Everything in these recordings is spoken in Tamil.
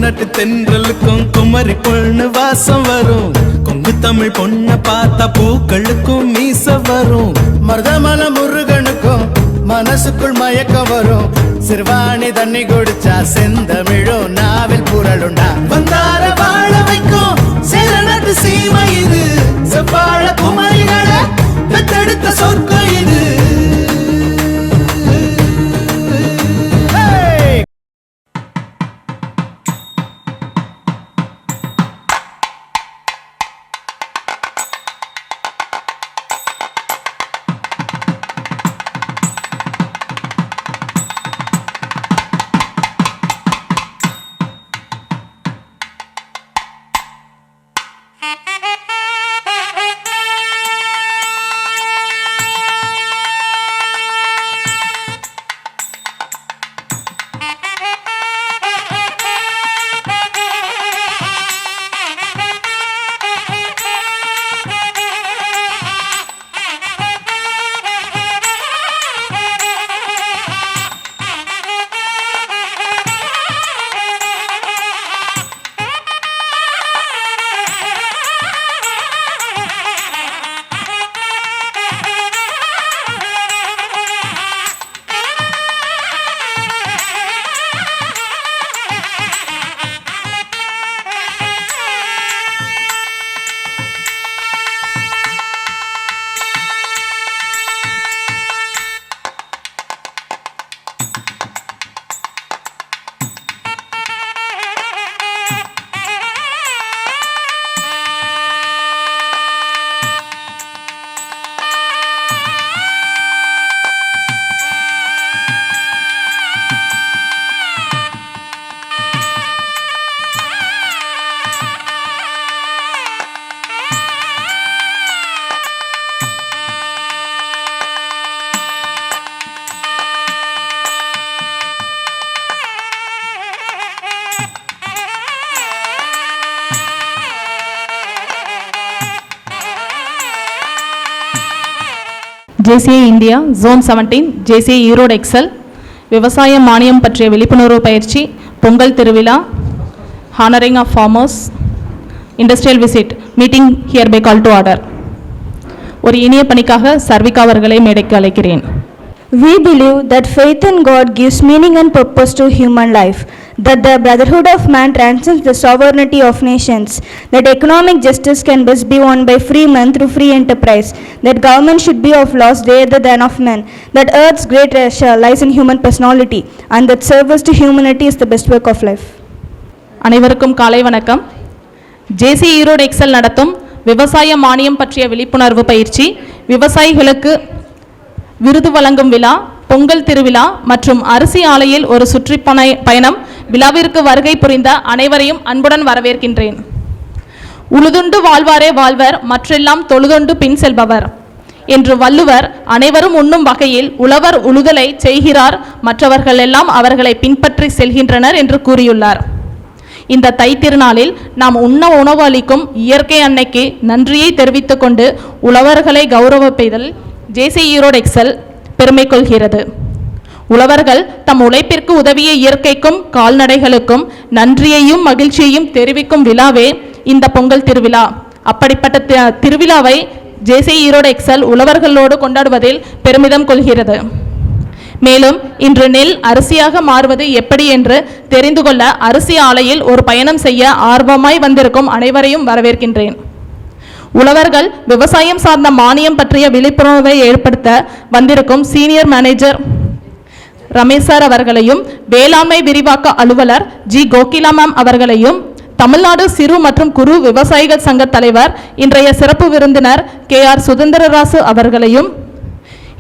நட்டு தென்றலுக்கும் குமரி பொண்ணு வாசம் வரும். கொங்கு தமிழ் பொண்ண பார்த்தா பூக்களுக்கும் மீச வரும். மருதமல முருகனுக்கும் மனசுக்குள் மயக்கம் வரும். சிறுவாணி தண்ணி குடிச்சா செந்தமிழும் நாவில் புரளுண்டா. வந்தார வாழ வைக்கும் சேரநாட்டு சீமை இது. செவ்வாழ குமரிகளை பெத்தெடுத்த சொர்க்கம் இது. JCI India Zone 17 JCI Erode excel விவசாய மானியம் பற்றிய விழிப்புணர்வு பயிற்சி பொங்கல் திருவிழா honouring of farmers industrial visit meeting hereby call to order. ஒரு இனிய பணிக்காக சர்விகா அவர்களை மேடைக்கு அழைக்கிறேன். We believe that faith in God gives meaning and purpose to human life, that the brotherhood of man transcends the sovereignty of nations, that economic justice can best be won by free men through free enterprise, that government should be of laws rather than of men, that earth's great treasure lies in human personality, and that service to humanity is the best work of life. அனைவருக்கும் காலை வணக்கம். JCI ஈரோடு எக்ஸல் நடத்தும் விவசாய மானியம் பற்றிய விழிப்புணர்வு பயிற்சி, விவசாயிகளுக்கு விருது வழங்கும் விழா, பொங்கல் திருவிழா மற்றும் அரிசி ஆலையில் ஒரு சுற்றுப்பயணம் விழாவிற்கு வருகை புரிந்த அனைவரையும் அன்புடன் வரவேற்கின்றேன். உழுதுண்டு வாழ்வாரே வாழ்வர், மற்றெல்லாம் தொழுதுண்டு பின் செல்பவர் என்று வள்ளுவர் அனைவரும் உண்ணும் வகையில் உழவர் உழுதலை செய்கிறார், மற்றவர்கள் எல்லாம் அவர்களை பின்பற்றி செல்கின்றனர் என்று கூறியுள்ளார். இந்த தை திருநாளில் நாம் உண்ண உணவு அளிக்கும் இயற்கை அன்னைக்கு நன்றியை தெரிவித்துக் கொண்டு உழவர்களை கௌரவிப்பதில் JCI ஈரோடு எக்ஸல் பெருமை கொள்கிறது. உழவர்கள் தம் உழைப்பிற்கு உதவிய இயற்கைக்கும் கால்நடைகளுக்கும் நன்றியையும் மகிழ்ச்சியையும் தெரிவிக்கும் விழாவே இந்த பொங்கல் திருவிழா. அப்படிப்பட்ட திருவிழாவை JCI ஈரோடு எக்ஸல் உழவர்களோடு கொண்டாடுவதில் பெருமிதம் கொள்கிறது. மேலும் இன்று நெல் அரிசியாக மாறுவது எப்படி என்று தெரிந்து கொள்ள அரிசி ஆலையில் ஒரு பயணம் செய்ய ஆர்வமாய் வந்திருக்கும் அனைவரையும் வரவேற்கின்றேன். உழவர்கள் விவசாயம் சார்ந்த மானியம் பற்றிய விழிப்புணர்வை ஏற்படுத்த வந்திருக்கும் சீனியர் மேனேஜர் ரமேஷ் சார் அவர்களையும், வேளாண்மை விரிவாக்க அலுவலர் G கோகிலா மேம் அவர்களையும், தமிழ்நாடு சிறு மற்றும் குறு விவசாயிகள் சங்க தலைவர் இன்றைய சிறப்பு விருந்தினர் KR சுதந்திரராசு அவர்களையும்,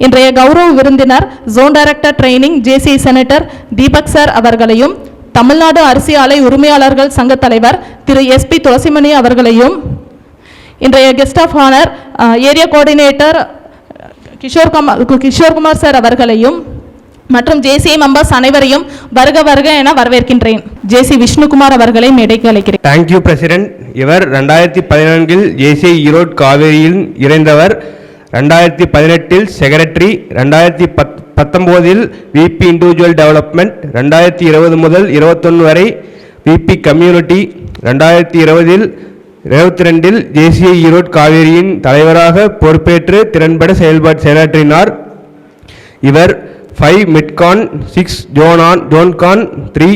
இன்றைய கௌரவ விருந்தினர் zone director training JCI senator Deepak sir அவர்களையும், தமிழ்நாடு அரிசி ஆலை உரிமையாளர்கள் சங்க தலைவர் திரு SP துளசிமணி அவர்களையும், இன்றைய guest of honour area coordinator Kishore Kumar sir அவர்களையும் மற்றும் JCI மெம்பர்ஸ் அனைவரையும் வருக வருக என வரவேற்கின்றேன். JC விஷ்ணுகுமார் அவர்களை மேடைக்கு அழைக்கிறேன். Thank you president. இவர் 2014 JCI ஈரோடு காவேரியில் இணைந்தவர், 2018 செக்ரட்டரி, 2019 VP இண்டிவிஜுவல் டெவலப்மெண்ட், 2020 முதல் 21 வரை விபி கம்யூனிட்டி 2022இல் ஜேசிஐ ஈரோடு காவேரியின் தலைவராக பொறுப்பேற்று திறன்பட செயலாற்றினார். இவர் 5 மிட்கான், 6 ஜோன்கான், 3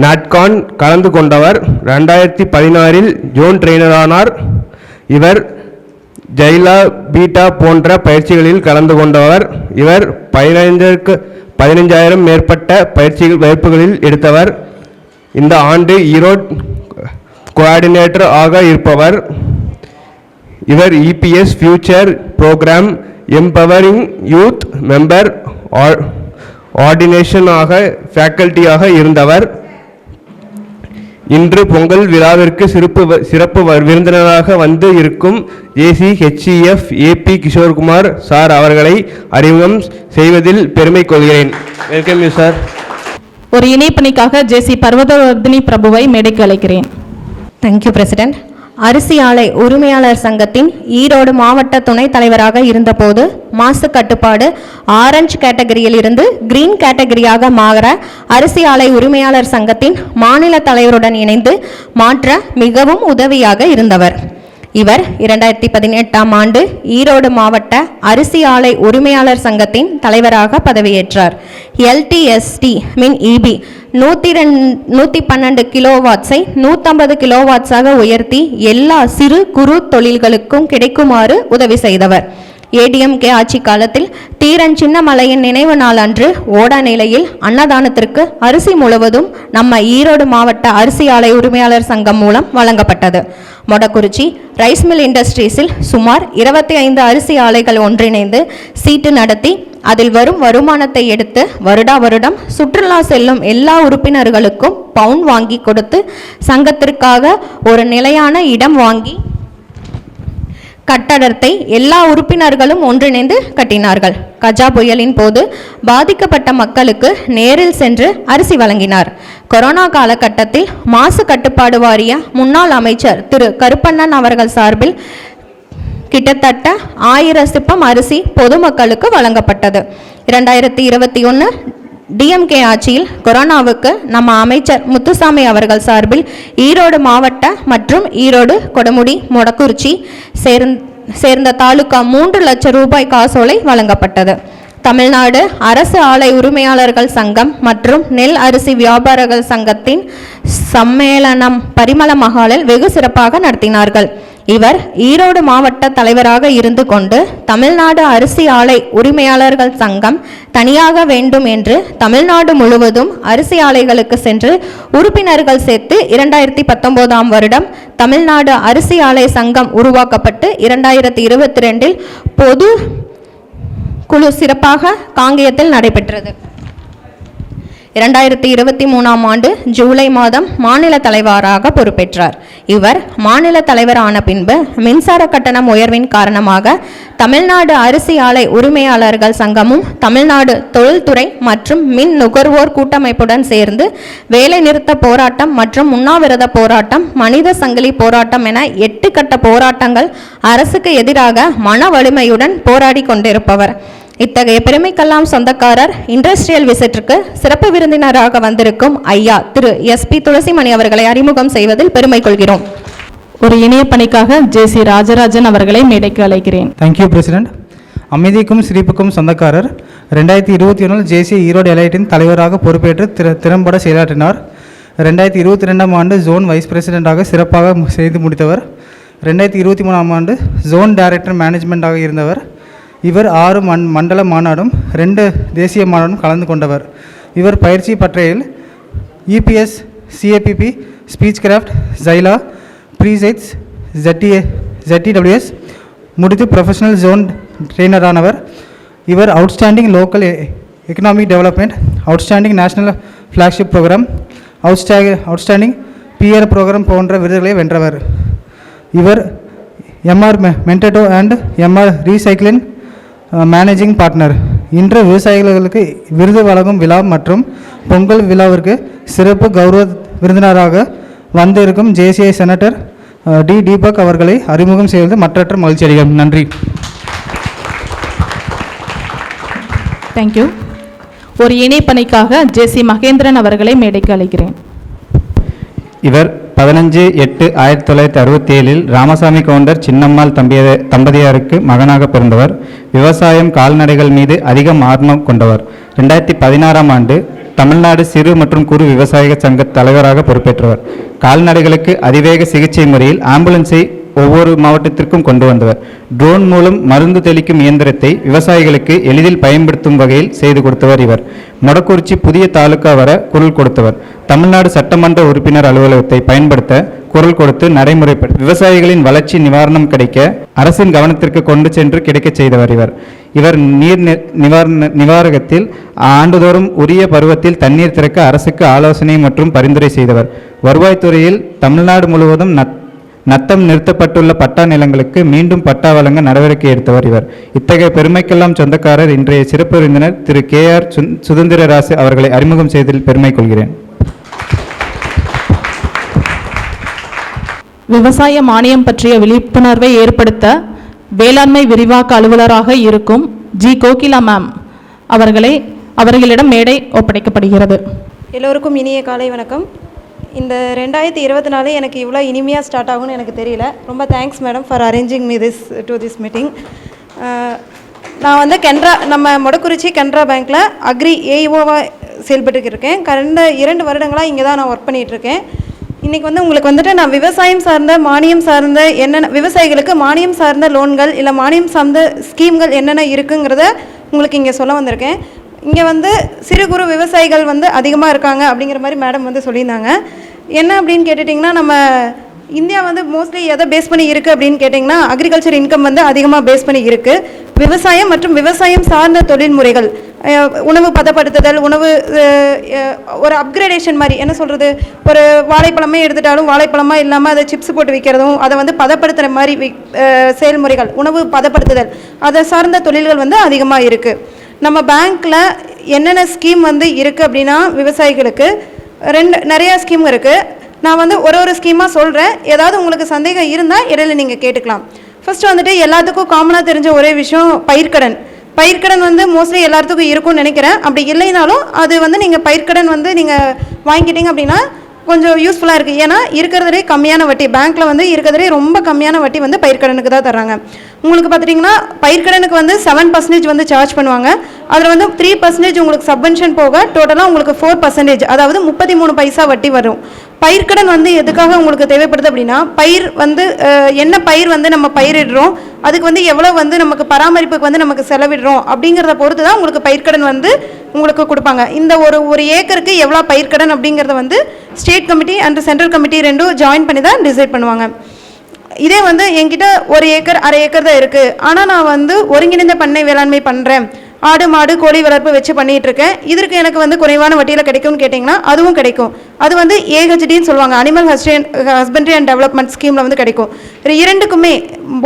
நாட்கான் கலந்து கொண்டவர். 2016இல் ஜோன் ட்ரெயினரானார். இவர் ஜைலா பீட்டா போன்ற பயிற்சிகளில் கலந்து கொண்டவர். இவர் 15,000 மேற்பட்ட வகுப்புகளில் எடுத்தவர். இந்த ஆண்டு ஈரோடு கோஆர்டினேட்டர் ஆக இருப்பவர். இவர் EPS future program empowering youth member ஆர்டினேஷனாக ஃபேக்கல்ட்டியாக இருந்தவர். இன்று பொங்கல் விழாவிற்கு சிறப்பு விருந்தினராக வந்து இருக்கும் JCHEF AP கிஷோர்குமார் சார் அவர்களை அறிமுகம் செய்வதில் பெருமை கொள்கிறேன். Welcome you sir. ஒரு இணைப்பணிக்காக ஜேசி பர்வதவர்தினி பிரபுவை மேடைக்கு அழைக்கிறேன். Thank you president. அரிசி ஆலை உரிமையாளர் சங்கத்தின் ஈரோடு மாவட்ட துணைத் தலைவராக இருந்தபோது மாசு கட்டுப்பாடு ஆரஞ்சு கேட்டகரியில் இருந்து கிரீன் கேட்டகரியாக மாற அரிசி ஆலை உரிமையாளர் சங்கத்தின் மாநில தலைவருடன் இணைந்து மாற்ற மிகவும் உதவியாக இருந்தவர். இவர் 2018ஆம் ஆண்டு ஈரோடு மாவட்ட அரிசி ஆலை உரிமையாளர் சங்கத்தின் தலைவராக பதவியேற்றார். LTST மின் EB 112 கிலோவாட்ஸை 150 கிலோவாட்ஸாக உயர்த்தி எல்லா சிறு குறு தொழில்களுக்கும் கிடைக்குமாறு உதவி செய்தவர். ADMK ஆட்சி காலத்தில் தீரன் சின்னமலையின் நினைவு நாள் அன்று ஓடா நிலையில் அன்னதானத்திற்கு அரிசி முழுவதும் நம்ம ஈரோடு மாவட்ட அரிசி ஆலை உரிமையாளர் சங்கம் மூலம் வழங்கப்பட்டது. மொடக்குறிச்சி ரைஸ் மில் இண்டஸ்ட்ரீஸில் சுமார் 25 அரிசி ஆலைகள் ஒன்றிணைந்து சீட்டு நடத்தி அதில் வரும் வருமானத்தை எடுத்து வருடம் சுற்றுலா செல்லும் எல்லா உறுப்பினர்களுக்கும் பவுன் வாங்கி கொடுத்து சங்கத்திற்காக ஒரு நிலையான இடம் வாங்கி கட்டடத்தை எல்லா உறுப்பினர்களும் ஒன்றிணைந்து கட்டினார்கள். கஜா புயலின் போது பாதிக்கப்பட்ட மக்களுக்கு நேரில் சென்று அரிசி வழங்கினார். கொரோனா காலகட்டத்தில் மாசு கட்டுப்பாடு வாரிய முன்னாள் அமைச்சர் திரு கருப்பண்ணன் அவர்கள் சார்பில் கிட்டத்தட்ட 1000 சிப்பம் அரிசி பொதுமக்களுக்கு வழங்கப்பட்டது. 2021 DMK ஆட்சியில் கொரோனாவுக்கு நம்ம அமைச்சர் முத்துசாமி அவர்கள் சார்பில் ஈரோடு மாவட்ட மற்றும் ஈரோடு, கொடுமுடி, மொடக்குறிச்சி சேர்ந்த தாலுகா 3 லட்சம் ரூபாய் காசோலை வழங்கப்பட்டது. தமிழ்நாடு அரசு ஆலை உரிமையாளர்கள் சங்கம் மற்றும் நெல் அரிசி வியாபாரர்கள் சங்கத்தின் சம்மேளனம் பரிமள மகாலில் வெகு சிறப்பாக நடத்தினார்கள். இவர் ஈரோடு மாவட்ட தலைவராக இருந்து கொண்டு தமிழ்நாடு அரிசி ஆலை உரிமையாளர்கள் சங்கம் தனியாக வேண்டும் என்று தமிழ்நாடு முழுவதும் அரிசி ஆலைகளுக்கு சென்று உறுப்பினர்கள் சேர்த்து 2019ஆம் வருடம் தமிழ்நாடு அரிசி ஆலை சங்கம் உருவாக்கப்பட்டு 2022இல் பொது குழு சிறப்பாக காங்கேயத்தில் நடைபெற்றது. 2023ஆம் ஆண்டு ஜூலை மாதம் மாநில தலைவராக பொறுப்பேற்றார். இவர் மாநில தலைவரான பின்பு மின்சார கட்டணம் உயர்வின் காரணமாக தமிழ்நாடு அரிசி ஆலை உரிமையாளர்கள் சங்கமும் தமிழ்நாடு தொழில்துறை மற்றும் மின் நுகர்வோர் கூட்டமைப்புடன் சேர்ந்து வேலைநிறுத்த போராட்டம் மற்றும் உண்ணாவிரத போராட்டம், மனித சங்கிலி போராட்டம் என 8 கட்ட போராட்டங்கள் அரசுக்கு எதிராக மன வலிமையுடன் போராடி கொண்டிருப்பவர். இத்தகைய பெருமைக்கெல்லாம் சொந்தக்காரர் இண்டஸ்ட்ரியல் விசிட்டிற்கு சிறப்பு விருந்தினராக வந்திருக்கும் ஐயா திரு SP துளசிமணி அவர்களை அறிமுகம் செய்வதில் பெருமை கொள்கிறோம். ஒரு இணைய பணிக்காக JC ராஜராஜன் அவர்களை மேடைக்கு அழைக்கிறேன். Thank you president. அமைதிக்கும் சிரிப்புக்கும் சொந்தக்காரர் 2021 JC ஈரோடு எலைட்டின் தலைவராக பொறுப்பேற்று திறம்பட செயலாற்றினார். 2022ஆம் ஆண்டு ஜோன் வைஸ் பிரசிடென்டாக சிறப்பாக செய்து முடித்தவர். 2023ஆம் ஆண்டு ஜோன் டைரக்டர் மேனேஜ்மெண்ட்டாக இருந்தவர். இவர் 6 மண்டல மாநாடும் 2 தேசிய மாநாடும் கலந்து கொண்டவர். இவர் பயிற்சி பட்டறையில் EPS, CAPP, ஸ்பீச் கிராஃப்ட், ஜைலா, ப்ரீசைட்ஸ், ZTWS முடித்து ப்ரொஃபஷனல் ஜோன் ட்ரெயினரானவர். இவர் outstanding local economic development, outstanding national flagship program, outstanding PR program போன்ற விருதுகளை வென்றவர். இவர் MR மென்டேட்டோ அண்ட் MR ரீசைக்கிளின் மேனேஜிங் பார்ட்னர். இன்று விவசாயிகளுக்கு விருது வழங்கும் விழா மற்றும் பொங்கல் விழாவிற்கு சிறப்பு கௌரவ விருந்தினராக வந்திருக்கும் JCI செனட்டர் D. தீபக் அவர்களை அறிமுகம் செய்வது மற்றற்ற மகிழ்ச்சி அடைகிறோம். நன்றி. தேங்க்யூ. ஒரு இணைப்பணிக்காக JC மகேந்திரன் அவர்களை மேடைக்கு அழைக்கிறேன். இவர் 15/8/1967 ராமசாமி கவுண்டர் சின்னம்மாள் தம்பதியாருக்கு மகனாக பிறந்தவர். விவசாயம், கால்நடைகள் மீது அதிகம் ஆர்வம் கொண்டவர். 2016ஆம் ஆண்டு தமிழ்நாடு சிறு மற்றும் குறு விவசாய சங்க தலைவராக பொறுப்பேற்றவர். கால்நடைகளுக்கு அதிவேக சிகிச்சை முறையில் ஆம்புலன்ஸை ஒவ்வொரு மாவட்டத்திற்கும் கொண்டு வந்தவர். ட்ரோன் மூலம் மருந்து தெளிக்கும் இயந்திரத்தை விவசாயிகளுக்கு எளிதில் பயன்படுத்தும் வகையில் செய்து கொடுத்தவர் இவர். மொடக்குறிச்சி புதிய தாலுகா வர குரல் கொடுத்தவர். தமிழ்நாடு சட்டமன்ற உறுப்பினர் அலுவலகத்தை பயன்படுத்த குரல் கொடுத்து நடைமுறைப்படுத்த விவசாயிகளின் வளர்ச்சி நிவாரணம் கிடைக்க அரசின் கவனத்திற்கு கொண்டு சென்று கிடைக்க செய்தவர் இவர். இவர் நீர் நிவாரணத்தில் ஆண்டுதோறும் உரிய பருவத்தில் தண்ணீர் திறக்க அரசுக்கு ஆலோசனை மற்றும் பரிந்துரை செய்தவர். வருவாய்த்துறையில் தமிழ்நாடு முழுவதும் நத்தம் நிறுத்தப்பட்டுள்ள பட்டா நிலங்களுக்கு மீண்டும் பட்டா வழங்க நடவடிக்கை எடுத்தவர் இவர். இத்தகைய பெருமைக்கெல்லாம் சொந்தக்காரர் இன்றைய சிறப்பு விருந்தினர் திரு KR சுதந்திரராசு அவர்களை அறிமுகம் செய்ததில் பெருமை கொள்கிறேன். விவசாய மானியம் பற்றிய விழிப்புணர்வை ஏற்படுத்த வேளாண்மை விரிவாக்க அலுவலராக இருக்கும் ஜி கோகிலா மேம் அவர்களிடம் மேடை ஒப்படைக்கப்படுகிறது. எல்லோருக்கும் இனிய காலை வணக்கம். இந்த 2024 எனக்கு இவ்வளோ இனிமையாக ஸ்டார்ட் ஆகும்னு எனக்கு தெரியல. ரொம்ப thanks madam for arranging me this meeting. நான் வந்து நம்ம மொடக்குறிச்சி கனரா பேங்க்கில் அக்ரி ஏஇஓவாக செயல்பட்டு இருக்கேன். கடந்த 2 வருடங்களாக இங்கே தான் நான் ஒர்க் பண்ணிகிட்ருக்கேன். இன்றைக்கி வந்து உங்களுக்கு வந்துட்டு நான் விவசாயம் சார்ந்த மானியம் சார்ந்த என்னென்ன விவசாயிகளுக்கு மானியம் சார்ந்த லோன்கள் இல்லை மானியம் சார்ந்த ஸ்கீம்கள் என்னென்ன இருக்குங்கிறத உங்களுக்கு இங்கே சொல்ல வந்திருக்கேன். இங்கே வந்து சிறு குறு விவசாயிகள் வந்து அதிகமாக இருக்காங்க அப்படிங்கிற மாதிரி மேடம் வந்து சொல்லியிருந்தாங்க. என்ன அப்படின்னு கேட்டுட்டிங்கன்னா, நம்ம இந்தியா வந்து மோஸ்ட்லி எதை பேஸ் பண்ணி இருக்குது அப்படின்னு கேட்டிங்கன்னா, அக்ரிகல்ச்சர் இன்கம் வந்து அதிகமாக பேஸ் பண்ணி இருக்குது. விவசாயம் மற்றும் விவசாயம் சார்ந்த தொழில்முறைகள், உணவு பதப்படுத்துதல், உணவு ஒரு அப்கிரேடேஷன் மாதிரி, என்ன சொல்கிறது, ஒரு வாழைப்பழமே எடுத்துட்டாலும் வாழைப்பழமாக இல்லாமல் அதை சிப்ஸ் போட்டு விற்கிறதும், அதை வந்து பதப்படுத்துகிற மாதிரி செயல்முறைகள், உணவு பதப்படுத்துதல், அதை சார்ந்த தொழில்கள் வந்து அதிகமாக இருக்குது. நம்ம பேங்க்கில் என்னென்ன ஸ்கீம் வந்து இருக்குது அப்படின்னா, விவசாயிகளுக்கு நிறையா ஸ்கீம் இருக்குது. நான் வந்து ஒரு ஸ்கீமாக சொல்கிறேன். ஏதாவது உங்களுக்கு சந்தேகம் இருந்தால் இடையில நீங்கள் கேட்டுக்கலாம். ஃபஸ்ட்டு வந்துட்டு எல்லாத்துக்கும் காமனாக தெரிஞ்ச ஒரே விஷயம் பயிர்க்கடன் வந்து மோஸ்ட்லி எல்லாத்துக்கும் இருக்கும்னு நினைக்கிறேன். அப்படி இல்லைனாலும் அது வந்து நீங்கள் பயிர்க்கடன் வந்து நீங்கள் வாங்கிட்டீங்க அப்படின்னா கொஞ்சம் யூஸ்ஃபுல்லாக இருக்குது. ஏன்னா இருக்கிறதுலே கம்மியான வட்டி, பேங்க்கில் வந்து இருக்கிறதுலே ரொம்ப கம்மியான வட்டி வந்து பயிர்க்கடனுக்கு தான் தர்றாங்க. உங்களுக்கு பார்த்துட்டிங்கன்னா பயிர்க்கடனுக்கு வந்து 7% வந்து சார்ஜ் பண்ணுவாங்க. அதில் வந்து 3% உங்களுக்கு சப்வென்ஷன் போக டோட்டலாக உங்களுக்கு 4%, அதாவது 33 பைசா வட்டி வரும். பயிர்க்கடன் வந்து எதுக்காக உங்களுக்கு தேவைப்படுது அப்படின்னா, பயிர் வந்து என்ன பயிர் வந்து நம்ம பயிரிடுறோம், அதுக்கு வந்து எவ்வளோ வந்து நமக்கு பராமரிப்புக்கு வந்து நமக்கு செலவிடுறோம் அப்படிங்கிறத பொறுத்து தான் உங்களுக்கு பயிர்க்கடன் வந்து உங்களுக்கு கொடுப்பாங்க. இந்த ஒரு ஏக்கருக்கு எவ்வளோ பயிர்க்கடன் அப்படிங்கிறத வந்து state committee and central committee ரெண்டும் ஜாயின் பண்ணி தான் டிசைட் பண்ணுவாங்க. இதே வந்து என்கிட்ட 1 ஏக்கர் 1/2 ஏக்கர் தான் இருக்குது. ஆனால் நான் வந்து ஒருங்கிணைந்த பண்ணை வேளாண்மை பண்ணுறேன், ஆடு மாடு கோழி வளர்ப்பு வச்சு பண்ணிகிட்ருக்கேன், இதற்கு எனக்கு வந்து குறைவான வட்டியில் கிடைக்கும்னு கேட்டிங்கன்னா அதுவும் கிடைக்கும். அது வந்து AHDன்னு சொல்லுவாங்க, அனிமல் ஹஸ்பண்ட்ரி அண்ட் டெவலப்மெண்ட் ஸ்கீமில் வந்து கிடைக்கும். இரண்டுக்குமே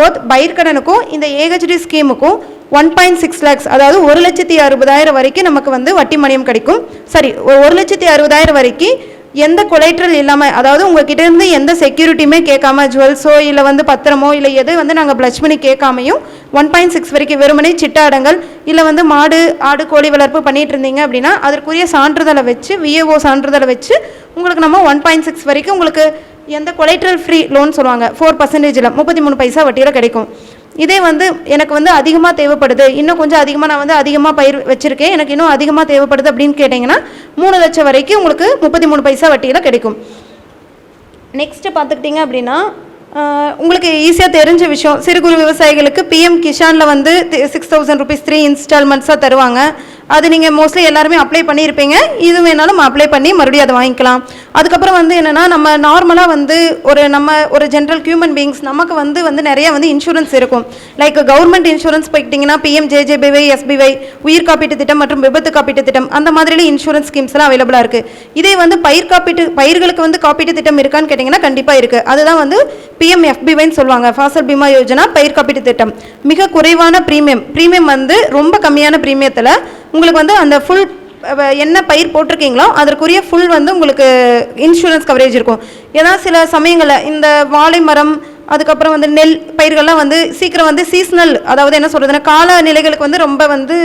போத் பயிர்க்கடனுக்கும் இந்த AHD ஸ்கீமுக்கும் 1.6 lakhs, அதாவது 1,60,000 வரைக்கும் நமக்கு வந்து வட்டி மானியம் கிடைக்கும். சரி, 1,60,000 வரைக்கும் எந்த கொலைட்ரல் இல்லாமல், அதாவது உங்ககிட்ட இருந்து எந்த செக்யூரிட்டியுமே கேட்காம, ஜுவல்ஸோ இல்லை வந்து பத்திரமோ இல்லை எது வந்து நாங்கள் ப்ளச் பண்ணி கேட்காமையும் 1.6 வரைக்கும் வெறுமனே சிட்டாடங்கள் இல்லை வந்து மாடு ஆடு கோழி வளர்ப்பு பண்ணிகிட்டு இருந்தீங்க அப்படின்னா அதற்குரிய சான்றிதழை வச்சு VAO சான்றிதழை வச்சு உங்களுக்கு நம்ம 1.6 வரைக்கும் உங்களுக்கு எந்த கொலைட்ரல் ஃப்ரீ லோன் சொல்லுவாங்க 4%, 33 பைசா வட்டியில் கிடைக்கும். இதே வந்து எனக்கு வந்து அதிகமாக தேவைப்படுது, இன்னும் கொஞ்சம் அதிகமாக நான் வந்து அதிகமாக பயிர் வச்சுருக்கேன், எனக்கு இன்னும் அதிகமாக தேவைப்படுது அப்படின்னு கேட்டிங்கன்னா 3 லட்சம் வரைக்கும் உங்களுக்கு 33 பைசா வட்டியில் கிடைக்கும். நெக்ஸ்ட்டு பார்த்துக்கிட்டிங்க அப்படின்னா, உங்களுக்கு ஈஸியாக தெரிஞ்ச விஷயம், சிறு குறு விவசாயிகளுக்கு PM கிஷானில் வந்து 6,000 rupees 3 இன்ஸ்டால்மெண்ட்ஸாக தருவாங்க. அது நீங்கள் மோஸ்ட்லி எல்லாருமே அப்ளை பண்ணியிருப்பீங்க. இது வேணாலும் அப்ளை பண்ணி மறுபடியும் அதை வாங்கிக்கலாம். அதுக்கப்புறம் வந்து என்னென்னா, நம்ம நார்மலாக வந்து ஒரு ஜென்ரல் ஹியூமன் பீயிங்ஸ் நமக்கு வந்து நிறைய வந்து இன்சூரன்ஸ் இருக்கும். லைக் கவர்மெண்ட் இன்சூரன்ஸ் போய்கிட்டிங்கன்னா PMJJBY, SBY, உயிர் காப்பீட்டு திட்டம் மற்றும் விபத்து காப்பீட்டு திட்டம், அந்த மாதிரிலாம் இன்சூரன்ஸ் ஸ்கீம்ஸ்லாம் அவைலபிளாக இருக்குது. இதே வந்து பயிர்களுக்கு வந்து காப்பீட்டு திட்டம் இருக்கான்னு கேட்டிங்கன்னா கண்டிப்பாக இருக்குது. அதுதான் வந்து PMFBYன்னு சொல்லுவாங்க, ஃபாசல் பீமா யோஜனா பயிர் காப்பீட்டு திட்டம். மிக குறைவான ப்ரீமியம் வந்து ரொம்ப கம்மியான ப்ரீமியத்தில் உங்களுக்கு வந்து அந்த ஃபுல் என்ன பயிர் போட்டிருக்கீங்களோ அதற்குரிய ஃபுல் வந்து உங்களுக்கு இன்சூரன்ஸ் கவரேஜ் இருக்கும். ஏன்னா சில சமயங்களில் இந்த வாழை மரம் அதுக்கப்புறம் வந்து நெல் பயிர்கள்லாம் வந்து சீக்கிரம் வந்து சீசனல், அதாவது என்ன சொல்கிறதுனா கால நிலைகளுக்கு வந்து ரொம்ப வந்து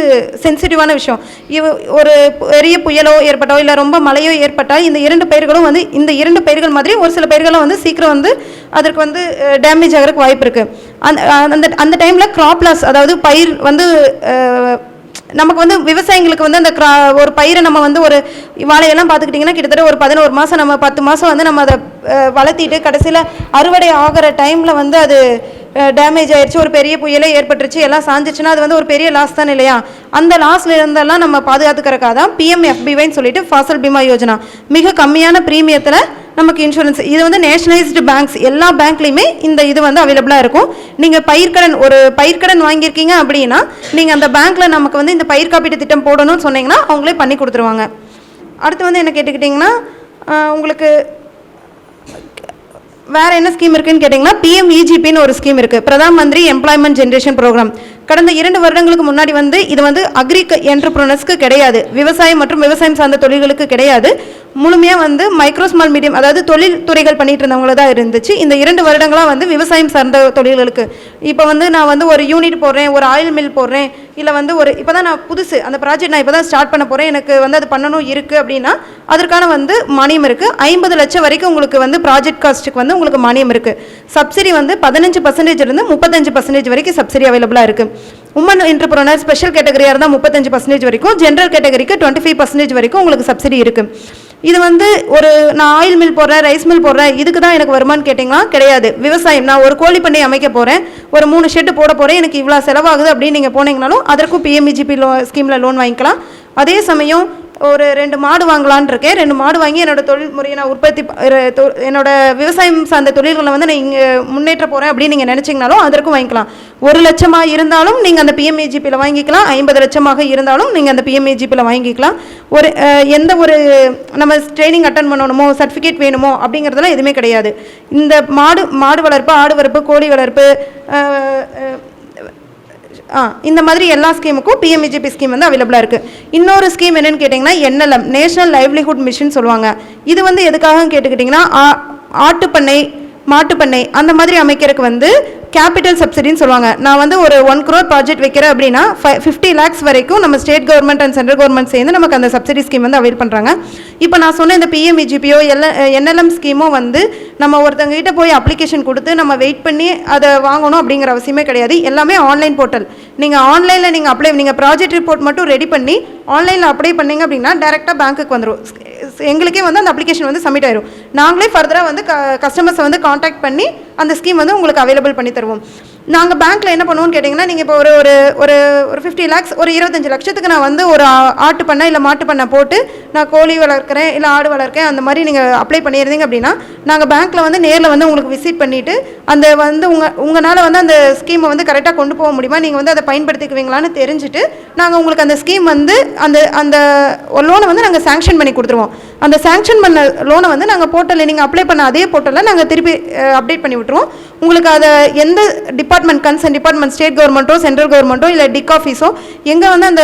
சென்சிட்டிவான விஷயம். ஒரு பெரிய புயலோ ஏற்பட்டோ இல்லை ரொம்ப மழையோ ஏற்பட்டால் இந்த 2 பயிர்களும் வந்து இந்த 2 பயிர்கள் மாதிரி ஒரு சில பயிர்கள்லாம் வந்து சீக்கிரம் வந்து அதற்கு வந்து டேமேஜ் ஆகிறதுக்கு வாய்ப்பு இருக்குது. அந்த டைமில் கிராப் லாஸ், அதாவது பயிர் வந்து நமக்கு வந்து விவசாயிகளுக்கு வந்து அந்த ஒரு பயிரை நம்ம வந்து ஒரு வாழையெல்லாம் பார்த்துக்கிட்டிங்கன்னா கிட்டத்தட்ட ஒரு 11 மாதம் நம்ம 10 மாதம் வந்து நம்ம அதை வளர்த்திட்டு கடைசியில் அறுவடை ஆகிற டைமில் வந்து அது டேமேஜ் ஆயிடுச்சு, ஒரு பெரிய புயலே ஏற்பட்டுருச்சு, எல்லாம் சாஞ்சிச்சுன்னா அது வந்து ஒரு பெரிய லாஸ் தான் இல்லையா? அந்த லாஸ்ல இருந்தெல்லாம் நம்ம பாதுகாத்துக்கிறக்காக தான் PMFBYன்னு சொல்லிட்டு ஃபாசல் பீமா யோஜனா, மிக கம்மியான ப்ரீமியத்தில் நமக்கு இன்சூரன்ஸ். இது வந்து நேஷனலைஸ்டு பேங்க்ஸ் எல்லா பேங்க்லேயுமே இந்த இது வந்து அவைலபிளாக இருக்கும். நீங்கள் பயிர்க்கடன் வாங்கியிருக்கீங்க அப்படின்னா நீங்கள் அந்த பேங்க்கில் நமக்கு வந்து இந்த பயிர் காப்பீட்டு திட்டம் போடணும்னு சொன்னீங்கன்னா அவங்களே பண்ணி கொடுத்துருவாங்க. அடுத்து வந்து என்ன கேட்டுக்கிட்டிங்கன்னா உங்களுக்கு வேறு என்ன ஸ்கீம் இருக்குன்னு கேட்டிங்கன்னா PMEGPன்னு ஒரு ஸ்கீம் இருக்குது, Pradhan Mantri employment generation program. கடந்த 2 வருடங்களுக்கு முன்னாடி வந்து இது வந்து அக்ரி என்டர்பிரனர்ஸ்க்கு கிடையாது, விவசாயம் மற்றும் விவசாயம் சார்ந்த தொழில்களுக்கு கிடையாது, முழுமையாக வந்து மைக்ரோ ஸ்மால் மீடியம் அதாவது தொழில் துறைகள் பண்ணிட்டு இருந்தவங்கள தான் இருந்துச்சு. இந்த 2 வருடங்களாக வந்து விவசாயம் சார்ந்த தொழில்களுக்கு இப்போ வந்து நான் வந்து ஒரு யூனிட் போடுறேன், ஒரு ஆயில் மில் போடுறேன், இல்லை வந்து ஒரு இப்போ தான் நான் புதுசு அந்த ப்ராஜெக்ட் நான் இப்போ தான் ஸ்டார்ட் பண்ண போகிறேன், எனக்கு வந்து அது பண்ணணும் இருக்குது அப்படின்னா அதற்கான வந்து மானியம் இருக்குது. 50 லட்சம் வரைக்கும் உங்களுக்கு வந்து ப்ராஜெக்ட் காஸ்ட்டுக்கு வந்து உங்களுக்கு மானியம் இருக்குது. சப்சிடி வந்து 15% இருந்து 35% வரைக்கும் சப்சிடி அவைலபிளாக இருக்குது. உமன் என்டர்பிரனர் ஸ்பெஷல் கேட்டகரியாக இருந்தால் 35% வரைக்கும், ஜென்ரல் கேட்டகரிக்கு 25% வரைக்கும் உங்களுக்கு சப்சிடி இருக்குது. இது வந்து ஒரு நான் ஆயில் மில் போடுறேன், ரைஸ் மில் போடுறேன், இதுக்கு தான் எனக்கு வருமானு கேட்டிங்கன்னா கிடையாது. விவசாயம், நான் ஒரு கோழி பண்ணை அமைக்க போகிறேன், ஒரு 3 ஷெட்டு போட போகிறேன், எனக்கு இவ்வளோ செலவாகுது அப்படின்னு நீங்கள் போனீங்கனாலும் அதற்கும் PMEGP ஸ்கீமில் லோன் வாங்கிக்கலாம். அதே சமயம் ஒரு 2 மாடு வாங்கலான்னு இருக்கேன், 2 மாடு வாங்கி என்னோட தொழில் முறையை நான் உற்பத்தி என்னோட விவசாயம் சார்ந்த தொழில்களை வந்து நான் இங்கே முன்னேற்ற போகிறேன் அப்படின்னு நீங்கள் நினச்சிங்கனாலும் அதற்கும் வாங்கிக்கலாம். 1 லட்சமாக இருந்தாலும் நீங்கள் அந்த PMEGPயில் வாங்கிக்கலாம், 50 லட்சமாக இருந்தாலும் நீங்கள் அந்த PMEGPயில் வாங்கிக்கலாம். ஒரு எந்த ஒரு நம்ம ட்ரைனிங் அட்டன் பண்ணணுமோ சர்டிஃபிகேட் வேணுமோ அப்படிங்கிறதுலாம் எதுவுமே கிடையாது. இந்த மாடு வளர்ப்பு, ஆடு வளர்ப்பு, கோழி வளர்ப்பு, இந்த மாதிரி எல்லா ஸ்கீமுக்கும் PMEGP ஸ்கீம் வந்து அவைலபிளாக இருக்குது. இன்னொரு ஸ்கீம் என்னென்னு கேட்டிங்கன்னா NLM, நேஷனல் லைவ்லிஹுட் மிஷன் சொல்லுவாங்க. இது வந்து எதுக்காக கேட்டுக்கிட்டிங்கன்னா ஆட்டுப்பண்ணை, மாட்டுப்பண்ணை அந்த மாதிரி அமைக்கிறதுக்கு வந்து கேபிட்டல் சப்சிடின்னு சொல்லுவாங்க. நான் வந்து ஒரு 1 crore ப்ராஜெக்ட் வைக்கிறேன் அப்படின்னா 50 lakhs வரைக்கும் நம்ம state government and central government சேர்ந்து நமக்கு அந்த சப்சிடி ஸ்கீம் வந்து அவைல் பண்ணுறாங்க. இப்போ நான் சொன்ன இந்த PMEGPயோ NLM ஸ்கீமோ வந்து நம்ம ஒருத்தங்கிட்ட போய் அப்ளிகேஷன் கொடுத்து நம்ம வெயிட் பண்ணி அதை வாங்கணும் அப்படிங்கிற அவசியமே கிடையாது. எல்லாமே ஆன்லைன் போர்ட்டல். நீங்கள் ஆன்லைனில் நீங்கள் ப்ராஜெக்ட் ரிப்போர்ட் மட்டும் ரெடி பண்ணி ஆன்லைனில் அப்ளை பண்ணிங்க அப்படின்னா டேரெக்டாக பேங்க்குக்கு வந்துடும். எங்களுக்கே வந்து அந்த அப்ளிகேஷன் வந்து சப்மிட் ஆயிரும். நாங்களே ஃபர்தராக வந்து கஸ்டமர்ஸை வந்து காண்டாக்ட் பண்ணி அந்த ஸ்கீம் வந்து உங்களுக்கு அவைலபிள் பண்ணி தருவோம். நாங்கள் பேங்க்கில் என்ன பண்ணுவோம்னு கேட்டிங்கன்னா நீங்கள் இப்போ ஒரு 50 lakhs, ஒரு 25 லட்சத்துக்கு நான் வந்து ஒரு ஆட்டு பண்ணை இல்லை மாட்டு பண்ணை போட்டு நான் கோழி வளர்க்குறேன் இல்லை ஆடு வளர்க்கேன் அந்த மாதிரி நீங்கள் அப்ளை பண்ணியிருந்தீங்க அப்படின்னா நாங்கள் பேங்க்கில் வந்து நேரில் வந்து உங்களுக்கு விசிட் பண்ணிவிட்டு அந்த வந்து உங்களால் வந்து அந்த ஸ்கீமை வந்து கரெக்டாக கொண்டு போக முடியுமா, நீங்கள் வந்து அதை பயன்படுத்திக்குவீங்களான்னு தெரிஞ்சுட்டு நாங்கள் உங்களுக்கு அந்த ஸ்கீம் வந்து அந்த லோனை வந்து நாங்கள் சேங்ஷன் பண்ணி கொடுத்துருவோம். அந்த சேங்ஷன் பண்ண லோனை வந்து நாங்கள் போர்ட்டலில் நீங்கள் அப்ளை பண்ண அதே போர்ட்டலில் நாங்கள் திருப்பி அப்டேட் பண்ணி விட்டுருவோம். உங்களுக்கு அதை எந்த டிபார்ட்மெண்ட் கன்சர்ன் டிபார்ட்மெண்ட் ஸ்டேட் கவர்மெண்ட்டோ சென்ட்ரல் கவர்மெண்ட்டோ இல்லை டிக் ஆஃபீஸோ எங்கே வந்து அந்த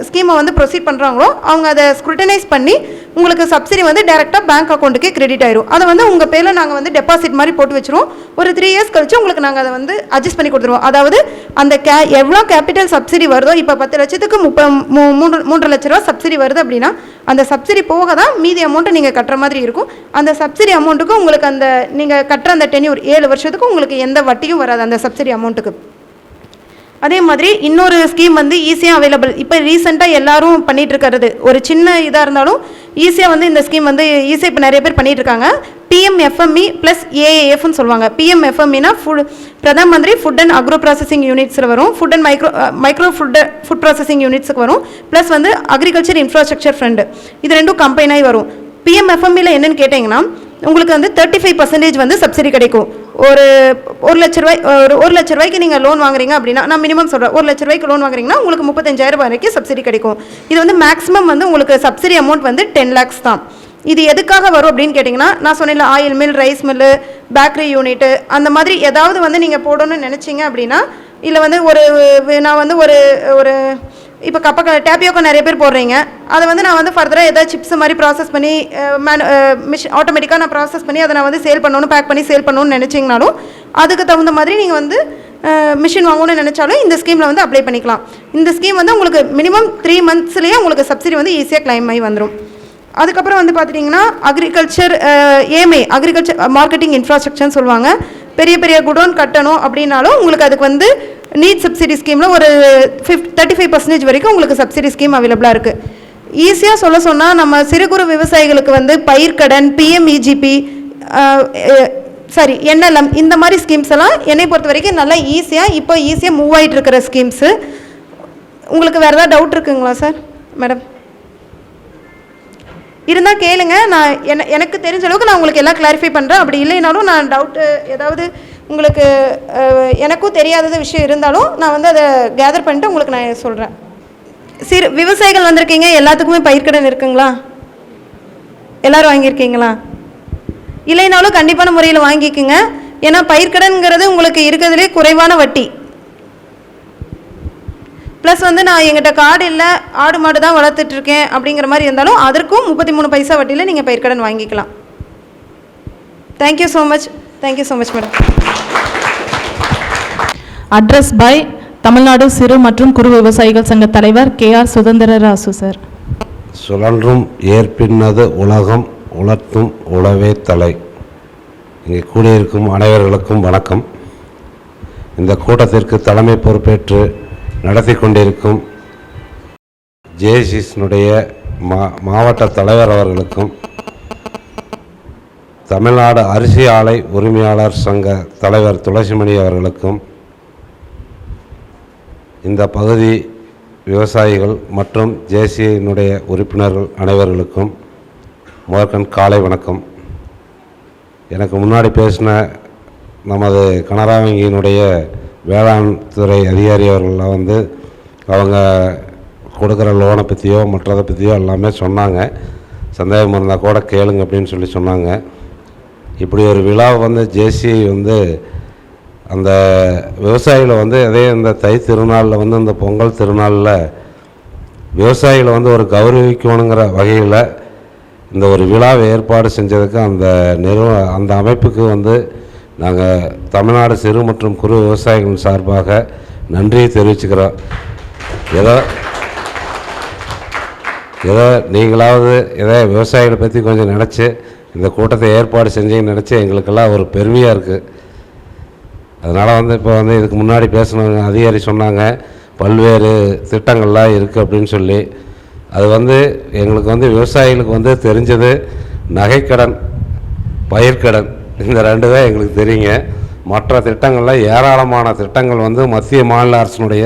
ஸ்கீமை வந்து ப்ரொசீட் பண்ணுறாங்களோ அவங்க அதை ஸ்க்ரூட்டனைஸ் பண்ணி உங்களுக்கு சப்சிடி வந்து டேரெக்டாக பேங்க் அக்கௌண்ட்டுக்கே கிரெடிட் ஆயிரும். அதை வந்து உங்கள் பேரில் நாங்கள் வந்து டெபாசிட் மாதிரி போட்டு வச்சுருவோம். ஒரு 3 years கழிச்சு உங்களுக்கு நாங்கள் அதை வந்து அட்ஜஸ்ட் பண்ணி கொடுத்துருவோம். அதாவது அந்த எவ்வளோ கேபிட்டல் சப்சிடி வருதோ, இப்போ 10 லட்சத்துக்கு 3 லட்ச ரூபா சப்சிடி வருது அப்படின்னா அந்த சப்சிடி போக தான் மீதி அமௌண்ட்டை நீங்கள் கட்டுற மாதிரி இருக்கும். அந்த சப்சிடி அமௌண்ட்டுக்கு உங்களுக்கு அந்த நீங்கள் கட்டுற அந்த டென்யூர் 7 வருஷத்துக்கு உங்களுக்கு எந்த வட்டியும் வராது அந்த சப்சிடி அமௌண்ட்டுக்கு. அதே மாதிரி இன்னொரு ஸ்கீம் வந்து ஈஸியாக அவைலபிள். இப்போ ரீசெண்டாக எல்லாரும் பண்ணிகிட்டு இருக்கிறது ஒரு சின்ன இதாக இருந்தாலும் ஈஸியாக வந்து இந்த ஸ்கீம் வந்து ஈஸியாக இப்போ நிறைய பேர் பண்ணிகிட்டு இருக்காங்க. PMFME + AAFன்னு சொல்லுவாங்க. PMFMEனா Pradhan Mantri food and agro processing யூனிட்ஸில் வரும், food and micro food processing யூனிட்ஸுக்கு வரும், ப்ளஸ் வந்து அக்ரிகல்ச்சர் இன்ஃப்ராஸ்ட்ரக்சர் ஃபண்ட். இது 2ம் கம்பைனாகி வரும். PMFMEல என்னென்னு கேட்டிங்கன்னா உங்களுக்கு வந்து 35% வந்து சப்சிடி கிடைக்கும். ஒரு 1 லட்ச ரூபாய்க்கு நீங்கள் லோன் வாங்குறீங்க அப்படின்னா, நான் மினிமம் சொல்கிறேன், 1 லட்ச ரூபாய்க்கு லோன் வாங்குறீங்கன்னா உங்களுக்கு 35,000 வரைக்கும் சப்சிடி கிடைக்கும். இது வந்து மேக்ஸிமம் வந்து உங்களுக்கு சப்சிடி அமௌண்ட் வந்து 10 lakhs தான். இது எதுக்காக வரும் அப்படின்னு கேட்டிங்கன்னா நான் சொன்னேன்ல oil mill, rice mill, bakery unit அந்த மாதிரி ஏதாவது வந்து நீங்கள் போடணும்னு நினச்சிங்க அப்படின்னா இல்லை வந்து நான் வந்து ஒரு இப்போ டேப்பியோக்கா நிறைய பேர் போடுறீங்க, அதை வந்து நான் வந்து ஃபர்தராக ஏதாவது சிப்ஸ் மாதிரி ப்ராசஸ் பண்ணி ஆட்டோமேட்டிக்காக நான் ப்ராசஸ் பண்ணி அதை நான் வந்து சேல் பண்ணணும், பேக் பண்ணி சேல் பண்ணணும்னு நினச்சிங்கனாலும் அதுக்கு தகுந்த மாதிரி நீங்கள் வந்து மிஷின் வாங்கணும்னு நினச்சாலும் இந்த ஸ்கீமில் வந்து அப்ளை பண்ணிக்கலாம். இந்த ஸ்கீம் வந்து உங்களுக்கு மினிமம் 3 monthsலேயே உங்களுக்கு சப்சிடி வந்து ஈஸியாக கிளைம் ஆகி வந்துடும். அதுக்கப்புறம் வந்து பார்த்துட்டிங்கன்னா அக்ரிகல்ச்சர் ஏஎம்ஐ அக்ரிகல்ச்சர் மார்க்கெட்டிங் இன்ஃப்ராஸ்ட்ரக்சர்னு சொல்லுவாங்க. பெரிய பெரிய குடோன் கட்டணும் அப்படின்னாலும் உங்களுக்கு அதுக்கு வந்து நீட் சப்சிடி ஸ்கீமில் ஒரு 35% வரைக்கும் உங்களுக்கு சப்சிடி ஸ்கீம் அவைலபிளாக இருக்குது. ஈஸியாக சொன்னால் நம்ம சிறு குறு விவசாயிகளுக்கு வந்து பயிர்க்கடன், பிஎம்இஜிபி, NLM இந்த மாதிரி ஸ்கீம்ஸ் எல்லாம் என்னை பொறுத்த வரைக்கும் நல்லா ஈஸியாக மூவ் ஆகிட்டு இருக்கிற ஸ்கீம்ஸு. உங்களுக்கு வேறு ஏதாவது டவுட் இருக்குங்களா சார்? மேடம் இருந்தால் கேளுங்க, நான் எனக்கு தெரிஞ்ச அளவுக்கு நான் உங்களுக்கு எல்லாம் கிளாரிஃபை பண்ணுறேன். அப்படி இல்லைனாலும் நான் டவுட்டு ஏதாவது உங்களுக்கு எனக்கும் தெரியாதது விஷயம் இருந்தாலும் நான் வந்து அதை கேதர் பண்ணிட்டு உங்களுக்கு நான் சொல்கிறேன். விவசாயிகள் வந்திருக்கீங்க, எல்லாத்துக்குமே பயிர்க்கடன் இருக்குங்களா? எல்லோரும் வாங்கியிருக்கீங்களா? இல்லைனாலும் கண்டிப்பான முறையில் வாங்கிக்கோங்க. ஏன்னா பயிர்க்கடன்கிறது உங்களுக்கு இருக்கிறதுலே குறைவான வட்டி. ப்ளஸ் வந்து நான் எங்கிட்ட காடு இல்லை, ஆடு மாடு தான் வளர்த்துட்ருக்கேன் அப்படிங்கிற மாதிரி இருந்தாலும் அதற்கும் 33 பைசா வட்டியில் நீங்கள் பயிர்க்கடன் வாங்கிக்கலாம். Thank you so much. Thank you so much madam. Address by Tamil Nadu சிறு மற்றும் குறு விவசாயிகள் சங்க தலைவர் KR சுதந்திரராசு சார். சுழன்றும் ஏற்பின்னது உலகம் உலர்த்தும் உழவே தலை. இங்கே கூடியிருக்கும் அனைவர்களுக்கும் வணக்கம். இந்த கூட்டத்திற்கு தலைமை பொறுப்பேற்று நடத்தி கொண்டிருக்கும் ஜேசிஸ்னுடைய மாவட்ட தலைவர் அவர்களுக்கும், தமிழ்நாடு அரிசி ஆலை உரிமையாளர் சங்க தலைவர் துளசிமணி அவர்களுக்கும், இந்த பகுதி விவசாயிகள் மற்றும் ஜேசியினுடைய உறுப்பினர்கள் அனைவர்களுக்கும் முதற்கண் காலை வணக்கம். எனக்கு முன்னாடி பேசின நமது கனரா வங்கியினுடைய வேளாண் துறை அதிகாரி அவர்கள்லாம் வந்து அவங்க கொடுக்குற லோனை பற்றியோ மற்றதை பற்றியோ எல்லாமே சொன்னாங்க. சந்தேகம் இருந்தால் கூட கேளுங்க அப்படின்னு சொல்லி சொன்னாங்க. இப்படி ஒரு விழாவை வந்து ஜேசி வந்து அந்த விவசாயிகளை வந்து அதே இந்த தை திருநாளில் வந்து இந்த பொங்கல் திருநாளில் விவசாயிகளை வந்து ஒரு கௌரவிக்கணுங்கிற வகையில் இந்த ஒரு விழாவை ஏற்பாடு செஞ்சதுக்கு அந்த அமைப்புக்கு வந்து நாங்கள் தமிழ்நாடு சிறு மற்றும் குறு விவசாயிகள் சார்பாக நன்றியை தெரிவிச்சுக்கிறோம். ஏதோ நீங்களாவது விவசாயிகளை பற்றி கொஞ்சம் நினச்சி இந்த கூட்டத்தை ஏற்பாடு செஞ்சீங்கன்னு நினச்சி எங்களுக்கெல்லாம் ஒரு பெருமையாக இருக்குது. அதனால் வந்து இப்போ வந்து இதுக்கு முன்னாடி பேசின அதிகாரி சொன்னாங்க பல்வேறு திட்டங்கள்லாம் இருக்குது அப்படின்னு சொல்லி. அது வந்து எங்களுக்கு வந்து விவசாயிகளுக்கு வந்து தெரிஞ்சது நகைக்கடன், பயிர்க்கடன், இந்த 2 தான் எங்களுக்கு தெரியுங்க. மற்ற திட்டங்கள்லாம் ஏராளமான திட்டங்கள் வந்து மத்திய மாநில அரசினுடைய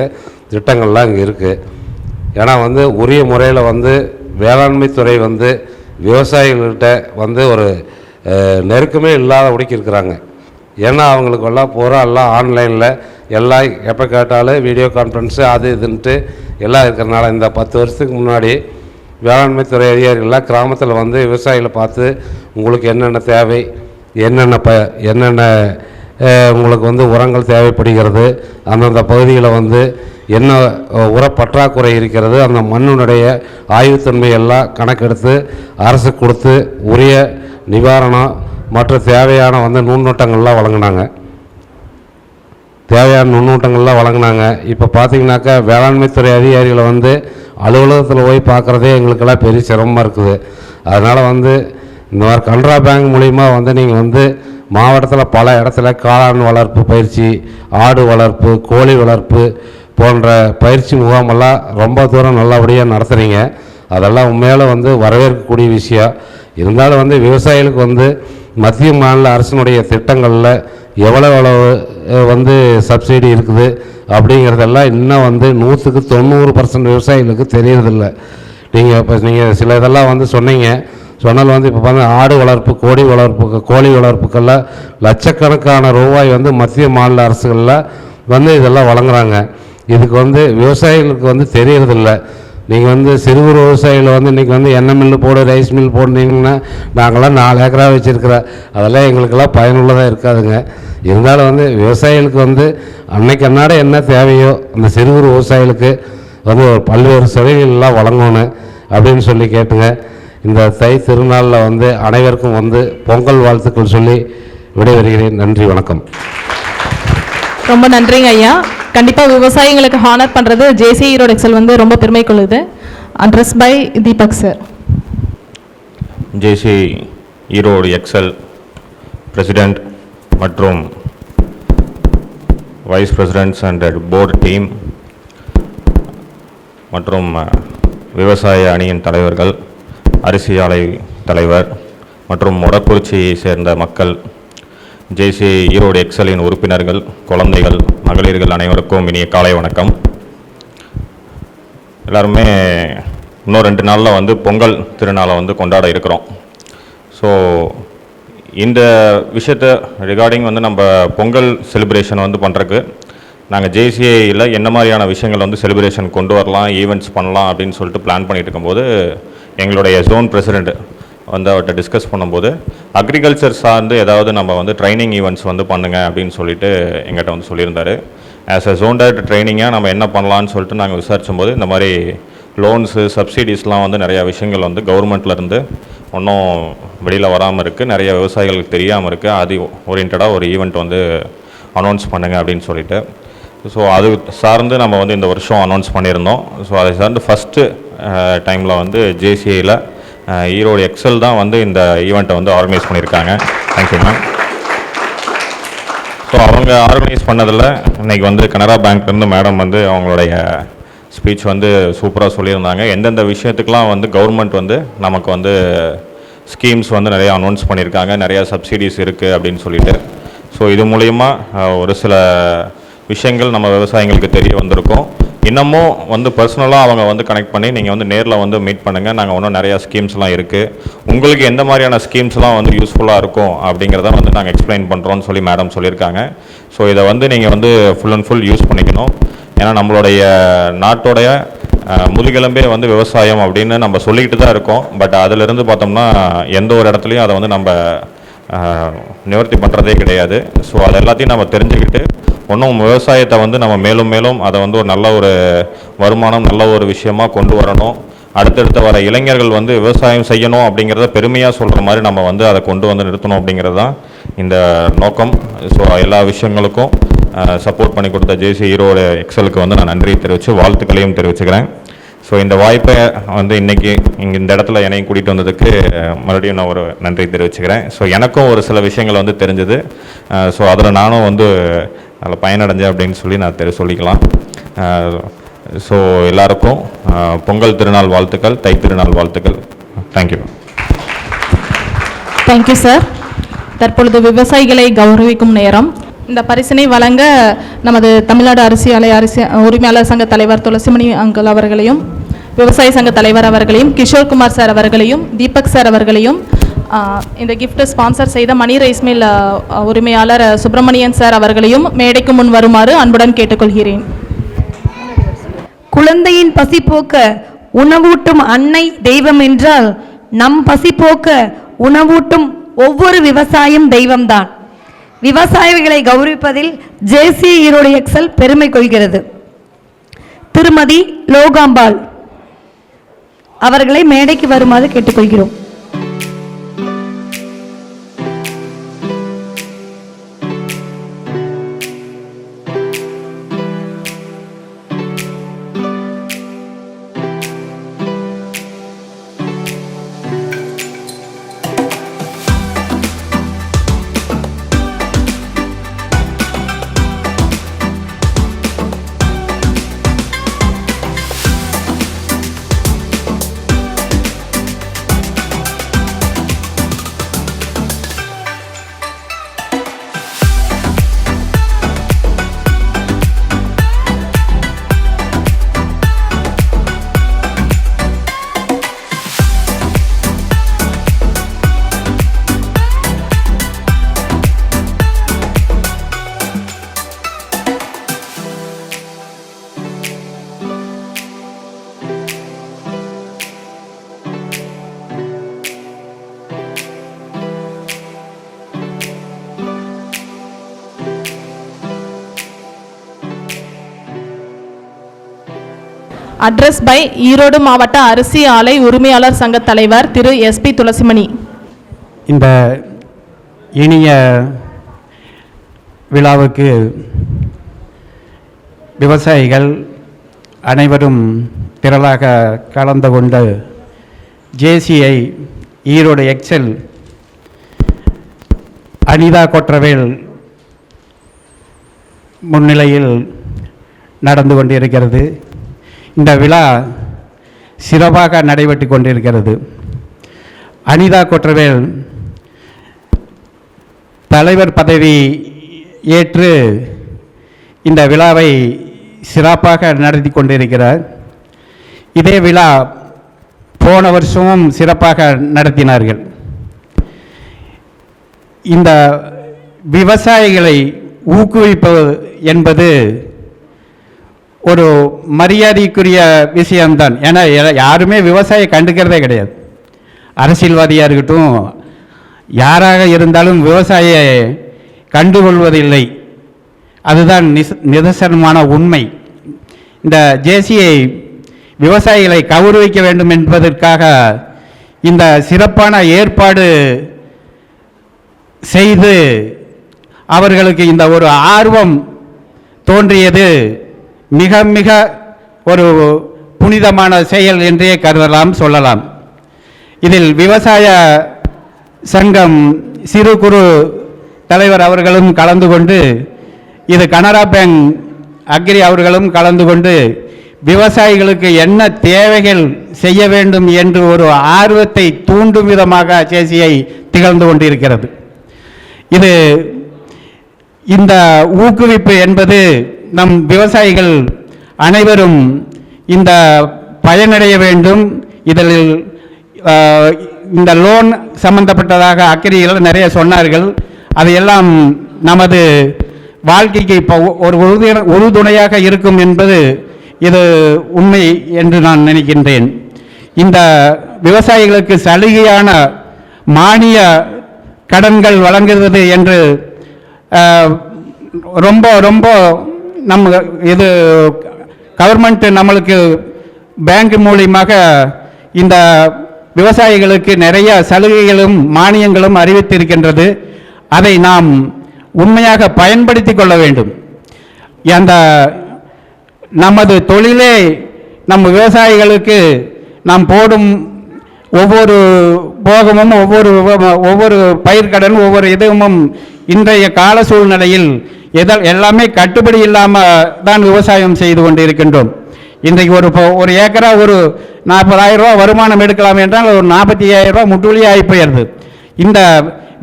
திட்டங்கள்லாம் இங்கே இருக்குது. ஏன்னா வந்து உரிய முறையில் வந்து வேளாண்மை துறை வந்து விவசாயிகள்கிட்ட வந்து ஒரு நெருக்கமே இல்லாத இருக்கிறாங்க. ஏன்னா அவங்களுக்கு எல்லாம் எல்லாம் ஆன்லைனில் எல்லாம் எப்போ கேட்டாலும் வீடியோ கான்ஃபரன்ஸு அது இதுன்ட்டு எல்லாம் இருக்கிறனால இந்த 10 வருஷத்துக்கு முன்னாடி வேளாண்மை துறை அதிகாரிகள்லாம் கிராமத்தில் வந்து விவசாயிகளை பார்த்து உங்களுக்கு என்னென்ன தேவை, என்னென்ன உங்களுக்கு வந்து உரங்கள் தேவைப்படுகிறது, அந்தந்த பகுதியில் வந்து என்ன உரப்பற்றாக்குறை இருக்கிறது, அந்த மண்ணினுடைய ஆய்வுத்தன்மை எல்லாம் கணக்கெடுத்து அரசு கொடுத்து உரிய நிவாரணம் மற்ற தேவையான வந்து நுண்ணூட்டங்கள்லாம் வழங்கினாங்க. இப்போ பார்த்திங்கனாக்கா வேளாண்மைத்துறை அதிகாரிகளை வந்து அலுவலகத்தில் போய் பார்க்குறதே எங்களுக்கெல்லாம் பெரிய சிரமமாக இருக்குது. அதனால் வந்து இந்த மாதிரி கனரா பேங்க் மூலிமா வந்து நீங்கள் வந்து மாவட்டத்தில் பல இடத்துல காளான் வளர்ப்பு பயிற்சி, ஆடு வளர்ப்பு, கோழி வளர்ப்பு போன்ற பயிற்சி முகாமெல்லாம் ரொம்ப தூரம் நல்லபடியாக நடத்துகிறீங்க. அதெல்லாம் உண்மையில வந்து வரவேற்கக்கூடிய விஷயம். இருந்தாலும் வந்து விவசாயிகளுக்கு வந்து மத்திய மாநில அரசினுடைய திட்டங்களில் எவ்வளவு வந்து சப்சிடி இருக்குது அப்படிங்கிறதெல்லாம் இன்னும் வந்து 100க்கு 90% விவசாயிகளுக்கு தெரியறதில்லை. நீங்கள் சில இதெல்லாம் வந்து சொன்னால் வந்து இப்போ வந்து ஆடு வளர்ப்பு, கோழி வளர்ப்புக்கெல்லாம் லட்சக்கணக்கான ரூபாய் வந்து மத்திய மாநில அரசுகளில் வந்து இதெல்லாம் வழங்குறாங்க. இதுக்கு வந்து விவசாயிகளுக்கு வந்து தெரியறதில்லை. நீங்கள் வந்து சிறு குறு விவசாயிகள் வந்து இன்றைக்கி வந்து எண்ணெய் மில்லு போடு, ரைஸ் மில் போடுனீங்கன்னா நாங்களாம் 4 ஏக்கரா வச்சுருக்கிறோம். அதெல்லாம் எங்களுக்கெல்லாம் பயனுள்ளதாக இருக்காதுங்க. இருந்தாலும் வந்து விவசாயிகளுக்கு வந்து அன்னைக்கு அன்னாட என்ன தேவையோ அந்த சிறு குறு விவசாயிகளுக்கு வந்து ஒரு பல்வேறு சலுகைகள்லாம் வழங்கணும் அப்படின்னு சொல்லி கேட்டுங்க. இந்த தை திருநாளில் வந்து அனைவருக்கும் வந்து பொங்கல் வாழ்த்துக்கள் சொல்லி விடைபெறுகிறேன். நன்றி, வணக்கம். ரொம்ப நன்றிங்க ஐயா. கண்டிப்பாக விவசாயிங்களுக்கு ஹானர் பண்ணுறது ஜேசி ஈரோடு எக்ஸல் வந்து ரொம்ப பெருமை கொள்ளுது. Address by Deepak sir. JC Erode Excel president மற்றும் vice presidents and board team மற்றும் விவசாய அணியின் தலைவர்கள், அரிசி ஆலை தலைவர் மற்றும் மொடக்குறிச்சியை சேர்ந்த மக்கள், ஜேசி ஈரோடு எக்ஸலின் உறுப்பினர்கள், குழந்தைகள், மகளிர்கள் அனைவருக்கும் இனிய காலை வணக்கம். எல்லாருமே இன்னும் 2 நாளில் வந்து பொங்கல் திருநாளை வந்து கொண்டாட இருக்கிறோம். ஸோ இந்த விஷயத்தை ரிகார்டிங் வந்து நம்ம பொங்கல் செலிப்ரேஷன் வந்து பண்ணுறக்கு நாங்கள் ஜேசிஐயில் என்ன மாதிரியான விஷயங்கள் வந்து செலிப்ரேஷன் கொண்டு வரலாம், ஈவெண்ட்ஸ் பண்ணலாம் அப்படின்னு சொல்லிட்டு பிளான் பண்ணிட்டு இருக்கும்போது எங்களுடைய ஜோன் பிரசிடெண்ட் வந்து அவர்கிட்ட டிஸ்கஸ் பண்ணும்போது அக்ரிகல்ச்சர் சார்ந்து ஏதாவது நம்ம வந்து ட்ரைனிங் ஈவெண்ட்ஸ் வந்து பண்ணுங்க அப்படின்னு சொல்லிட்டு எங்கிட்ட வந்து சொல்லியிருந்தார். ஆஸ் அ ஜோன் டைரக்டர் ட்ரைனிங்காக நம்ம என்ன பண்ணலான்னு சொல்லிட்டு நாங்கள் விசாரிச்சும் போது இந்த மாதிரி லோன்ஸு சப்சிடிஸ்லாம் வந்து நிறையா விஷயங்கள் வந்து கவர்மெண்ட்லேருந்து ஒன்றும் வெளியில் வராமல் இருக்குது, நிறைய விவசாயிகளுக்கு தெரியாமல் இருக்குது, அது ஓரியன்டாக ஒரு ஈவெண்ட் வந்து அனௌன்ஸ் பண்ணுங்கள் அப்படின்னு சொல்லிட்டு. ஸோ அது சார்ந்து நம்ம வந்து இந்த வருஷம் அனௌன்ஸ் பண்ணியிருந்தோம். ஸோ அதை சார்ந்து ஃபஸ்ட்டு டைமில் வந்து ஜேசிஐயில் ஈரோடு எக்ஸல் தான் வந்து இந்த ஈவெண்ட்டை வந்து ஆர்கனைஸ் பண்ணியிருக்காங்க. Thank you ma'am. ஸோ அவங்க ஆர்கனைஸ் பண்ணதில் இன்றைக்கி வந்து கனரா பேங்க்லேருந்து மேடம் வந்து அவங்களுடைய ஸ்பீச் வந்து சூப்பராக சொல்லியிருந்தாங்க. எந்தெந்த விஷயத்துக்கெலாம் வந்து கவர்மெண்ட் வந்து நமக்கு வந்து ஸ்கீம்ஸ் வந்து நிறையா அனௌன்ஸ் பண்ணியிருக்காங்க, நிறையா சப்சிடிஸ் இருக்குது அப்படின்னு சொல்லிட்டு. ஸோ இது மூலயமா ஒரு சில விஷயங்கள் நம்ம விவசாயிகளுக்கு தெரிய வந்திருக்கோம். இன்னமும் வந்து பர்சனலாக அவங்க வந்து கனெக்ட் பண்ணி நீங்கள் வந்து நேரில் வந்து மீட் பண்ணுங்கள், நாங்கள் இன்னும் நிறையா ஸ்கீம்ஸ்லாம் இருக்குது, உங்களுக்கு எந்த மாதிரியான ஸ்கீம்ஸ்லாம் வந்து யூஸ்ஃபுல்லாக இருக்கும் அப்படிங்கிறத வந்து நாங்கள் எக்ஸ்பிளைன் பண்ணுறோன்னு சொல்லி மேடம் சொல்லியிருக்காங்க. ஸோ இதை வந்து நீங்கள் வந்து ஃபுல் அண்ட் ஃபுல் யூஸ் பண்ணிக்கணும். ஏன்னா நம்மளுடைய நாட்டோடைய முதுகெலும்பே வந்து விவசாயம் அப்படின்னு நம்ம சொல்லிக்கிட்டு தான் இருக்கோம். பட் அதிலிருந்து பார்த்தோம்னா எந்த ஒரு இடத்துலையும் அதை வந்து நம்ம நிவர்த்தி பண்ணுறதே கிடையாது. ஸோ அது எல்லாத்தையும் நம்ம தெரிஞ்சுக்கிட்டு ஒன்றும் விவசாயத்தை வந்து நம்ம மேலும் மேலும் அதை வந்து ஒரு நல்ல ஒரு வருமானம், நல்ல ஒரு விஷயமாக கொண்டு வரணும். அடுத்தடுத்த வர இளைஞர்கள் வந்து விவசாயம் செய்யணும் அப்படிங்கிறத பெருமையாக சொல்கிற மாதிரி நம்ம வந்து அதை கொண்டு வந்து நிறுத்தணும் அப்படிங்கிறது தான் இந்த நோக்கம். ஸோ எல்லா விஷயங்களுக்கும் சப்போர்ட் பண்ணி கொடுத்த ஜேசி ஈரோடு எக்ஸலுக்கு வந்து நான் நன்றி தெரிவித்து வாழ்த்துக்களையும் தெரிவிச்சுக்கிறேன். ஸோ இந்த வாய்ப்பை வந்து இன்றைக்கி இங்கே இந்த இடத்துல என்னையும் கூட்டிகிட்டு வந்ததுக்கு மறுபடியும் நான் ஒரு நன்றி தெரிவிச்சுக்கிறேன். ஸோ எனக்கும் ஒரு சில விஷயங்கள் வந்து தெரிஞ்சது. ஸோ அதில் நானும் வந்து அதில் பயனடைஞ்சேன் அப்படின்னு சொல்லி நான் சொல்லிக்கலாம். ஸோ எல்லாருக்கும் பொங்கல் திருநாள் வாழ்த்துக்கள், தை திருநாள் வாழ்த்துக்கள். தேங்க்யூ. Thank you sir. தற்பொழுது விவசாயிகளை கௌரவிக்கும் நேரம். இந்த பரிசினை வழங்க நமது தமிழ்நாடு அரிசி ஆலை உரிமையாளர் சங்க தலைவர் துளசிமணி அங்கிள் அவர்களையும், விவசாய சங்க தலைவர் அவர்களையும், கிஷோர்குமார் சார் அவர்களையும், தீபக் சார் அவர்களையும், இந்த கிஃப்ட் ஸ்பான்சர் செய்த மணி ரைஸ் மில் உரிமையாளர் சுப்பிரமணியன் சார் அவர்களையும் மேடைக்கு முன் வருமாறு அன்புடன் கேட்டுக்கொள்கிறேன். குழந்தையின் பசி போக்க உணவூட்டும் அன்னை தெய்வம் என்றால் நம் பசி போக்க உணவூட்டும் ஒவ்வொரு விவசாயம் தெய்வம்தான். விவசாயிகளை கௌரவிப்பதில் ஜேசி ஈரோடு எக்ஸல் பெருமை கொள்கிறது. திருமதி லோகாம்பாள் அவர்களை மேடைக்கு வருமாறு கேட்டுக்கொள்கிறோம். அட்ரஸ் பை ஈரோடு மாவட்ட அரிசி ஆலை உரிமையாளர் சங்க தலைவர் திரு எஸ்பி துளசிமணி. இந்த இனிய விழாவுக்கு விவசாயிகள் அனைவரும் திரளாக கலந்து கொண்டு ஜேசிஐ ஈரோடு எக்ஸல் அனிதா கொற்றவேல் முன்னிலையில் நடந்து கொண்டிருக்கிறது. இந்த விழா சிறப்பாக நடைபெற்று கொண்டிருக்கிறது. அனிதா கொற்றவேல் தலைவர் பதவி ஏற்று இந்த விழாவை சிறப்பாக நடத்தி கொண்டிருக்கிறார். இதே விழா போன வருஷமும் சிறப்பாக நடத்தினார்கள். இந்த விவசாயிகளை ஊக்குவிப்பது என்பது ஒரு மரியாதைக்குரிய விஷயம்தான். ஏன்னா யாருமே விவசாயியை கண்டுக்கிறதே கிடையாது. அரசியல்வாதியாக இருக்கட்டும், யாராக இருந்தாலும் விவசாயியை கண்டுகொள்வதில்லை. அதுதான் நிதர்சனமான உண்மை. இந்த ஜேசியை விவசாயிகளை கௌரவிக்க வேண்டும் என்பதற்காக இந்த சிறப்பான ஏற்பாடு செய்து அவர்களுக்கு இந்த ஒரு ஆர்வம் தோன்றியது மிக மிக ஒரு புனிதமான செயல் என்றே கருதலாம், சொல்லலாம். இதில் விவசாய சங்கம் சிறு குறு தலைவர் அவர்களும் கலந்து கொண்டு, இது கனரா பேங்க் அக்ரி அவர்களும் கலந்து கொண்டு விவசாயிகளுக்கு என்ன தேவைகள் செய்ய வேண்டும் என்று ஒரு ஆர்வத்தை தூண்டும் விதமாக ஜேசிஐ திகழ்ந்து கொண்டிருக்கிறது. இது இந்த ஊக்குவிப்பு என்பது நம் விவசாயிகள் அனைவரும் இந்த பயனடைய வேண்டும். இதில் இந்த லோன் சம்பந்தப்பட்டதாக அக்கறைகள் நிறைய சொன்னார்கள். அதையெல்லாம் நமது வாழ்க்கைக்கு இப்போ ஒரு உறுதுணையாக இருக்கும் என்பது இது உண்மை என்று நான் நினைக்கின்றேன். இந்த விவசாயிகளுக்கு சலுகையான மானிய கடன்கள் வழங்குகிறது என்று ரொம்ப ரொம்ப நம்ம இது கவர்மெண்ட் நம்மளுக்கு பேங்க் மூலியமாக இந்த விவசாயிகளுக்கு நிறைய சலுகைகளும் மானியங்களும் அறிவித்திருக்கின்றது. அதை நாம் உண்மையாக பயன்படுத்தி கொள்ள வேண்டும். அந்த நமது தொழிலே நம் விவசாயிகளுக்கு நாம் போடும் ஒவ்வொரு போகமும் ஒவ்வொரு பயிர்க்கடன் ஒவ்வொரு இதுவும் இன்றைய கால சூழ்நிலையில் எல்லாமே கட்டுப்படி இல்லாமல் தான் விவசாயம் செய்து கொண்டு இருக்கின்றோம். இன்றைக்கு ஒரு ஏக்கரா ஒரு 40,000 ரூபா வருமானம் எடுக்கலாம் என்றால் ஒரு 45,000 ரூபா முட்டுவலி ஆகி போயிடுது. இந்த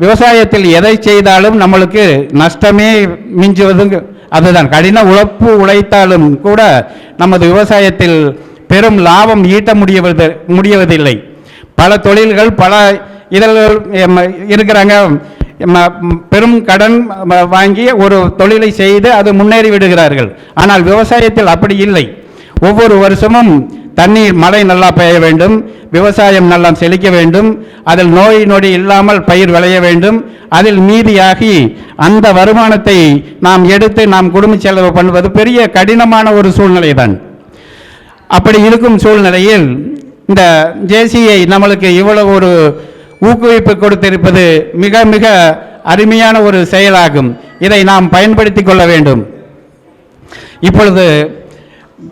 விவசாயத்தில் எதை செய்தாலும் நம்மளுக்கு நஷ்டமே மிஞ்சுவது அதுதான். கடின உழைப்பு உழைத்தாலும் கூட நமது விவசாயத்தில் பெரும் லாபம் ஈட்ட முடியவதில்லை. பல தொழில்கள் பல இதில் இருக்கிறாங்க, பெரும் கடன் வாங்கி ஒரு தொழிலை செய்து அது முன்னேறி விடுகிறார்கள். ஆனால் விவசாயத்தில் அப்படி இல்லை. ஒவ்வொரு வருஷமும் தண்ணீர் மழை நல்லா பெய்ய வேண்டும், விவசாயம் நல்லா செழிக்க வேண்டும், அதில் நோய் நொடி இல்லாமல் பயிர் விளைய வேண்டும். அதில் மீதியாகி அந்த வருமானத்தை நாம் எடுத்து நாம் குடும்ப செலவு பண்ணுவது பெரிய கடினமான ஒரு சூழ்நிலை தான். அப்படி இருக்கும் சூழ்நிலையில் இந்த ஜேசிஐ நம்மளுக்கு இவ்வளவு ஒரு ஊக்குவிப்பு கொடுத்திருப்பது மிக மிக அருமையான ஒரு செயலாகும். இதை நாம் பயன்படுத்தி கொள்ள வேண்டும். இப்பொழுது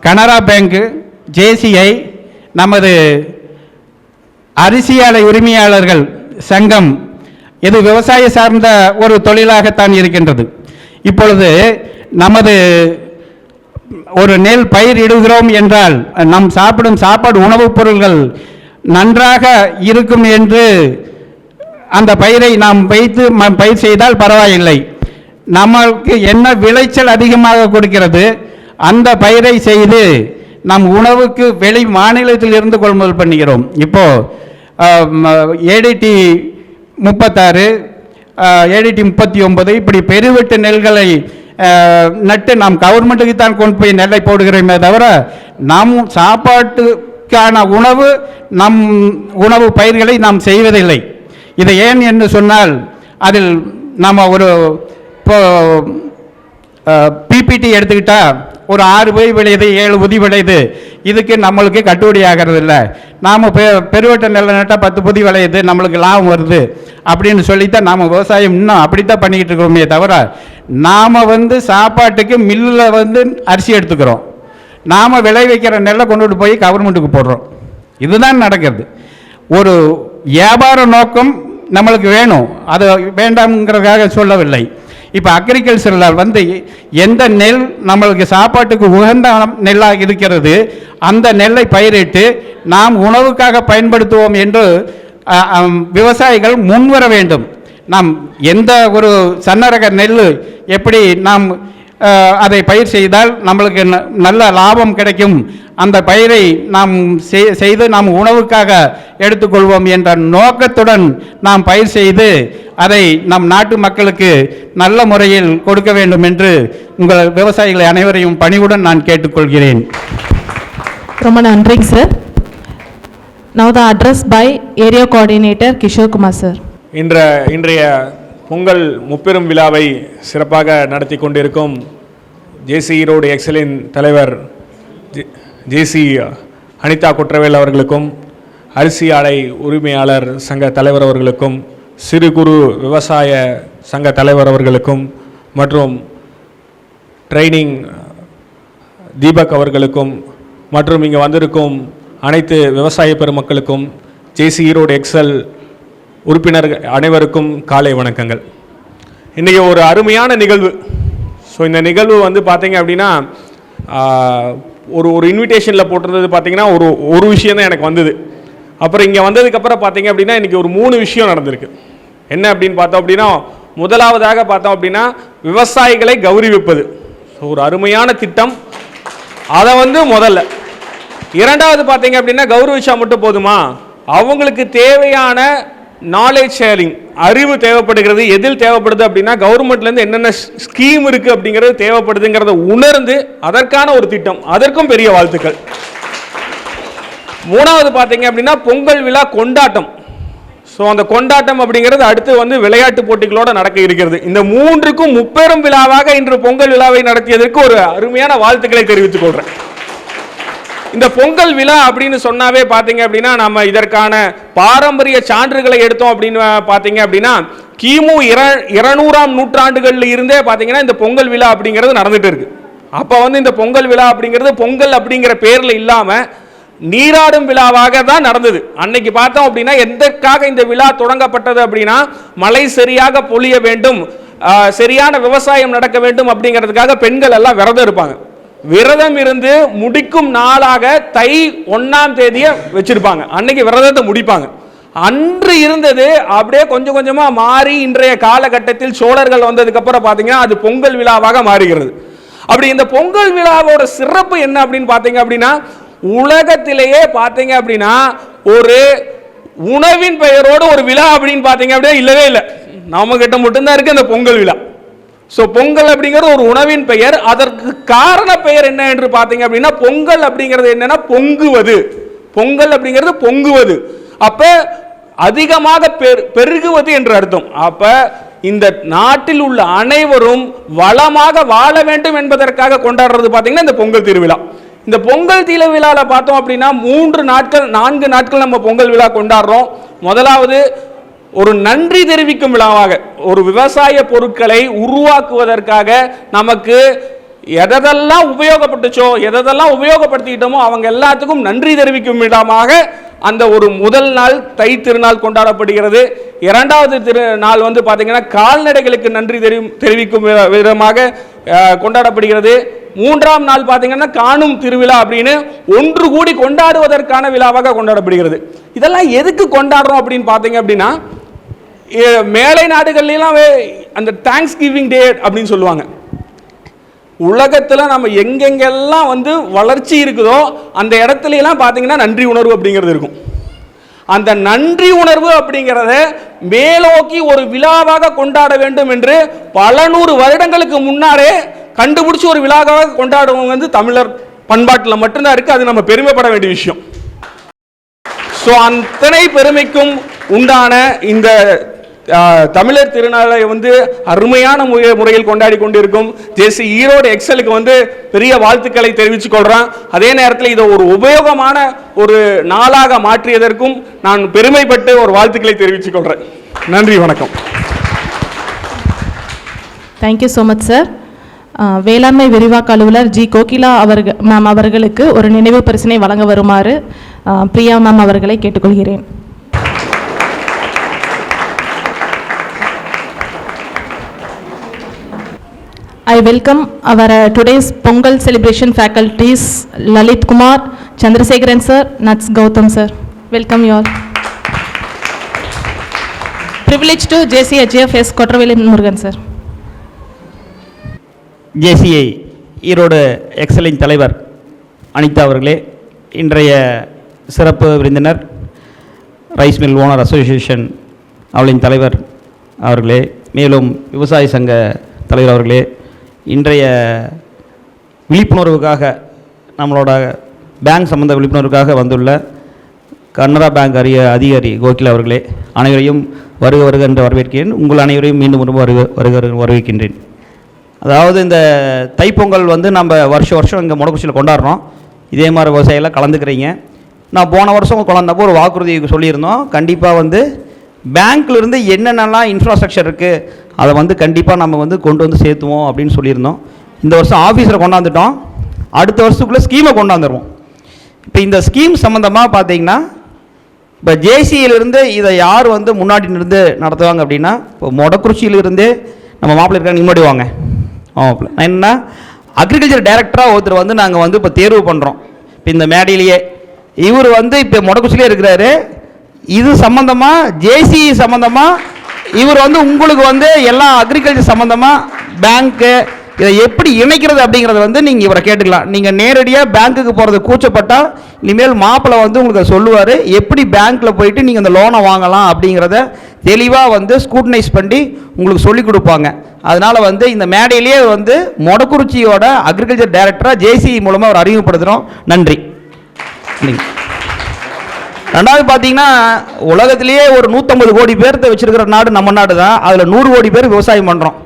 கனரா பேங்க், ஜேசிஐ, நமது அரிசி ஆலை உரிமையாளர்கள் சங்கம், இது விவசாய சார்ந்த ஒரு தொழிலாகத்தான் இருக்கின்றது. இப்பொழுது நமது ஒரு நெல் பயிர் இடுகிறோம் என்றால் நாம் சாப்பிடும் சாப்பாடு உணவுப் பொருள்கள் நன்றாக இருக்கும் என்று அந்த பயிரை நாம் வைத்து பயிர் செய்தால் பரவாயில்லை. நமக்கு என்ன விளைச்சல் அதிகமாக கொடுக்கிறது அந்த பயிரை செய்து நம் உணவுக்கு வெளி மாநிலத்தில் இருந்து கொள்முதல் பண்ணுகிறோம். இப்போ ஏடிடி 36, ஏடிடி 39 இப்படி பெருவெட்டு நெல்களை நட்டு நாம் கவர்மெண்ட்டுக்கு தான் கொண்டு போய் நெல்லை போடுகிறோமே தவிர நம் சாப்பாட்டுக்கான நம் உணவு பயிர்களை நாம் செய்வதில்லை. இது ஏன் என்று சொன்னால் அதில் நம்ம ஒரு பிபிடி எடுத்துக்கிட்டால் ஒரு 6 பொதி விளையுது 7 பொதி விளையுது, இதுக்கு நம்மளுக்கு கட்டுப்படி ஆகிறது இல்லை. நாம் பெருவட்ட நெல்லை நட்டால் 10 பொதி விளையுது, நம்மளுக்கு லாபம் வருது அப்படின்னு சொல்லித்தான் நாம் விவசாயம் இன்னும் அப்படித்தான் பண்ணிக்கிட்டு இருக்கிறோமே தவிர, நாம் சாப்பாட்டுக்கு மில்லில் அரிசி எடுத்துக்கிறோம், நாம் விளைவிக்கிற நெல்லை கொண்டுட்டு போய் கவர்மெண்ட்டுக்கு போடுறோம். இதுதான் நடக்கிறது. ஒரு வியாபார நோக்கம் நம்மளுக்கு வேணும், அது வேண்டாம்ங்கிறதுக்காக சொல்லவில்லை. இப்போ அக்ரிகல்ச்சரில் எந்த நெல் நம்மளுக்கு சாப்பாட்டுக்கு உகந்த நெல்லாக இருக்கிறது, அந்த நெல்லை பயிரிட்டு நாம் உணவுக்காக பயன்படுத்துவோம் என்று விவசாயிகள் முன்வர வேண்டும். நாம் எந்த ஒரு சன்னரக நெல் எப்படி நாம் அதை பயிர் செய்தால் நம்மளுக்கு நல்ல லாபம் கிடைக்கும், அந்த பயிரை நாம் செய்து நாம் உணவுக்காக எடுத்துக்கொள்வோம் என்ற நோக்கத்துடன் நாம் பயிர் செய்து அதை நம் நாட்டு மக்களுக்கு நல்ல முறையில் கொடுக்க வேண்டும் என்று உங்கள் விவசாயிகளை அனைவரையும் பணிவுடன் நான் கேட்டுக்கொள்கிறேன். ரொம்ப நன்றிங்க sir. Now the address by Area Coordinator Kishore Kumar sir. இன்றைய பொங்கல் முப்பெரும் விழாவை சிறப்பாக நடத்தி கொண்டிருக்கும் ஜேசி ஈரோடு எக்ஸலின் தலைவர் ஜேசி அனிதா குற்றவேல் அவர்களுக்கும், அரிசி ஆலை உரிமையாளர் சங்க தலைவர் அவர்களுக்கும், சிறு குறு விவசாய சங்க தலைவர் அவர்களுக்கும் மற்றும் ட்ரைனிங் தீபக் அவர்களுக்கும் மற்றும் இங்கே வந்திருக்கும் அனைத்து விவசாய பெருமக்களுக்கும், ஜேசி ஈரோடு எக்ஸல் உறுப்பினர்கள் அனைவருக்கும் காலை வணக்கங்கள். இன்றைக்கி ஒரு அருமையான நிகழ்வு. ஸோ இந்த நிகழ்வு பார்த்தீங்க அப்படின்னா ஒரு இன்விடேஷனில் போட்டிருந்தது பார்த்தீங்கன்னா ஒரு விஷயம் தான் எனக்கு வந்தது. அப்புறம் இங்கே வந்ததுக்கப்புறம் பார்த்தீங்க அப்படின்னா இன்றைக்கி ஒரு 3 விஷயம் நடந்திருக்கு. என்ன அப்படின்னு பார்த்தோம் அப்படின்னா, முதலாவதாக பார்த்தோம் அப்படின்னா விவசாயிகளை கௌரவிப்பது. ஸோ ஒரு அருமையான திட்டம், அதை முதல்ல. இரண்டாவது பார்த்தீங்க அப்படின்னா கௌரவிச்சா மட்டும் போதுமா, அவங்களுக்கு தேவையான நாலேஜ் ஷேரிங், அறிவு தேவைப்படுகிறது. எதில் தேவைப்படுது அப்படின்னா கவர்மெண்ட்லேருந்து என்னென்ன ஸ்கீம் இருக்குது அப்படிங்கிறது தேவைப்படுதுங்கிறத உணர்ந்து அதற்கான ஒரு திட்டம், அதற்கும் பெரிய வாழ்த்துக்கள். மூணாவது பார்த்தீங்க அப்படின்னா பொங்கல் விழா கொண்டாட்டம். ஸோ அந்த கொண்டாட்டம் அப்படிங்கிறது அடுத்து விளையாட்டு போட்டிகளோடு நடக்க இருக்கிறது. இந்த 3க்கும் முப்பெரும் விழாவாக இன்று பொங்கல் விழாவை நடத்தியதற்கு ஒரு அருமையான வாழ்த்துக்களை தெரிவித்துக் கொள்கிறேன். இந்த பொங்கல் விழா அப்படின்னு சொன்னாவே பார்த்தீங்க அப்படின்னா நம்ம இதற்கான பாரம்பரிய சான்றுகளை எடுத்தோம் அப்படின்னு பார்த்தீங்க அப்படின்னா கிமு 200ஆம் நூற்றாண்டுகளில் இருந்தே பார்த்தீங்கன்னா இந்த பொங்கல் விழா அப்படிங்கிறது நடந்துட்டு இருக்கு. அப்போ இந்த பொங்கல் விழா அப்படிங்கிறது பொங்கல் அப்படிங்கிற பேரில் இல்லாமல் நீராடும் விழாவாக தான் நடந்தது. அன்னைக்கு பார்த்தோம் அப்படின்னா எதற்காக இந்த விழா தொடங்கப்பட்டது அப்படின்னா மழை சரியாக பொழிய வேண்டும், சரியான விவசாயம் நடக்க வேண்டும் அப்படிங்கிறதுக்காக பெண்கள் எல்லாம் விரதம் இருப்பாங்க. விரதம் இருந்து முடிக்கும் நாளாக தை 1ஆம் தேதியை வச்சிருப்பாங்க. அன்னைக்கு விரதத்தை முடிப்பாங்க. அன்று இருந்தது அப்படியே கொஞ்சம் கொஞ்சமா மாறி இன்றைய காலகட்டத்தில் சோழர்கள் வந்ததுக்கு அப்புறம் பாத்தீங்கன்னா அது பொங்கல் விழாவாக மாறுகிறது. அப்படி இந்த பொங்கல் விழாவோட சிறப்பு என்ன அப்படின்னு பாத்தீங்க அப்படின்னா, உலகத்திலேயே பாத்தீங்க அப்படின்னா ஒரு உணவின் பெயரோடு ஒரு விழா அப்படின்னு பாத்தீங்க அப்படின்னா இல்லவே இல்லை. நம்ம கிட்ட மட்டும்தான் இருக்கு அந்த பொங்கல் விழா. ஸோ பொங்கல் அப்படிங்கிறது ஒரு உணவின் பெயர். அதற்கு காரண பெயர் என்ன என்று பார்த்தீங்க அப்படின்னா, பொங்கல் அப்படிங்கிறது என்னன்னா பொங்குவது. பொங்கல் அப்படிங்கிறது பொங்குவது, அப்ப அதிகமாக பெருகுவது என்று அர்த்தம். அப்ப இந்த நாட்டில் உள்ள அனைவரும் வளமாக வாழ வேண்டும் என்பதற்காக கொண்டாடுறது பார்த்தீங்கன்னா இந்த பொங்கல் திருவிழா. இந்த பொங்கல் திருவிழாவில் பார்த்தோம் அப்படின்னா 4 நாட்கள் நம்ம பொங்கல் விழா கொண்டாடுறோம். முதலாவது ஒரு நன்றி தெரிவிக்கும் விழாவாக, ஒரு விவசாய பொருட்களை உருவாக்குவதற்காக நமக்கு எதெல்லாம் உபயோகப்பட்டுச்சோ எதெல்லாம் உபயோகப்படுத்திக்கிட்டோமோ அவங்க எல்லாத்துக்கும் நன்றி தெரிவிக்கும் விதமாக அந்த ஒரு முதல் நாள் தை திருநாள் கொண்டாடப்படுகிறது. இரண்டாவது திருநாள் பார்த்தீங்கன்னா கால்நடைகளுக்கு நன்றி தெரிவிக்கும் விதமாக கொண்டாடப்படுகிறது. 3ஆம் நாள் பார்த்தீங்கன்னா காணும் திருவிழா அப்படின்னு ஒன்று கூடி கொண்டாடுவதற்கான விழாவாக கொண்டாடப்படுகிறது. இதெல்லாம் எதுக்கு கொண்டாடுறோம் அப்படின்னு பார்த்தீங்க அப்படின்னா, மேலை நாடுகள்லாம் அந்த தேங்க்ஸ் கிவிங் டே அப்படின்னு சொல்லுவாங்க. உலகத்தில் நம்ம எங்கெங்கெல்லாம் வளர்ச்சி இருக்குதோ அந்த இடத்துல எல்லாம் பார்த்தீங்கன்னா நன்றி உணர்வு அப்படிங்கிறது இருக்கும். அந்த நன்றி உணர்வு அப்படிங்கிறத மேலோக்கி ஒரு விழாவாக கொண்டாட வேண்டும் என்று பல 100 வருடங்களுக்கு முன்னாலே கண்டுபிடிச்சு ஒரு விழாவாக கொண்டாடுவங்க தமிழர் பண்பாட்டில் மட்டும்தான் இருக்கு. அது நம்ம பெருமைப்பட வேண்டிய விஷயம். ஸோ அத்தனை பெருமைக்கும் உண்டான இந்த தமிழர் திருநாளை வந்து அருமையான முறையில் கொண்டாடி கொண்டிருக்கும் ஜேசி ஈரோடு எக்ஸலுக்கு வந்து பெரிய வாழ்த்துக்களை தெரிவித்துக் கொள்றேன். அதே நேரத்தில் இதை ஒரு உபயோகமான ஒரு நாளாக மாற்றியதற்கும் நான் பெருமைப்பட்டு ஒரு வாழ்த்துக்களை தெரிவித்துக் கொள்றேன். நன்றி, வணக்கம். Thank you so much sir. வேளாண்மை விரிவாக்க அலுவலர் ஜி கோகிலா அவர்களுக்கு ஒரு நினைவு பரிசினை வழங்க வருமாறு பிரியா மேம் அவர்களை கேட்டுக்கொள்கிறேன். I welcome our today's Pongal celebration faculties Lalit Kumar, Chandrasekharan sir, Nuts Gautam sir. Welcome you all. Privilege to JCHF S. Kotravelli Murugan sir. JCI Erode எக்ஸலின் தலைவர் அனிதா அவர்களே, இன்றைய சிறப்பு விருந்தினர் ரைஸ் மில் ஓனர் அசோசியேஷன் அவளின் தலைவர் அவர்களே, மேலும் விவசாய சங்க தலைவர் அவர்களே, இன்றைய விழிப்புணர்வுக்காக நம்மளோட பேங்க் சம்பந்த விழிப்புணர்வுக்காக வந்துள்ள கனரா பேங்க் அதிகாரி கோகிலா அவர்களே, அனைவரையும் வருக வருக என்று வரவேற்கிறேன். உங்கள் அனைவரையும் மீண்டும் வரவேற்கின்றேன். அதாவது இந்த தைப்பொங்கல் வந்து நம்ம வருஷம் இங்கே மொடக்குச்சியில் கொண்டாடுறோம். இதே மாதிரி விவசாயிகள் கலந்துக்கிறீங்க. நான் போன வருஷம் குழந்தப்போ ஒரு வாக்குறுதி சொல்லியிருந்தோம், கண்டிப்பாக வந்து பேங்க்லேருந்து என்னென்னலாம் இன்ஃப்ராஸ்ட்ரக்சர் இருக்குது அதை வந்து கண்டிப்பாக நம்ம வந்து கொண்டு வந்து சேர்த்துவோம் அப்படின்னு சொல்லியிருந்தோம். இந்த வருஷம் ஆஃபீஸில் கொண்டாந்துட்டோம். அடுத்த வருஷத்துக்குள்ளே ஸ்கீமை கொண்டாந்துருவோம். இப்போ இந்த ஸ்கீம் சம்மந்தமாக பார்த்தீங்கன்னா, இப்போ ஜேசியிலிருந்து இதை யார் வந்து முன்னாடி இருந்து நடத்துவாங்க அப்படின்னா, இப்போ மொடக்குறிச்சியிலிருந்து நம்ம மாப்பிள்ளை இருக்காங்க, முன்னாடி வாங்க மாப்பிள்ளை. என்னன்னா அக்ரிகல்ச்சர் டைரக்டராக ஒருத்தர் வந்து நாங்கள் வந்து இப்போ தேர்வு பண்ணுறோம். இப்போ இந்த மேடையிலேயே இவர் வந்து இப்போ மொடக்குறிச்சிலே இருக்கிறாரு. இது சம்மந்தமாக ஜேசி சம்மந்தமாக இவர் வந்து உங்களுக்கு வந்து எல்லா அக்ரிகல்ச்சர் சம்மந்தமாக பேங்க்கு இதை எப்படி இணைக்கிறது அப்படிங்கிறத வந்து நீங்கள் இவரை கேட்டுக்கலாம். நீங்கள் நேரடியாக பேங்க்குக்கு போகிறது கூச்சப்பட்டால் இனிமேல் மாப்பிள்ளை வந்து உங்களுக்கு சொல்லுவார், எப்படி பேங்க்கில் போயிட்டு நீங்கள் அந்த லோனை வாங்கலாம் அப்படிங்கிறத தெளிவாக வந்து ஸ்கூட்டனைஸ் பண்ணி உங்களுக்கு சொல்லிக் கொடுப்பாங்க. அதனால் வந்து இந்த மேடையிலேயே வந்து மொடக்குறிச்சியோட அக்ரிகல்ச்சர் டைரக்டராக ஜேசி மூலமாக அவர் அறிமுகப்படுத்துகிறோம். நன்றி. ரெண்டாவது பார்த்தீங்கன்னா, உலகத்திலேயே ஒரு 150 கோடி பேர்த்த வச்சிருக்கிற நாடு நம்ம நாடு தான். அதில் 100 கோடி பேர் விவசாயம் பண்ணுறோம்.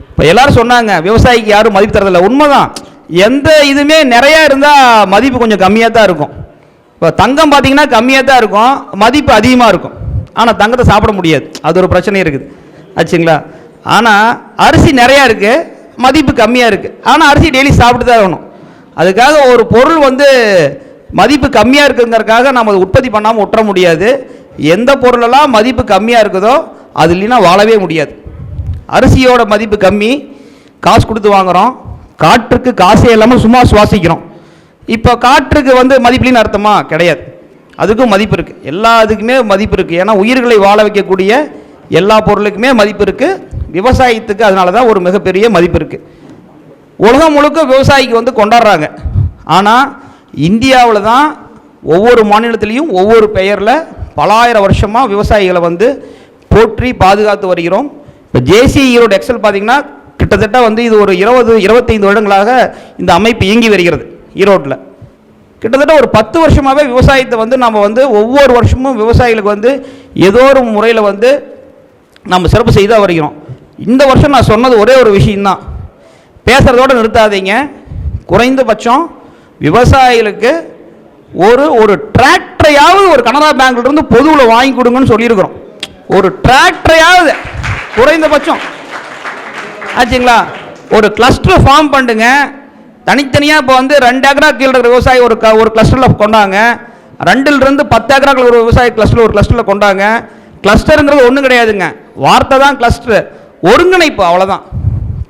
இப்போ எல்லாரும் சொன்னாங்க விவசாயிக்கு யாரும் மதிப்பு தரதில்லை. உண்மைதான். எந்த இதுவுமே நிறையா இருந்தால் மதிப்பு கொஞ்சம் கம்மியாக தான் இருக்கும். இப்போ தங்கம் பார்த்தீங்கன்னா கம்மியாக தான் இருக்கும், மதிப்பு அதிகமாக இருக்கும். ஆனால் தங்கத்தை சாப்பிட முடியாது, அது ஒரு பிரச்சனை இருக்குது ஆச்சுங்களா. ஆனால் அரிசி நிறையா இருக்குது, மதிப்பு கம்மியாக இருக்குது. ஆனால் அரிசி டெய்லி சாப்பிட்டு தான் ஆகணும். அதுக்காக ஒரு பொருள் வந்து மதிப்பு கம்மியாக இருக்குங்கிறதுக்காக நம்ம அதை உற்பத்தி பண்ணாமல் விட்டுற முடியாது. எந்த பொருளெல்லாம் மதிப்பு கம்மியாக இருக்குதோ அது இல்லைன்னா வாழவே முடியாது. அரிசியோட மதிப்பு கம்மி, காசு கொடுத்து வாங்குகிறோம். காற்றுக்கு காசே இல்லாமல் சும்மா சுவாசிக்கிறோம். இப்போ காற்றுக்கு வந்து மதிப்புலின்னு அர்த்தமா? கிடையாது. அதுக்கும் மதிப்பு இருக்குது. எல்லா இதுக்குமே மதிப்பு இருக்குது. ஏன்னா உயிர்களை வாழ வைக்கக்கூடிய எல்லா பொருளுக்குமே மதிப்பு இருக்குது. விவசாயத்துக்கு அதனால தான் ஒரு மிகப்பெரிய மதிப்பு இருக்குது. உலகம் முழுக்க விவசாயிக்கு வந்து கொண்டாடுறாங்க. ஆனால் இந்தியாவில் தான் ஒவ்வொரு மாநிலத்திலையும் ஒவ்வொரு பெயரில் பல ஆயிரம் வருஷமாக விவசாயிகளை வந்து போற்றி பாதுகாத்து வருகிறோம். இப்போ ஜேசி ஈரோடு எக்ஸல் பார்த்திங்கன்னா கிட்டத்தட்ட வந்து இது ஒரு 20-25 வருடங்களாக இந்த அமைப்பு இயங்கி வருகிறது. ஈரோட்டில் கிட்டத்தட்ட ஒரு 10 வருஷமாகவே விவசாயத்தை வந்து நம்ம வந்து ஒவ்வொரு வருஷமும் விவசாயிகளுக்கு வந்து ஏதோ ஒரு முறையில் வந்து நம்ம சிறப்பு செய்து வருகிறோம். இந்த வருஷம் நான் சொன்னது ஒரே ஒரு விஷயம்தான், பேசுகிறதோடு நிறுத்தாதீங்க. குறைந்தபட்சம் விவசாயிகளுக்கு ஒரு டிராக்டரையாவது ஒரு கனரா பேங்க்லேருந்து பொதுவில் வாங்கி கொடுங்கன்னு சொல்லியிருக்கிறோம். ஒரு டிராக்டரையாவது குறைந்தபட்சம் ஆச்சுங்களா. ஒரு கிளஸ்டர் ஃபார்ம் பண்ணுங்க. தனித்தனியாக இப்போ வந்து 2 ஏக்கரா கீழே இருக்கிற விவசாயி ஒரு கிளஸ்டரில் கொண்டாங்க. 2லிருந்து 10 ஏக்கராக்கள் ஒரு விவசாய ஒரு கிளஸ்டரில் கொண்டாங்க. கிளஸ்டருங்கிறது ஒன்றும் கிடையாதுங்க, வார்த்தை தான் கிளஸ்டர். ஒருங்கிணைப்பு, அவ்வளோதான்.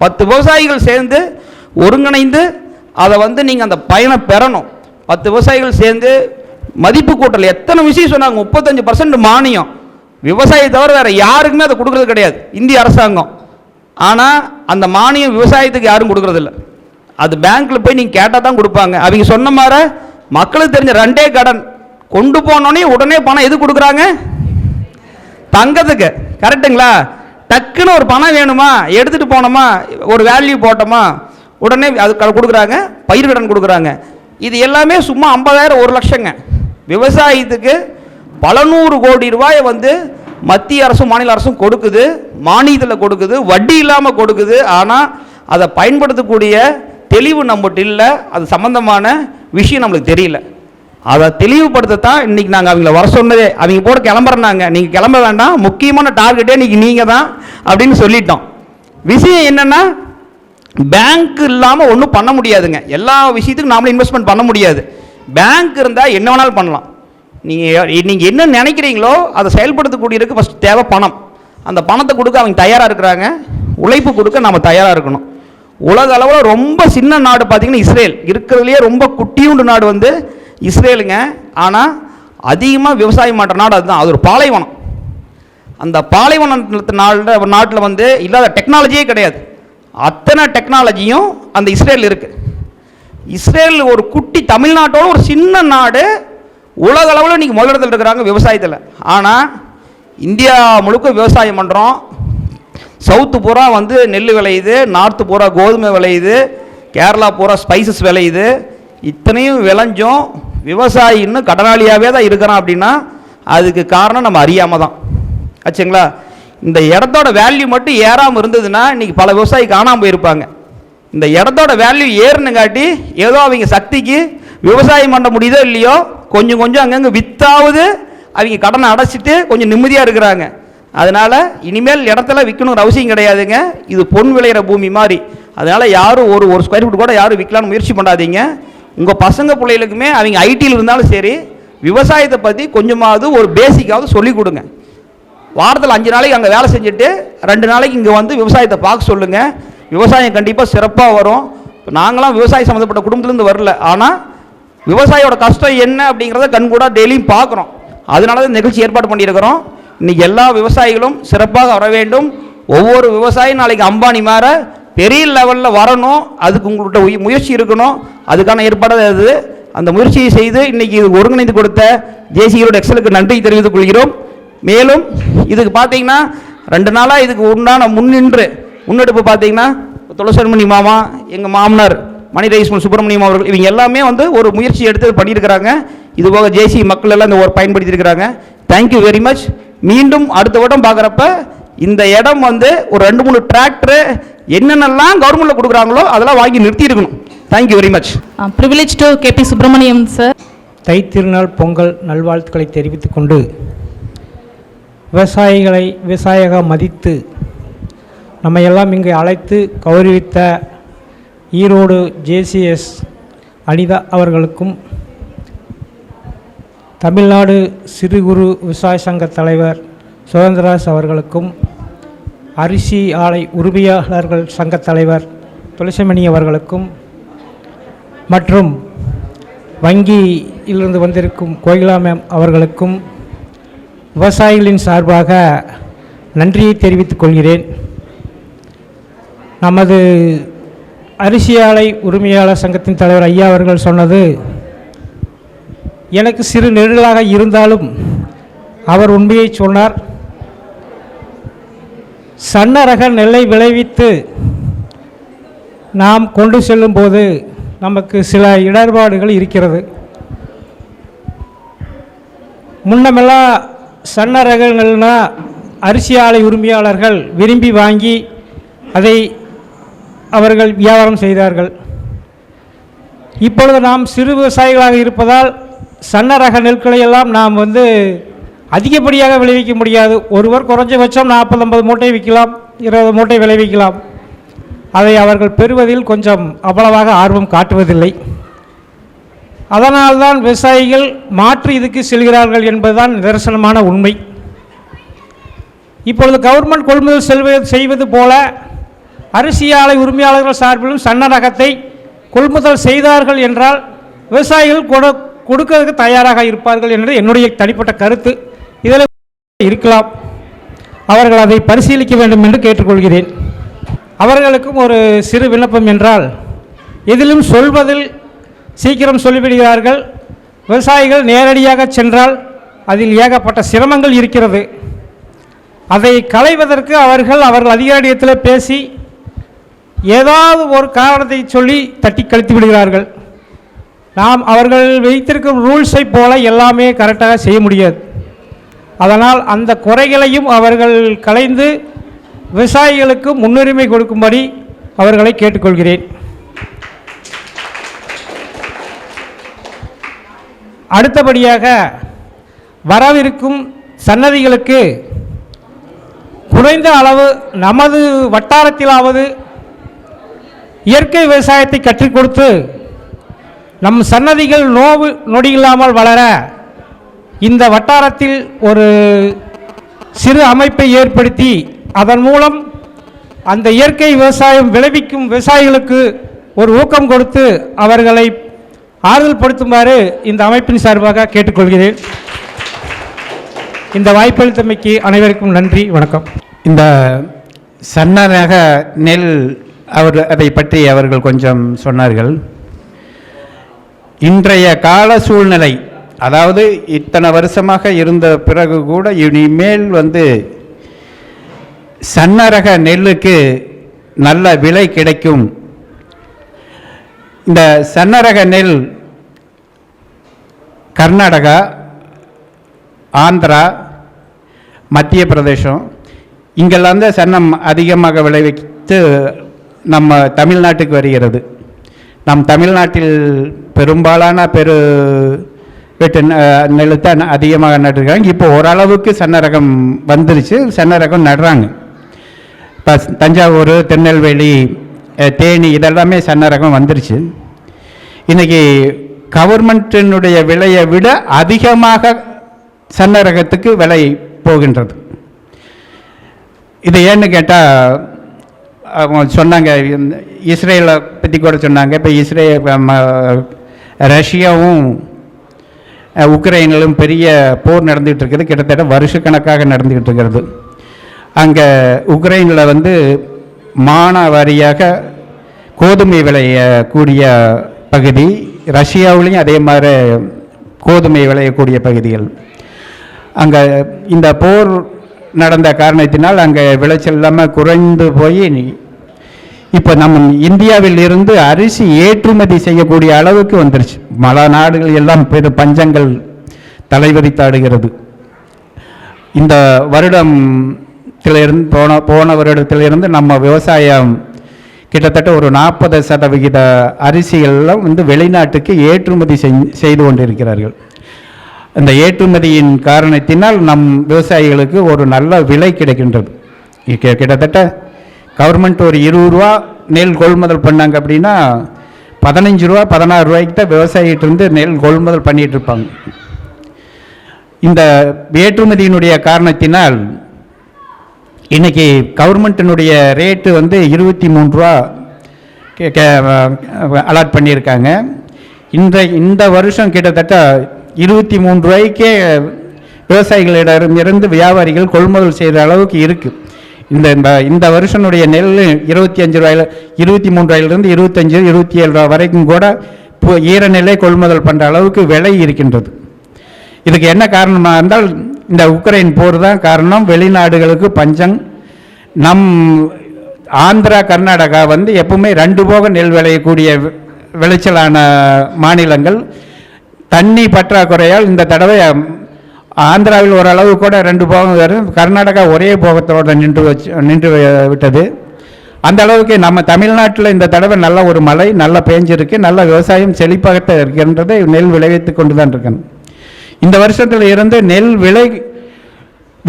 10 விவசாயிகள் சேர்ந்து ஒருங்கிணைந்து அதை வந்து நீங்கள் அந்த பயனை பெறணும். 10 விவசாயிகள் சேர்ந்து மதிப்பு கூட்டல் எத்தனை விஷயம் சொன்னாங்க. 35% மானியம் விவசாயி தவிர வேறு யாருக்குமே அதை கொடுக்குறது கிடையாது இந்திய அரசாங்கம். ஆனால் அந்த மானியம் விவசாயத்துக்கு யாரும் கொடுக்குறதில்ல. அது பேங்க்கில் போய் நீங்கள் கேட்டால் தான் கொடுப்பாங்க. அவங்க சொன்ன மாதிரி மக்களுக்கு தெரிஞ்ச 2 கடன் கொண்டு போனோடனே உடனே பணம் எது கொடுக்குறாங்க? தங்கத்துக்கு. கரெக்டுங்களா? டக்குன்னு ஒரு பணம் வேணுமா, எடுத்துகிட்டு போனோமா, ஒரு வேல்யூ போட்டோமா, உடனே அது கொடுக்குறாங்க. பயிர் கடன் கொடுக்குறாங்க. இது எல்லாமே சும்மா 50,000 1 லட்சங்க. விவசாயத்துக்கு பல 100 கோடி ரூபாயை வந்து மத்திய அரசும் மாநில அரசும் கொடுக்குது, மானியத்தில் கொடுக்குது, வட்டி இல்லாமல் கொடுக்குது. ஆனால் அதை பயன்படுத்தக்கூடிய தெளிவு நம்மகிட்ட இல்லை. அது சம்பந்தமான விஷயம் நம்மளுக்கு தெரியல. அதை தெளிவுபடுத்தத்தான் இன்றைக்கி நாங்கள் அவங்கள வர சொன்னதே. அவங்க போட கிளம்புறனாங்க, நீங்கள் கிளம்ப வேண்டாம், முக்கியமான டார்கெட்டே இன்றைக்கி நீங்கள் தான் அப்படின்னு சொல்லிட்டோம். விஷயம் என்னென்னா, பேங்க் இல்லாமல் ஒன்றும் பண்ண முடியாதுங்க. எல்லா விஷயத்துக்கும் நாமளும் இன்வெஸ்ட்மெண்ட் பண்ண முடியாது. பேங்க் இருந்தால் என்ன வேணாலும் பண்ணலாம். நீங்கள் என்ன நினைக்கிறீங்களோ அதை செயல்படுத்தக்கூடியதுக்கு ஃபஸ்ட் தேவை பணம். அந்த பணத்தை கொடுக்க அவங்க தயாராக இருக்கிறாங்க. உழைப்பு கொடுக்க நாம் தயாராக இருக்கணும். உலக அளவில் ரொம்ப சின்ன நாடு பார்த்திங்கன்னா இஸ்ரேல். இருக்கிறதுலையே ரொம்ப குட்டியுண்டு நாடு வந்து இஸ்ரேலுங்க. ஆனால் அதிகமாக விவசாயம் பண்ணுற நாடு அதுதான். அது ஒரு பாலைவனம். அந்த பாலைவனத்து நாட்டில் வந்து இல்லாத டெக்னாலஜியே கிடையாது. அத்தனை டெக்னாலஜியும் அந்த இஸ்ரேல் இருக்குது. இஸ்ரேல் ஒரு குட்டி தமிழ்நாட்டோட ஒரு சின்ன நாடு. உலக அளவில் இன்றைக்கி முதலிடத்தில் இருக்கிறாங்க விவசாயத்தில். ஆனால் இந்தியா முழுக்க விவசாயம் பண்ணுறோம். சவுத்து பூரா வந்து நெல் விளையுது, நார்த்து பூரா கோதுமை விளையுது, கேரளா பூரா ஸ்பைசஸ் விளையுது. இத்தனையும் விளைஞ்சோம் விவசாயி இன்னும் கடனாளியாகவே தான் இருக்கிறான். அப்படின்னா அதுக்கு காரணம் நம்ம அறியாமல் தான் ஆச்சுங்களா. இந்த இடத்தோட வேல்யூ மட்டும் ஏறாமல் இருந்ததுன்னா இன்றைக்கி பல விவசாயி காணாமல் போயிருப்பாங்க. இந்த இடத்தோட வேல்யூ ஏறுனுங்காட்டி ஏதோ அவங்க சக்திக்கு விவசாயம் பண்ண முடியுதோ இல்லையோ கொஞ்சம் கொஞ்சம் அங்கங்கே வித்தாவது அவங்க கடனை அடைச்சிட்டு கொஞ்சம் நிம்மதியாக இருக்கிறாங்க. அதனால் இனிமேல் இடத்துல விற்கணுங்கிற அவசியம் கிடையாதுங்க. இது பொன் விளையிற பூமி மாதிரி. அதனால் யாரும் ஒரு ஸ்கொயர் ஃபீட் கூட யாரும் விற்கலான்னு முயற்சி பண்ணாதீங்க. உங்கள் பசங்க பிள்ளைகளுக்குமே அவங்க ஐடியில் இருந்தாலும் சரி விவசாயத்தை பற்றி கொஞ்சமாவது ஒரு பேசிக்காவது சொல்லிக் கொடுங்க. வாரத்தில் 5 நாளைக்கு அங்கே வேலை செஞ்சுட்டு 2 நாளைக்கு இங்கே வந்து விவசாயத்தை பார்க்க சொல்லுங்கள். விவசாயம் கண்டிப்பாக சிறப்பாக வரும். நாங்களாம் விவசாயம் சம்மந்தப்பட்ட குடும்பத்துலேருந்து வரல. ஆனால் விவசாயியோட கஷ்டம் என்ன அப்படிங்கிறத கண்கூட டெய்லியும் பார்க்குறோம். அதனால தான் நிகழ்ச்சி ஏற்பாடு பண்ணியிருக்கிறோம். இன்றைக்கி எல்லா விவசாயிகளும் சிறப்பாக வர வேண்டும். ஒவ்வொரு விவசாயியும் நாளைக்கு அம்பானி மாற பெரிய லெவலில் வரணும். அதுக்கு உங்கள்கிட்ட முயற்சி இருக்கணும். அதுக்கான ஏற்பாடு அது. அந்த முயற்சியை செய்து இன்றைக்கி இது ஒருங்கிணைந்து கொடுத்த ஜேசி ஈரோடு எக்ஸலுக்கு நன்றி தெரிவித்துக் கொள்கிறோம். மேலும் இதுக்கு பார்த்தீங்கன்னா 2 நாளாக இதுக்கு உண்டான முன்னெடுப்பு பார்த்தீங்கன்னா துளசன்மணி மாமா, எங்கள் மாமனார் மணிரைஸ்மல் சுப்பிரமணியம் அவர்கள், இவங்க எல்லாமே வந்து ஒரு முயற்சி எடுத்து பண்ணியிருக்கிறாங்க. இதுபோக ஜேசி மக்கள் எல்லாம் இந்த ஒரு பயன்படுத்தியிருக்கிறாங்க. Thank you very much. மீண்டும் அடுத்த வட்டம் பார்க்குறப்ப இந்த இடம் வந்து ஒரு 2-3 டிராக்டரு என்னென்னலாம் கவர்மெண்ட்டில் கொடுக்குறாங்களோ அதெல்லாம் வாங்கி நிறுத்தி இருக்கணும். Thank you very much. Privilege to KP Subramaniam sir. தைத்திருநாள் பொங்கல் நல்வாழ்த்துக்களை தெரிவித்துக் கொண்டு விவசாயிகளை விவசாயியாக மதித்து நம்ம எல்லாம் இங்கு அழைத்து கௌரவித்த ஈரோடு ஜேசிஎஸ் அனிதா அவர்களுக்கும், தமிழ்நாடு சிறு குறு விவசாய சங்க தலைவர் சுதந்திரராஜ் அவர்களுக்கும், அரிசி ஆலை உரிமையாளர்கள் சங்க தலைவர் துளசிமணி அவர்களுக்கும், மற்றும் வங்கியிலிருந்து வந்திருக்கும் கோகிலா மேம் அவர்களுக்கும் விவசாயிகளின் சார்பாக நன்றியை தெரிவித்துக் கொள்கிறேன். நமது அரிசி ஆலை உரிமையாளர் சங்கத்தின் தலைவர் ஐயா அவர்கள் சொன்னது எனக்கு சிறு நெருடலாக இருந்தாலும் அவர் உண்மையை சொன்னார். சன்ன ரக நெல்லை விளைவித்து நாம் கொண்டு செல்லும் போது நமக்கு சில இடர்பாடுகள் இருக்கிறது. முன்னமெல்லாம் சன்ன ரக நெல்னா அரிசி ஆலை உரிமையாளர்கள் விரும்பி வாங்கி அதை அவர்கள் வியாபாரம் செய்தார்கள். இப்பொழுது நாம் சிறு விவசாயிகளாக இருப்பதால் சன்ன ரக நெற்களை எல்லாம் நாம் அதிகப்படியாக விளைவிக்க முடியாது. ஒருவர் குறைஞ்சபட்சம் 40-50 மூட்டை விற்கலாம், 20 மூட்டை விளைவிக்கலாம். அதை அவர்கள் பெறுவதில் கொஞ்சம் அவ்வளவாக ஆர்வம் காட்டுவதில்லை. அதனால்தான் விவசாயிகள் மாற்று இதுக்கு செல்கிறார்கள் என்பதுதான் நிதர்சனமான உண்மை. இப்பொழுது கவர்மெண்ட் கொள்முதல் செய்வது போல அரிசி ஆலை உரிமையாளர்கள் சார்பிலும் சன்ன ரகத்தை கொள்முதல் செய்தார்கள் என்றால் விவசாயிகள் கொடுக்கிறதுக்கு தயாராக இருப்பார்கள் என்று என்னுடைய தனிப்பட்ட கருத்து. இதில் இருக்கலாம். அவர்கள் அதை பரிசீலிக்க வேண்டும் என்று கேட்டுக்கொள்கிறேன். அவர்களுக்கும் ஒரு சிறு விண்ணப்பம் என்றால், எதிலும் சொல்வதில் சீக்கிரம் சொல்லிவிடுகிறார்கள். விவசாயிகள் நேரடியாக சென்றால் அதில் ஏகப்பட்ட சிரமங்கள் இருக்கிறது. அதை களைவதற்கு அவர்கள் அதிகாரியிடத்தில் பேசி ஏதாவது ஒரு காரணத்தை சொல்லி தட்டி கழித்து விடுகிறார்கள். நாம் அவர்கள் வைத்திருக்கும் ரூல்ஸை போல எல்லாமே கரெக்டாக செய்ய முடியாது. அதனால் அந்த குறைகளையும் அவர்கள் களைந்து விவசாயிகளுக்கு முன்னுரிமை கொடுக்கும்படி அவர்களை கேட்டுக்கொள்கிறேன். அடுத்தபடியாக வரவிருக்கும் சன்னதிகளுக்கு குறைந்த அளவு நமது வட்டாரத்திலாவது இயற்கை விவசாயத்தை கற்றுக் கொடுத்து நம் சன்னதிகள் நோவு நொடி இல்லாமல் வளர இந்த வட்டாரத்தில் ஒரு சிறு அமைப்பை ஏற்படுத்தி அதன் மூலம் அந்த இயற்கை விவசாயம் விளைவிக்கும் விவசாயிகளுக்கு ஒரு ஊக்கம் கொடுத்து அவர்களை ஆறுதல் படுத்துமாறு இந்த அமைப்பின் சார்பாக கேட்டுக்கொள்கிறேன். இந்த வாய்ப்பளித்தமைக்கு அனைவருக்கும் நன்றி, வணக்கம். இந்த சன்னரக நெல் அதை பற்றி அவர்கள் கொஞ்சம் சொன்னார்கள். இன்றைய கால சூழ்நிலை, அதாவது இத்தனை வருஷமாக இருந்த பிறகு கூட இனிமேல் சன்னரக நெல்லுக்கு நல்ல விலை கிடைக்கும். இந்த சன்னரக நெல் கர்நாடகா, ஆந்திரா, மத்திய பிரதேசம் இங்கெல்லாம் தான் சன்னம் அதிகமாக விளைவித்து நம்ம தமிழ்நாட்டுக்கு வருகிறது. நம் தமிழ்நாட்டில் பெரும்பாலான வீட்டு நெல்லுத்தான் அதிகமாக நட்டுருக்காங்க. இப்போ ஓரளவுக்கு சன்னரகம் வந்துருச்சு, சன்னரகம் நடுறாங்க. இப்போ தஞ்சாவூர், திருநெல்வேலி, தேனி இதெல்லாமே சன்னரகம் வந்துருச்சு. இன்றைக்கி கவர்மெண்ட்டினுடைய விலையை விட அதிகமாக சன்னரகத்துக்கு விலை போகின்றது. இது ஏன்னு கேட்டால் அவங்க சொன்னாங்க, இஸ்ரேலை பற்றி கூட சொன்னாங்க. இப்போ ரஷ்யாவும் உக்ரைனிலும் பெரிய போர் நடந்துகிட்டு இருக்குது. கிட்டத்தட்ட வருஷக்கணக்காக நடந்துக்கிட்டு இருக்கிறது. அங்கே உக்ரைனில் மானாவாரியாக கோதுமை விளையக்கூடிய பகுதி, ரஷ்யாவிலையும் அதே மாதிரி கோதுமை விளையக்கூடிய பகுதிகள். அங்கே இந்த போர் நடந்த காரணத்தினால் அங்கே விளைச்சல் இல்லாமல் குறைந்து போய் இப்போ நம்ம இந்தியாவில் இருந்து அரிசி ஏற்றுமதி செய்யக்கூடிய அளவுக்கு வந்துருச்சு. பல நாடுகள் எல்லாம் பஞ்சங்கள் தலைவிரித்தாடுகிறது. இந்த வருடத்திலிருந்து போன வருடத்திலிருந்து நம்ம விவசாயம் கிட்டத்தட்ட ஒரு 40% அரிசிகள்லாம் வெளிநாட்டுக்கு ஏற்றுமதி செய்து கொண்டிருக்கிறார்கள். இந்த ஏற்றுமதியின் காரணத்தினால் நம் விவசாயிகளுக்கு ஒரு நல்ல விலை கிடைக்கின்றது. கிட்டத்தட்ட கவர்மெண்ட் ஒரு 20 ரூபா நெல் கொள்முதல் பண்ணாங்க அப்படின்னா 15 ரூபா 16 ரூபாய்க்கு தான் விவசாயிகிட்ட நெல் கொள்முதல் பண்ணிகிட்டு இருப்பாங்க. இந்த ஏற்றுமதியினுடைய காரணத்தினால் இன்றைக்கி கவர்மெண்ட்டினுடைய ரேட்டு 23 ரூபா அலாட் பண்ணியிருக்காங்க. இந்த வருஷம் கிட்டத்தட்ட 23 ரூபாய்க்கே விவசாயிகளிடமிருந்து வியாபாரிகள் கொள்முதல் செய்கிற அளவுக்கு இருக்குது. இந்த வருஷனுடைய நெல் 25 ரூபாயில் 23 ரூபாயிலிருந்து 25 27 ரூபா வரைக்கும் கூட ஈர நெல்லை கொள்முதல் பண்ணுற அளவுக்கு விலை இருக்கின்றது. இதுக்கு என்ன காரணமாக இருந்தால் இந்த உக்ரைன் போர் தான் காரணம். வெளிநாடுகளுக்கு பஞ்சம். நம் ஆந்திரா, கர்நாடகா எப்பவுமே 2 போக நெல் விளையக்கூடிய விளைச்சலான மாநிலங்கள். தண்ணி பற்றாக்குறையால் இந்த தடவை ஆந்திராவில் ஓரளவு கூட 2 போகம் வரும். கர்நாடகா ஒரே போகத்தோடு நின்று விட்டது. அந்த அளவுக்கு நம்ம தமிழ்நாட்டில் இந்த தடவை நல்ல ஒரு மழை நல்லா பேஞ்சிருக்கு. நல்ல விவசாயம் செழிப்பாக இருக்கின்றது. நெல் விளைவித்து கொண்டு தான் இருக்கணும். இந்த வருஷத்தில் இருந்து நெல் விலை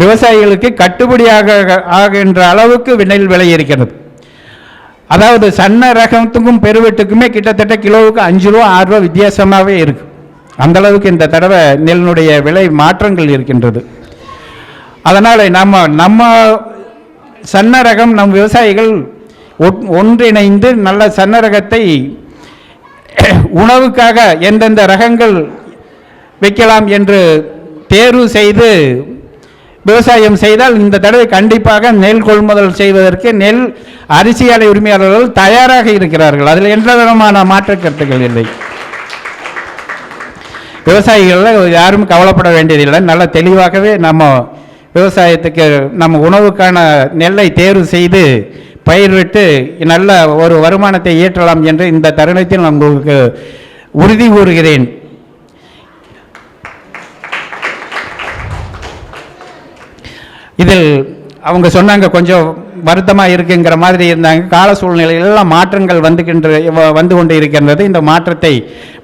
விவசாயிகளுக்கு கட்டுப்படியாக ஆகின்ற அளவுக்கு நெல் விலை இருக்கிறது. அதாவது சன்ன ரகத்துக்கும் பெருவெட்டுக்குமே கிட்டத்தட்ட கிலோவுக்கு 5 ரூபா 6 ரூபா வித்தியாசமாகவே இருக்குது. அந்தளவுக்கு இந்த தடவை நெல்லுடைய விலை மாற்றங்கள் இருக்கின்றது. அதனால் நம்ம சன்ன ரகம் நம் விவசாயிகள் ஒன்றிணைந்து நல்ல சன்ன ரகத்தை உணவுக்காக எந்தெந்த ரகங்கள் வைக்கலாம் என்று தேர்வு செய்து விவசாயம் செய்தால் இந்த தடவை கண்டிப்பாக நெல் கொள்முதல் செய்வதற்கு நெல் அரிசி ஆலை உரிமையாளர்கள் தயாராக இருக்கிறார்கள். அதில் எந்த விதமான மாற்று கருத்துக்கள் இல்லை. விவசாயிகள் யாரும் கவலைப்பட வேண்டியதில்லை. நல்ல தெளிவாகவே நம்ம விவசாயத்துக்கு நம்ம உணவுக்கான நெல்லை தேர்வு செய்து பயிர்விட்டு நல்ல ஒரு வருமானத்தை ஈட்டலாம் என்று இந்த தருணத்தில் நான் உங்களுக்கு உறுதி கூறுகிறேன். இதில் அவங்க சொன்னாங்க கொஞ்சம் வருத்தமாக இருக்குங்கிற மாதிரி இருந்தாங்க. கால சூழ்நிலையிலெல்லாம் மாற்றங்கள் வந்து கொண்டு இருக்கின்றது. இந்த மாற்றத்தை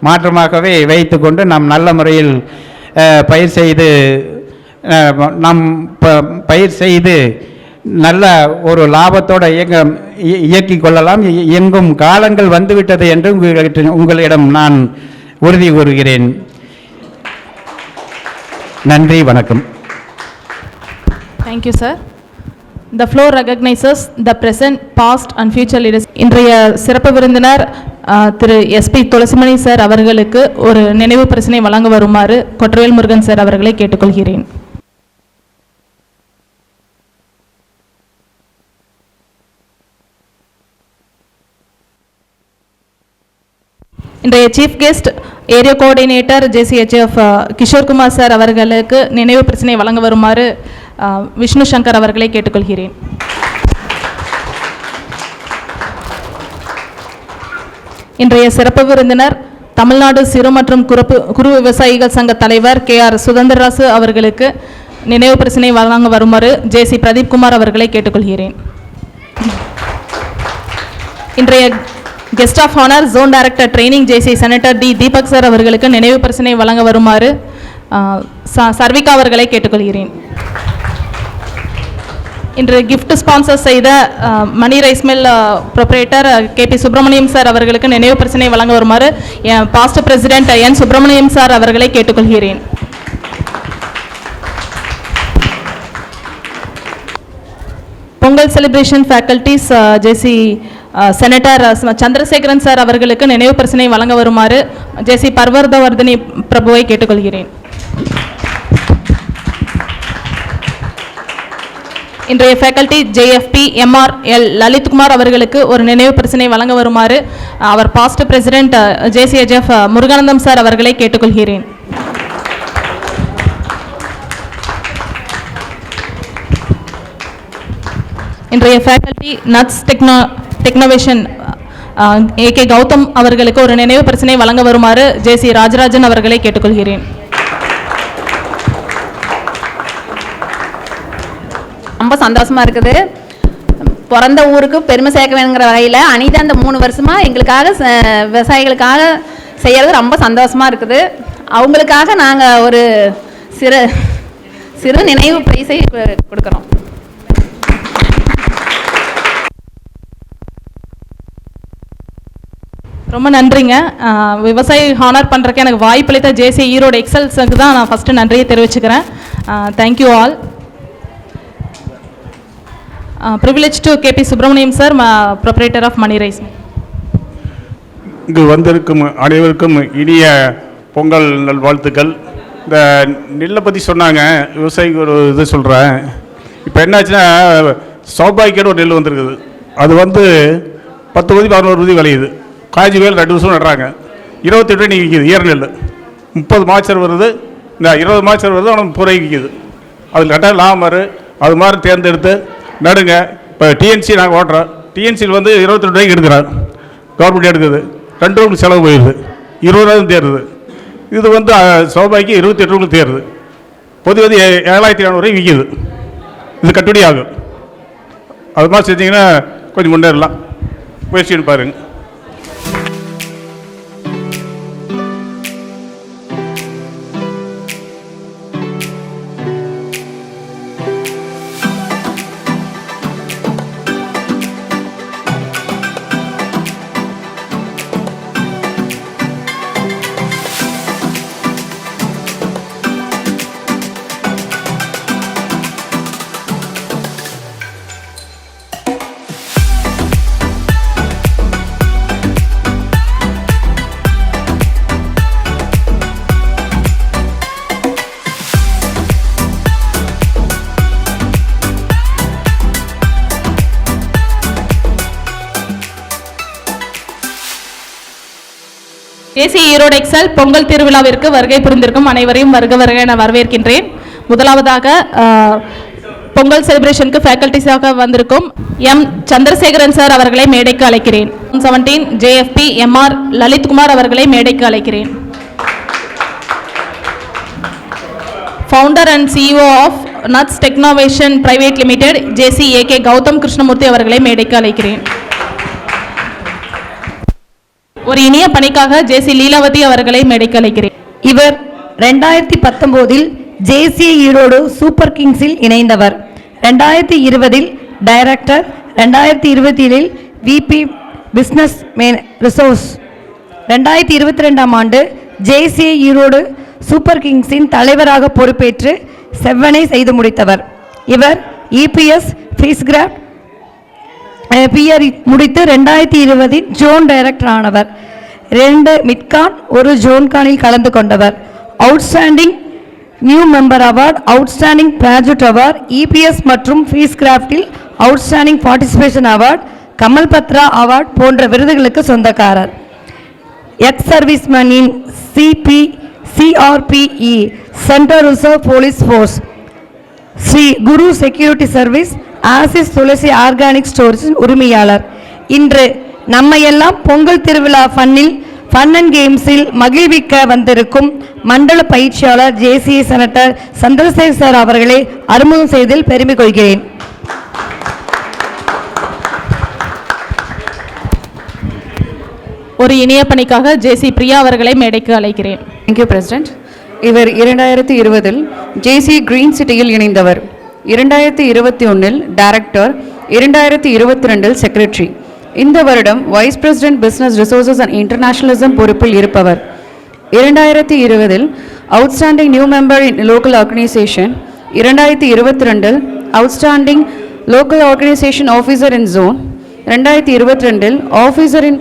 மாற்றமாகவே வைத்து கொண்டு நாம் நல்ல முறையில் பயிர் செய்து நல்ல ஒரு லாபத்தோடு இயக்கிக் கொள்ளலாம். எங்கும் காலங்கள் வந்துவிட்டது என்று உங்களிடம் நான் உறுதி கூறுகிறேன். நன்றி, வணக்கம். Thank you, sir. The floor recognizes the present, past and future leaders. இன்றைய சிறப்பு விருந்தினர் திரு எஸ்பி துளசிமணி சார் அவர்களுக்கு ஒரு நினைவு பரிசினை வழங்க வருமாறு கொற்றவேல் முருகன் சார் அவர்களை கேட்டுக்கொள்கிறேன். இன்றைய chief guest area coordinator JCHF Kishore Kumar sir அவர்களுக்கு நினைவு பரிசினை வழங்க வருமாறு விஷ்ணு சங்கர் அவர்களை கேட்டுக்கொள்கிறேன். இன்றைய சிறப்பு விருந்தினர் தமிழ்நாடு சிறு மற்றும் குறு விவசாயிகள் சங்க தலைவர் KR சுதந்திரராசு அவர்களுக்கு நினைவு பரிசினை வழங்க வருமாறு JC பிரதீப் குமார் அவர்களை கேட்டுக்கொள்கிறேன். இன்றைய guest of honour zone director training JC senator D Deepak sir அவர்களுக்கு நினைவு பரிசினை வழங்க வருமாறு சர்விகா அவர்களை கேட்டுக்கொள்கிறேன். இன்று கிஃப்ட் ஸ்பான்சர் செய்த Mani rice mill proprietor KP Subramaniam sir அவர்களுக்கு நினைவு பரிசினை வழங்க வருமாறு past president N Subramaniam sir அவர்களை கேட்டுக்கொள்கிறேன். Pongal celebration faculties JC senator Chandrasekaran sir அவர்களுக்கு நினைவு பரிசினை வழங்க வருமாறு JC பர்வர்தவர்தினி பிரபுவை கேட்டுக்கொள்கிறேன். இன்றைய ஃபேக்கல்டி JFP MRL லலித்குமார் அவர்களுக்கு ஒரு நினைவு பரிசினை வழங்க வருமாறு அவர் past president JCHF Muruganandam sir அவர்களை கேட்டுக்கொள்கிறேன். இன்றைய faculty Nuts Technovation AK Gautham அவர்களுக்கு ஒரு நினைவு பரிசினை வழங்க வருமாறு JC ராஜராஜன் அவர்களை கேட்டுக்கொள்கிறேன். ரொம்ப சந்தோஷமா இருக்குது. பிறந்த ஊருக்கு பெருமை சேர்க்க வேணுங்கிற வகையில் அனிதா அந்த 3 வருஷமா எங்களுக்காக விவசாயிகளுக்காக செய்கிறது ரொம்ப சந்தோஷமா இருக்குது. அவங்களுக்காக நாங்கள் ஒரு சிறு நினைவு பிரைஸை கொடுக்குறோம். ரொம்ப நன்றிங்க. விவசாயி ஹானர் பண்ணுறதுக்கு எனக்கு வாய்ப்பளித்த JC ஈரோடு எக்ஸல்ஸுக்கு தான் நான் ஃபஸ்ட்டு நன்றியை தெரிவிச்சுக்கிறேன். Thank you all. Privilege to KP Subramaniam sir, proprietor of Mani rice. இங்கு வந்திருக்கும் அனைவருக்கும் இனிய பொங்கல் நல்வாழ்த்துக்கள். இந்த நெல்லை பற்றி சொன்னாங்க, விவசாயிக்கு ஒரு இது சொல்கிறேன். இப்போ என்னாச்சுன்னா சௌபாக்கியன்னு ஒரு நெல் வந்துருக்குது. அது 10 ஊதி 11 ஊதி விளையுது. காய்ச்சி வேல் 2 வருஷம் நடுறாங்க. 28 ரூபாய் விற்கிது ஈர நெல். 30 மாச்சர் வருது, இந்த 20 மாச்சர் வருது, ஆனால் 30 ரூபாய்க்கு விற்கிது. அதில் கரெக்டாக லாபம் வரும். அது மாதிரி தேர்ந்தெடுத்து நடுங்க. இப்போ TNC நாங்கள் ஓட்டுறோம். TNCயில் 22 ரூபாய்க்கு எடுக்கிறார், கவர்மெண்ட் எடுக்குது. 2 ரூபாய்க்கு செலவு போயிடுது, 20 ரூபாயும் தேருது. இது சௌபாய்க்கு 28 ரூபாய்க்கு தேருது. பொது 7400 ரூபாய் விற்கிது. இது கட்டுப்படி ஆகும். அது மாதிரி செஞ்சிங்கன்னா கொஞ்சம் முன்னேறலாம். முயற்சின்னு பாருங்கள். JC ஈரோடு எக்ஸல் பொங்கல் திருவிழாவிற்கு வருகை புரிந்திருக்கும் அனைவரையும் வருக என வரவேற்கின்றேன். முதலாவதாக பொங்கல் செலிப்ரேஷனுக்கு ஃபேக்கல்டிஸாக வந்திருக்கும் M சந்திரசேகரன் சார் அவர்களை மேடைக்கு அழைக்கிறேன். 17 JFP MR லலித்குமார் அவர்களை மேடைக்கு அழைக்கிறேன். Founder and CEO of Nuts Technovation private limited JC AK Gautham Krishnamoorthy அவர்களை மேடைக்கு அழைக்கிறேன். ஒரு இனிய பணிக்காக ஜேசி லீலாவதி அவர்களை மேடைக்கு அழைக்கிறேன். இவர் 2019 ஜேசி ஈரோடு சூப்பர் கிங்ஸில் இணைந்தவர். 2020 டைரக்டர், 2027 விபி பிஸ்னஸ் ரிசோர்ஸ். 2022 ஆண்டு ஜேசி ஈரோடு சூப்பர் கிங்ஸின் தலைவராக பொறுப்பேற்று செவ்வனை செய்து முடித்தவர். இவர் இபிஎஸ் ஃபீஸ்கிராஃப்ட் பிஆர் முடித்து 2020 ஜோன் டைரக்டர் ஆனவர். 2 மிட்கான் 1 ஜோன்கானில் கலந்து கொண்டவர். Outstanding new member award, outstanding graduate award, EPS மற்றும் ஃபீஸ்கிராஃப்டில் outstanding participation award, Kamal Patra award போன்ற விருதுகளுக்கு சொந்தக்காரர். எக்ஸ் சர்வீஸ்மேனின் CRPF central reserve police force, Shri Guru security service, Aasis Thulasi organic ஸ்டோர்ஸின் உரிமையாளர். இன்று நம்மையெல்லாம் பொங்கல் திருவிழா ஃபன் அண்ட் கேம்ஸில் மகிழ்விக்க வந்திருக்கும் மண்டல பயிற்சியாளர் ஜேசி செனட்டர் சந்திரசேகர் சார் அவர்களை அறிமுகம் செய்ததில் பெருமை கொள்கிறேன். ஒரு இணைய பணிக்காக ஜேசி பிரியா அவர்களை மேடைக்கு அழைக்கிறேன். Thank you president. இவர் 2020 ஜேசி கிரீன் சிட்டியில் இணைந்தவர். 2021 டைரக்டர், 2022 செக்ரட்டரி. இந்த வருடம் vice president business resources and internationalism பொறுப்பில் இருப்பவர். 2020 outstanding new member in local organisation, 2022 outstanding local organisation officer in zone, 2022 officer in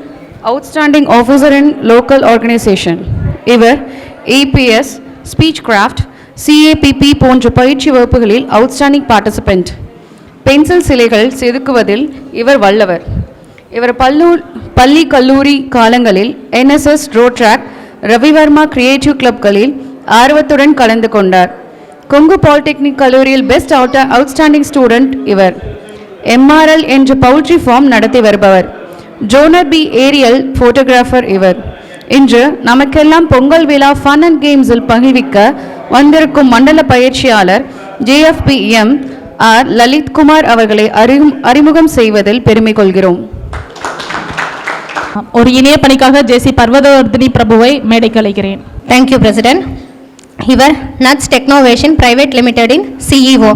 outstanding officer in local organisation. இவர் ஏபிஎஸ், ஸ்பீச் கிராஃப்ட், சிஏபிபி போன்ற பயிற்சி வகுப்புகளில் அவுட்ஸ்டாண்டிங் பார்ட்டிசிபெண்ட். பென்சில் சிலைகள் செதுக்குவதில் இவர் வல்லவர். இவர் பள்ளி கல்லூரி காலங்களில் என்எஸ்எஸ், ரோட்ராக், ரவிவர்மா கிரியேட்டிவ் கிளப்களில் ஆர்வத்துடன் கலந்து கொண்டார். கொங்கு பாலிடெக்னிக் கல்லூரியில் பெஸ்ட் அவுட்ஸ்டாண்டிங் ஸ்டூடெண்ட் இவர். எம்ஆர்எல் என்ற பவுல்ட்ரி ஃபார்ம் நடத்தி வருபவர். ஜோனர் பி ஏரியல் ஃபோட்டோகிராஃபர் இவர். இன்று நமக்கெல்லாம் பொங்கல் விழா ஃபன் அண்ட் கேம்ஸில் பகிர்விக்க வந்திருக்கும் மண்டல பயிற்சியாளர் ஜேஎஃப்பிஎம் ஆர் லலித்குமார் அவர்களை அறிமுகம் செய்வதில் பெருமை கொள்கிறோம். ஒரு இணைய பணிக்காக ஜேசி பர்வதவர்தினி பிரபுவை மேடைக்கு அழைக்கிறேன். Thank you president. இவர் நட்ஸ் டெக்னோவேஷன் பிரைவேட் லிமிடெடின் சிஇஓ.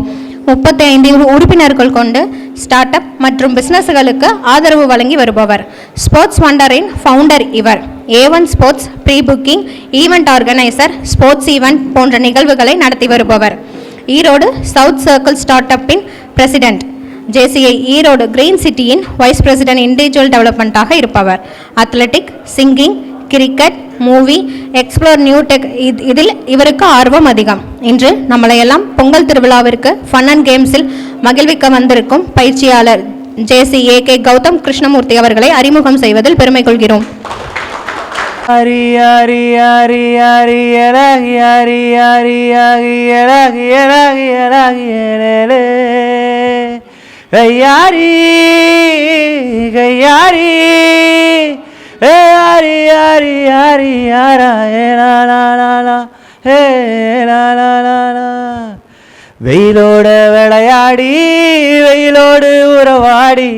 35 உறுப்பினர்கள் கொண்டு ஸ்டார்ட் அப் மற்றும் பிஸ்னஸ்களுக்கு ஆதரவு வழங்கி வருபவர். ஸ்போர்ட்ஸ் வண்டரின் ஃபவுண்டர் இவர். A1 sports, pre booking, event organiser, sports event போன்ற நிகழ்வுகளை நடத்தி வருபவர். ஈரோடு சவுத் சர்க்கிள் ஸ்டார்ட் அப்பின் பிரசிடென்ட். ஜேசிஐ ஈரோடு கிரீன் சிட்டியின் வைஸ் பிரசிடென்ட் இண்டிவிஜுவல் டெவலப்மெண்ட்டாக இருப்பவர். Athletic, singing, cricket, movie, explore new tech இதில் இவருக்கு ஆர்வம் அதிகம். இன்று நம்மளையெல்லாம் பொங்கல் திருவிழாவிற்கு ஃபன் அண்ட் கேம்ஸில் மகிழ்விக்க வந்திருக்கும் பயிற்சியாளர் ஜேசி ஏகே கௌதம் கிருஷ்ணமூர்த்தி அவர்களை அறிமுகம் செய்வதில் பெருமை கொள்கிறோம். வெயிலோடு விளையாடி, வெயிலோடு உறவாடி,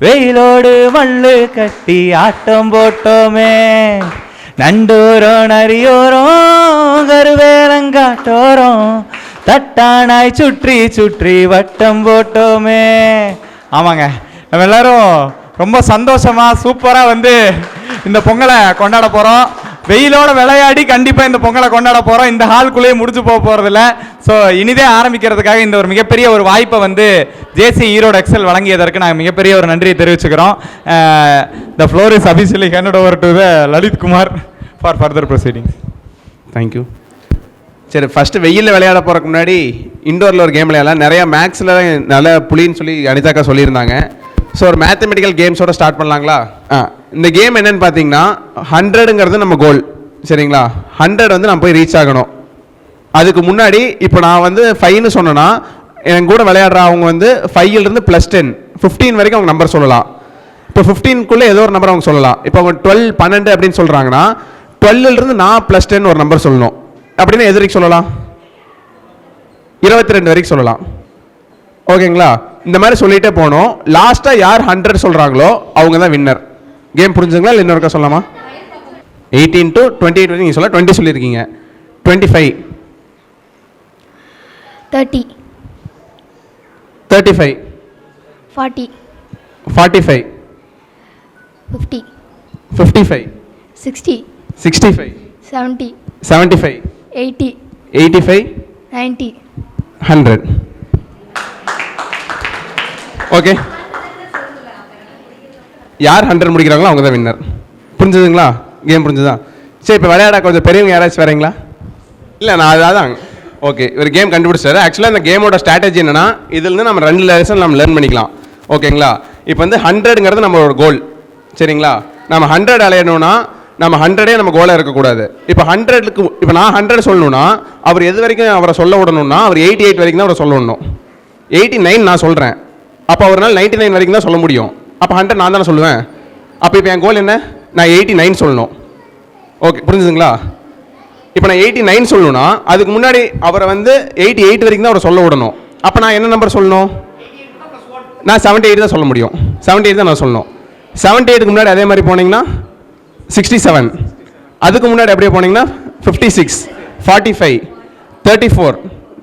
வெயிலோடு மல்லு கட்டி ஆட்டம் போட்டோமே. நண்டூரம் நரியோரம் கருவேலங்காட்டோரம் தட்டானாய் சுற்றி சுற்றி வட்டம் போட்டோமே. ஆமாங்க, நம்ம எல்லாரும் ரொம்ப சந்தோஷமாக சூப்பராக இந்த பொங்கலை கொண்டாட போகிறோம். வெயிலோட விளையாடி கண்டிப்பாக இந்த பொங்கலை கொண்டாட போகிறோம். இந்த ஹால்குள்ளேயே முடிச்சு போகிறதில்ல. ஸோ இனிதே ஆரம்பிக்கிறதுக்காக இந்த ஒரு மிகப்பெரிய ஒரு வாய்ப்பை ஜேசி ஈரோடு எக்ஸல் வழங்கியதற்கு நாங்கள் மிகப்பெரிய ஒரு நன்றியை தெரிவிச்சுக்கிறோம். The floor is officially handed over to the Lalit Kumar for further proceedings. Thank you. சரி, ஃபஸ்ட்டு வெயிலில் விளையாட போகிறதுக்கு முன்னாடி இண்டோரில் ஒரு கேம் விளையாடலாம். நிறையா மேக்ஸில் நல்ல புலின்னு சொல்லி அனிதாக்கா சொல்லியிருந்தாங்க. ஸோ ஒரு மேத்தமெட்டிக்கல் கேம்ஸோட ஸ்டார்ட் பண்ணலாங்களா? இந்த கேம் என்னென்னு பார்த்தீங்கன்னா 100ங்கிறது நம்ம கோல், சரிங்களா? 100 நம்ம போய் ரீச் ஆகணும். அதுக்கு முன்னாடி இப்போ நான் 5ன்னு சொன்னேன்னா என் கூட விளையாடுற அவங்க 5லேருந்து +10 15 வரைக்கும் அவங்க நம்பர் சொல்லலாம். இப்போ 15க்குள்ளே ஏதோ ஒரு நம்பர் அவங்க சொல்லலாம். இப்போ அவங்க 12 12 அப்படின்னு சொல்கிறாங்கன்னா 12லேருந்து நான் +10 ஒரு நம்பர் சொல்லணும். அப்படின்னா எது வரைக்கும் சொல்லலாம்? 22 வரைக்கும் சொல்லலாம். ஓகேங்களா? இந்த மாதிரி சொல்லிட்டே போனோம். லாஸ்ட்டாக யார் 100 சொல்கிறாங்களோ அவங்க தான் வின்னர். கேம் புரிஞ்சுங்களா இல்லை இன்னொருக்கா சொல்லலாமா? 18 to 28 வரைக்கும் நீங்கள் சொல்ல 20 சொல்லியிருக்கீங்க. 25 30 35 40 45 50 55 60 65 70 75 80 85 90 100. ஓகே, யார் 100 முடிக்கிறாங்களோ அவங்க தான் வின்னர். புரிஞ்சுதுங்களா? கேம் புரிஞ்சுதா? சரி, இப்போ விளையாட கொஞ்சம் பெரியவங்க யாராச்சும் வரீங்களா? இல்லை, நான் அதான். ஓகே, ஒரு கேம் கண்டுபிடிச்சாரு. ஆக்சுவலாக இந்த கேமோட ஸ்ட்ராட்டஜி என்னன்னா, இதுலேருந்து நம்ம 2 லெசன் நம்ம லேர்ன் பண்ணிக்கலாம். ஓகேங்களா? இப்போ வந்து 100ங்கிறது நம்மளோட கோல். சரிங்களா? நம்ம 100 அலையணும்னா நம்ம 100 நம்ம கோலாக இருக்கக்கூடாது. இப்போ 100க்கு இப்போ நான் 100 சொல்லணும்னா அவர் எது வரைக்கும் அவரை சொல்ல விடணும்னா அவர் 88 வரைக்கும் தான் அவரை சொல்ல விடணும். 89 நான் சொல்கிறேன், அப்போ அவரால் 99 வரைக்கும் தான் சொல்ல முடியும். அப்போ 100 நான் தானே சொல்லுவேன். அப்போ இப்போ என் கோல் என்ன? நான் 89 சொல்லணும். ஓகே, புரிஞ்சுதுங்களா? இப்போ நான் 89 சொல்லணும்னா அதுக்கு முன்னாடி அவரை வந்து 88 வரைக்கும் தான் அவரை சொல்ல விடணும். அப்போ நான் என்ன நம்பர் சொல்லணும்? நான் 78 தான் சொல்ல முடியும். 78 தான் நான் சொல்லணும். 78க்கு முன்னாடி அதே மாதிரி போனீங்கன்னா 67, அதுக்கு முன்னாடி அப்படியே போனீங்கன்னா 56, 45, 34,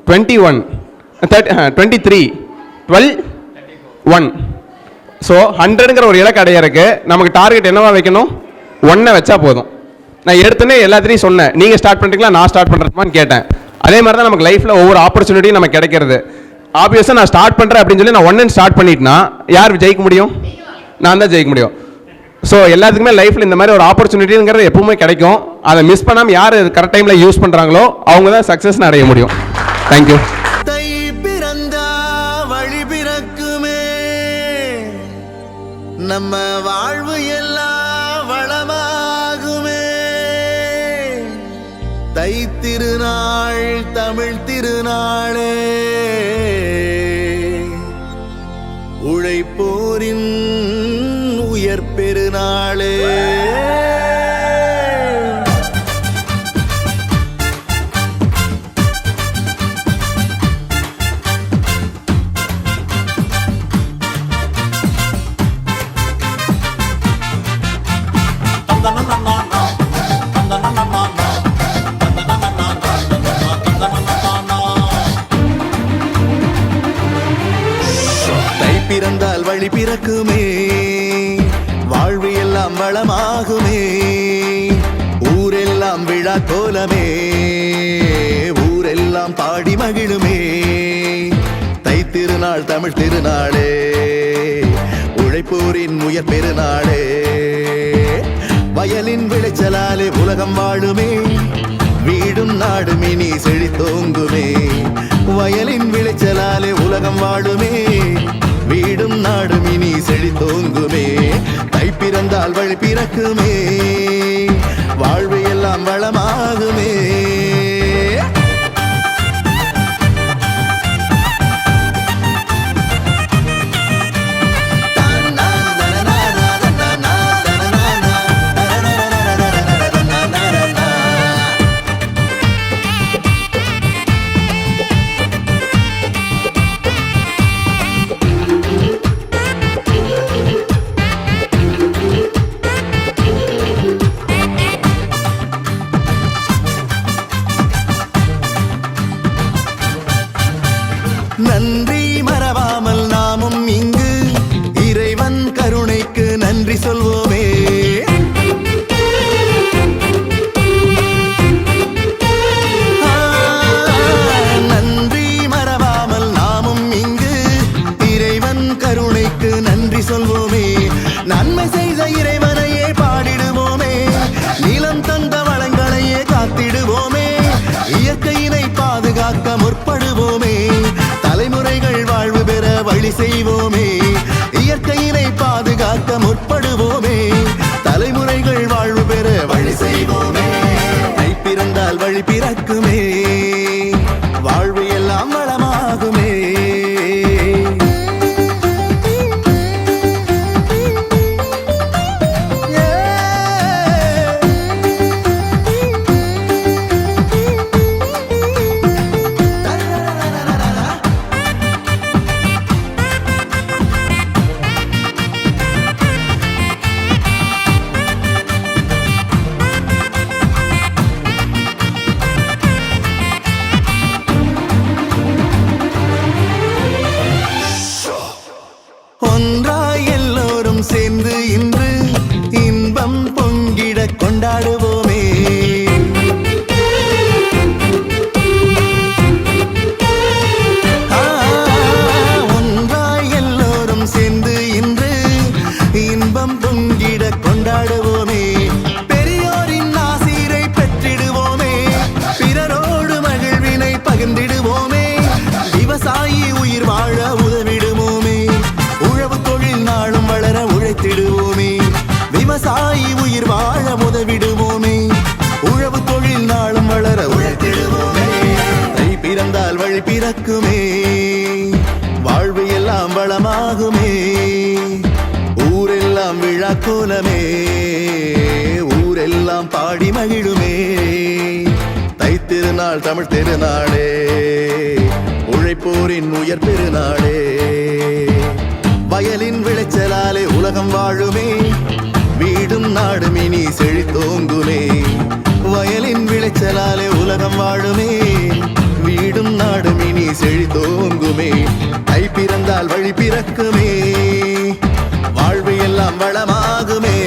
21, 23, 12, 1. ஸோ 100ங்கிற ஒரு இலக்கு அடையறதுக்கு நமக்கு டார்கெட் என்னவா வைக்கணும்? 1 வச்சா போதும். நான் எடுத்துனே எல்லாத்தையும் சொன்னேன். நீங்கள் ஸ்டார்ட் பண்ணுறீங்களா நான் ஸ்டார்ட் பண்ணுறேன்னு கேட்டேன். அதே மாதிரி தான் நமக்கு லைஃப்பில் ஒவ்வொரு ஆப்பர்ச்சுனிட்டியும் நமக்கு கிடைக்கிறது. ஆப்வியஸாக நான் ஸ்டார்ட் பண்ணுறேன் அப்படின்னு சொல்லி நான் 1 ஸ்டார்ட் பண்ணிட்டேன்னா யார் ஜெயிக்க முடியும்? நான் தான் ஜெயிக்க முடியும். ஸோ எல்லாத்துக்குமே லைஃப்பில் இந்த மாதிரி ஒரு ஆப்பர்ச்சுனிட்டிங்கிறது எப்பவுமே கிடைக்கும். அதை மிஸ் பண்ணாமல் யார் கரெக்ட் டைமில் யூஸ் பண்ணுறாங்களோ அவங்க தான் சக்ஸஸ் அடைய முடியும். தேங்க்யூ. தை பிறந்தா வழி பிறக்குமே, நம்ம வாழ்வு எல்லாம் வளமாகுமே. தை திருநாள் தமிழ் திருநாளே, உழைப்போரின் உயர் பெருநாளே. தை பிறந்தால் வழி பிறக்குமே, வாழ்வு எல்லாம் வளமாகுமே. ஊரெல்லாம் விழா கோலமே, ஊரெல்லாம் பாடி மகிழுமே. தை திருநாள் தமிழ் திருநாளே, உழைப்போரின் உயர் பெருநாளே. வயலின் விளைச்சலாலே உலகம் வாழுமே, வீடும் நாடும் இனி செழித்தோங்குமே. வயலின் விளைச்சலாலே உலகம் வாழுமே, வீடும் நாடும் இனி செழித்தோங்குமே. தை பிறந்தால் வழி பிறக்குமே, வாழ்வு எல்லாம் வளமாகுமே. ஒன்றாய் எல்லோரும் சேர்ந்து இன்று இன்பம் பொங்கிட கொண்டாடுவோமே. ஒன்றாய் எல்லோரும் சேர்ந்து இன்று இன்பம் பொங்கிட கொண்டாடுவோமே. பெரியோரின் ஆசீரை பெற்றிடுவோமே, பிறரோடு மகிழ்வினை பகிர்ந்திடுவோமே. விவசாயி உயிர் வாழ உதவிடுவோமே, உழவு தொழில் நாளும் வளர உழைத்திடுவோமே. விவசாயி உயிர் வாழ உதவிடுவோமே, உழவு தொழில் நாளும் வளர உழைத்திடுவோமே. தை பிறந்தால் வழி பிறக்குமே, வாழ்வு எல்லாம் வளமாகுமே. ஊரெல்லாம் விழா கோலமே, ஊரெல்லாம் பாடி மகிழுமே. தை திருநாள் தமிழ் திருநாளே, உழைப்போரின் உயர் பெருநாளே. வயலின் விளைச்சலாலே உலகம் வாழுமே, வீடும் நாடும் இனி செழித்தோங்குமே. வயலின் விளைச்சலாலே உலகம் வாழுமே, வீடும் நாடும் இனி செழித்தோங்குமே. தை பிறந்தால் வழி பிறக்குமே, வாழ்வு எல்லாம் வளமாகுமே.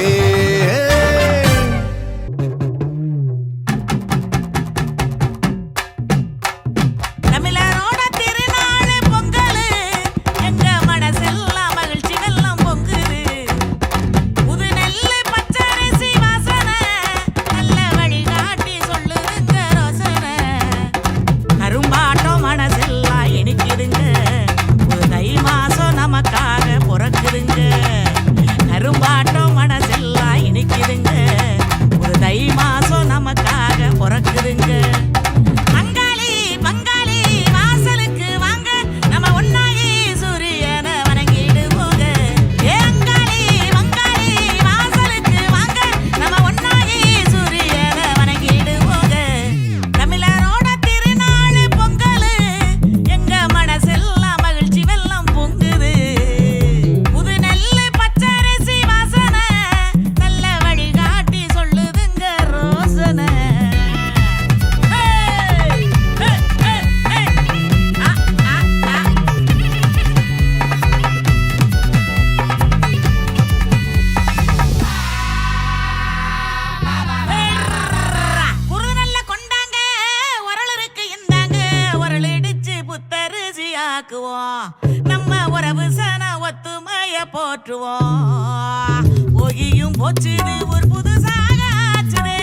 நம்ம உறவு சன ஒத்துமைய போற்றுவோம். ஒகியும் போச்சுது ஒரு புதுசாக ஆச்சுது.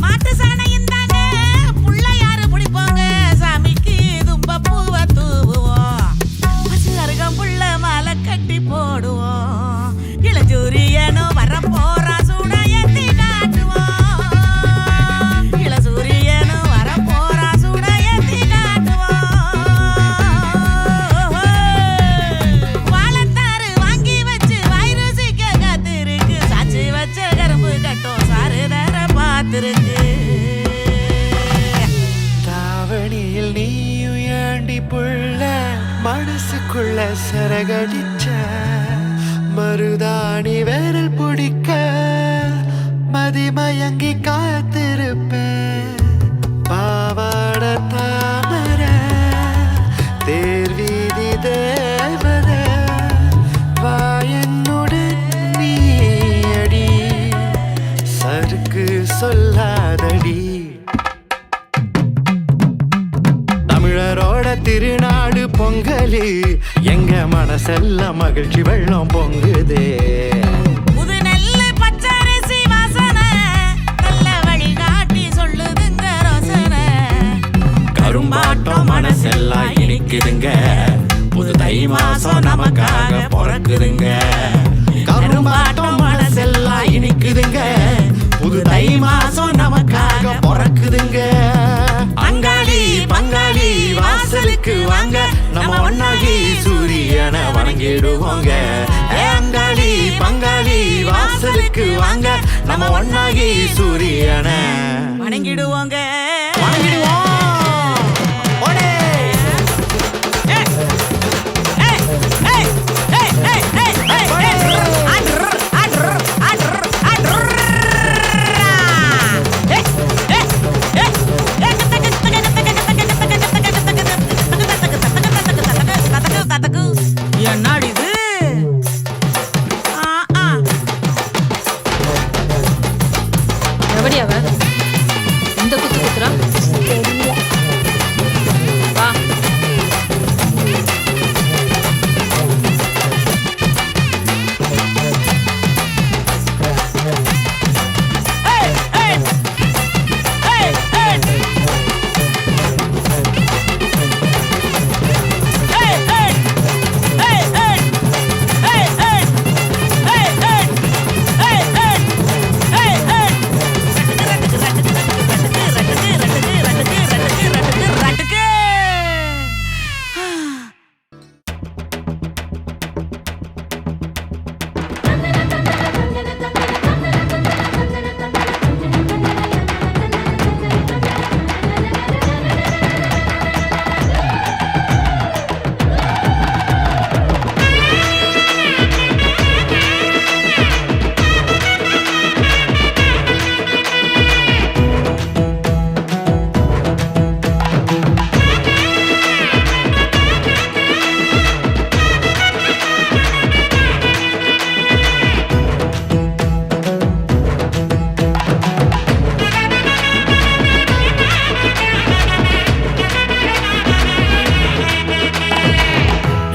மாட்டு சாணை இருந்தாங்க புள்ளையாரு பிடிப்போங்க, சாமிக்கு தும்ப பூவை தூவுவோம். பசு அருகம் புள்ள மாலை கட்டி போடுவோம். இளஞ்சூரியனும் வர போறா சூட ஏத்தி காட்டுவோம். இளசூரியனும் வர போறா சூட ஏத்தி காட்டுவோம். வாழத்தாறு வாங்கி வச்சு வைரசிக்க காத்திருக்கு. சாச்சி வச்ச கரும்பு கட்டும் சாரு தர பார்த்திருக்கு. தாவணியில் நீயும் ஏண்டி புள்ள மனசுக்குள்ள சரகடிச்ச மருதாணி வேரல் பிடிக்க மதிமயங்கி காத்திருப்பேன். பாவாட தாமர தேர்வீதி தேவத வாயனுடன் நீ அடி சருக்கு சொல்லாதடி. தமிழரோட திருநாடு பொங்கலு, எங்க மனசெல்லாம் மகிழ்ச்சி வெள்ளம் பொங்குதே. புது நெல்லு பச்சரிசி வாசனை, நல்ல வழிகாட்டி சொல்லுதுங்க ரோசனை. கரும்பாட்டம் மனசெல்லாம் இனிக்குதுங்க, புது தை மாசம் நமக்காக பிறக்குதுங்க. கரும்பாட்டம் மனசெல்லாம் இனிக்குதுங்க, புது தை மாசம் நமக்காக பிறக்குதுங்க. அங்காளி பங்காளி வாசலுக்கு வாங்க, நம்ம ஒன்னாகி சூரியனை வணங்கிடுவோங்க. அங்காளி பங்காளி வாசலுக்கு வாங்க, நம்ம ஒன்னாகி சூரியனை வணங்கிடுவோங்க. வணங்கிடுவோம்.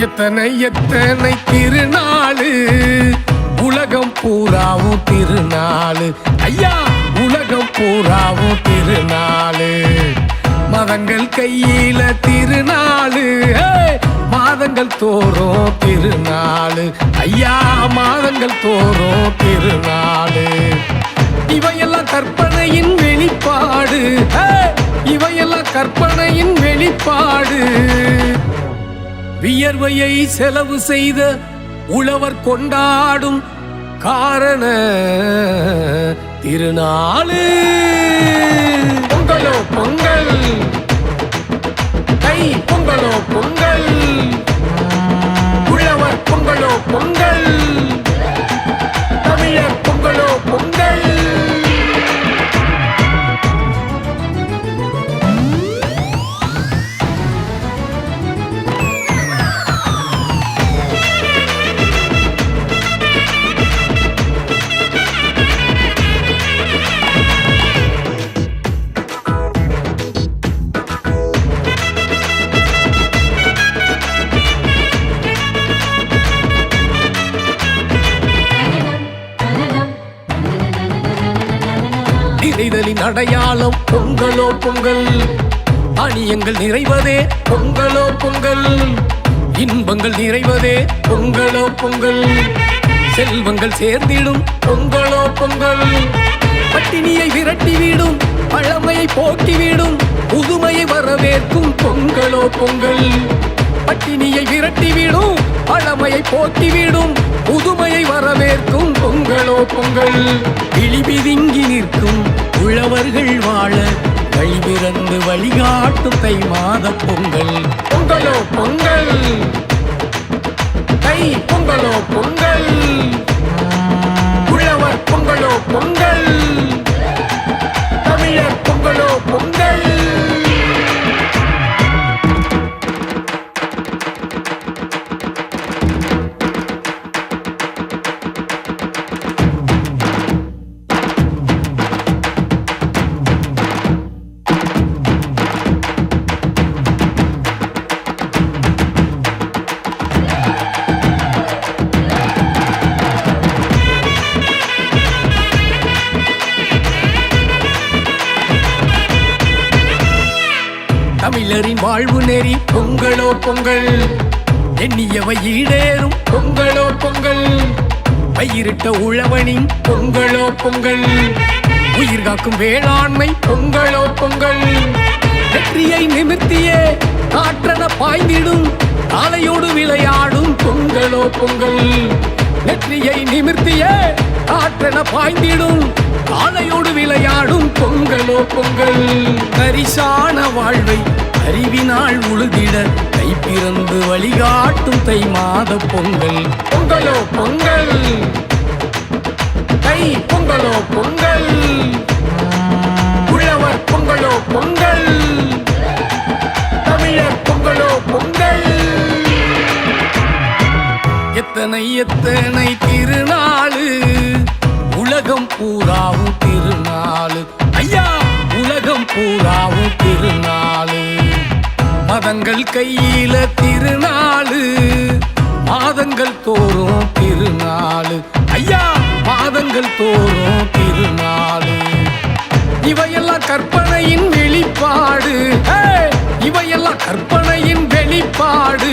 எத்தனை எத்தனை திருநாளு உலகம் பூராவும் திருநாளு ஐயா, உலகம் பூராவும் திருநாளு. மதங்கள் கையில திருநாளு, மாதங்கள் தோறும் திருநாளு ஐயா, மாதங்கள் தோறும் திருநாளு. இவையெல்லாம் கற்பனையின் வெளிப்பாடு, இவையெல்லாம் கற்பனையின் வெளிப்பாடு. வியர்வையை செலவு செய்த உழவர் கொண்டாடும் காரண திருநாளு. பொங்கலோ பொங்கல், தை பொங்கலோ பொங்கல், உழவர் பொங்கலோ பொங்கல், தமிழர் பொங்கலோ பொங்கல். நிறைதலின் அடையாளம் பொங்கலோ பொங்கல், அணியங்கள் நிறைவதே பொங்கலோ பொங்கல், இன்பங்கள் நிறைவதே பொங்கலோ பொங்கல், செல்வங்கள் சேர்ந்திடும் பொங்கலோ பொங்கல், பட்டினியை விரட்டிவிடும் பழமையை போக்கிவிடும் புதுமையை வரவேற்கும் பொங்கலோ பொங்கல். பட்டினியை விரட்டிவிடும் பழமையை போக்கிவிடும் புதுமையை வரவேற்கும் பொங்கலோ பொங்கல். கிளிபிதுங்கி நிற்கும் உழவர்கள் வாழ வழிபிறந்து வழிகாட்டும் தை மாத பொங்கல். பொங்கலோ பொங்கல், தை பொங்கலோ பொங்கல், உழவர் பொங்கலோ பொங்கல், தமிழர் பொங்கலோ பொங்கல். தமிழரின் வாழ்வு நெறி பொங்கலோ பொங்கல், எண்ணியவை ஈடேறும் பொங்கலோ பொங்கல், பயிரிட்ட உழவனின் பொங்கலோ பொங்கல், உயிர் காக்கும் வேளாண்மை பொங்கலோ பொங்கல், வெற்றியை நிமிர்த்தியே காற்றன பாய்ந்திடும் காலையோடு விளையாடும் பொங்கலோ பொங்கல், வெற்றியை நிமிர்த்தியே காற்றன பாய்ந்திடும் காலையோடு விளையாடும் பொங்கலோ பொங்கல். பரிசான வாழ்வை அறிவினால் உழுதிட தை பிறந்து வழிகாட்டும் தை மாத பொங்கல். பொங்கலோ பொங்கல், தை பொங்கலோ பொங்கல், உழவர் பொங்கலோ பொங்கல், தமிழர் பொங்கலோ பொங்கல். எத்தனை எத்தனை திருநாளு உலகம் பூராவும் திருநாளு ஐயா, உலகம் பூராவும் திருநாளு. மதங்கள் கையில திருநாளு, மாதங்கள் தோறும் திருநாளு ஐயா, மாதங்கள் தோறும் திருநாளு. இவையெல்லாம் கற்பனையின் வெளிப்பாடு, இவையெல்லாம் கற்பனையின் வெளிப்பாடு.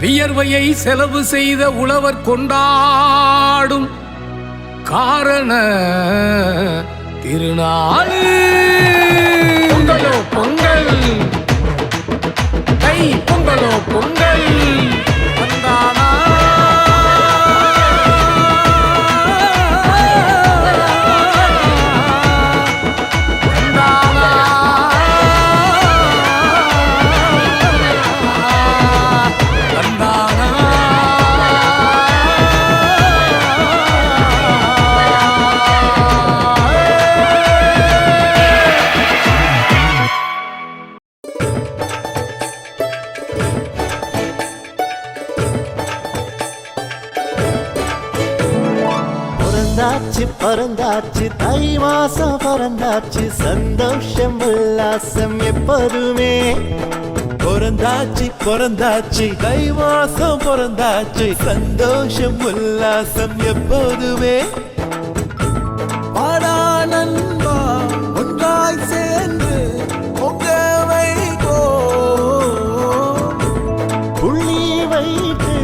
வியர்வையை செலவு செய்த உழவர் கொண்டாடும் காரண திருநாளு. பொங்கலோ பொங்கல், தை பொங்கலோ பொங்கல், வந்தானா பறந்தாச்சு தை மாசம் பறந்தாச்சு, சந்தோஷம் உல்லாசம் எப்போதுமே. பிறந்தாச்சு பிறந்தாச்சு தை மாசம் பிறந்தாச்சு சந்தோஷம் உல்லாசம் எப்போதுமே பாடா நண்பா ஒன்றாய் சேர்ந்து பொங்க வைகோ புள்ளி வைத்து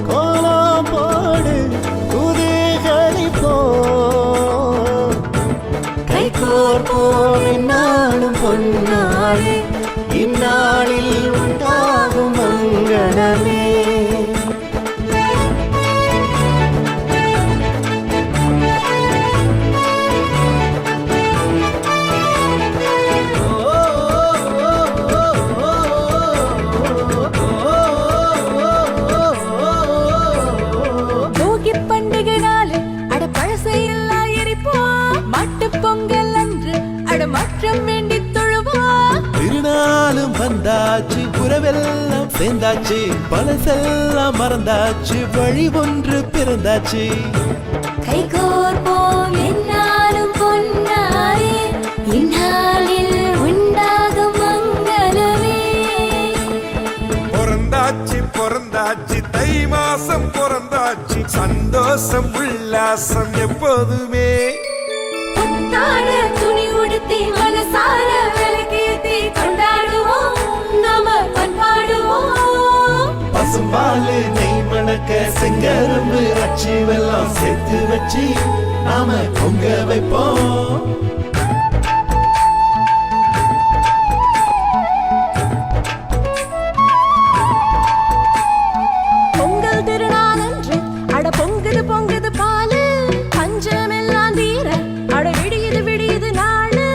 கோலம் போடு குதிகளிப்போ கைகோர்ப்போம் இந்நாளும் பொன்னாளே இந்நாளில் உண்டாகும் மங்களமே போகி பண்டிகை நாள் அட பழசையெல்லாம் எரிப்போம் மாட்டு பொங்கல் அன்று அட மாற்றம் வேண்டி தொழுவோம் திருநாளும் வந்தாச்சு உறவெல்லாம் சேர்ந்தாச்சு பழசெல்லாம் மறந்தாச்சு வழி ஒன்று பிறந்தாச்சு கைகோர்ப்போம் என்னாலும் பொன்னாரே இந்நாளில் உண்டாகும் மங்களமே பிறந்தாச்சு பிறந்தாச்சு தை மாசம் பிறந்தாச்சு சந்தோஷம் உல்லாசம் எப்போதுமே புத்தாட துணி உடுத்தி மனசார விளக்கேத்தி கொண்டாடுவோம் நாம பண்பாடுவோம் பசும்பாலு நெய் மணக்க செங்கரும்பு அச்சு வெல்லம் சேர்த்து வச்சு நாம பொங்க வைப்போம் பொங்கல் திருநாளன்று அட பொங்குது பொங்குது பாலு பஞ்சமெல்லாம் தீர அட விடியுது விடியுது நாளு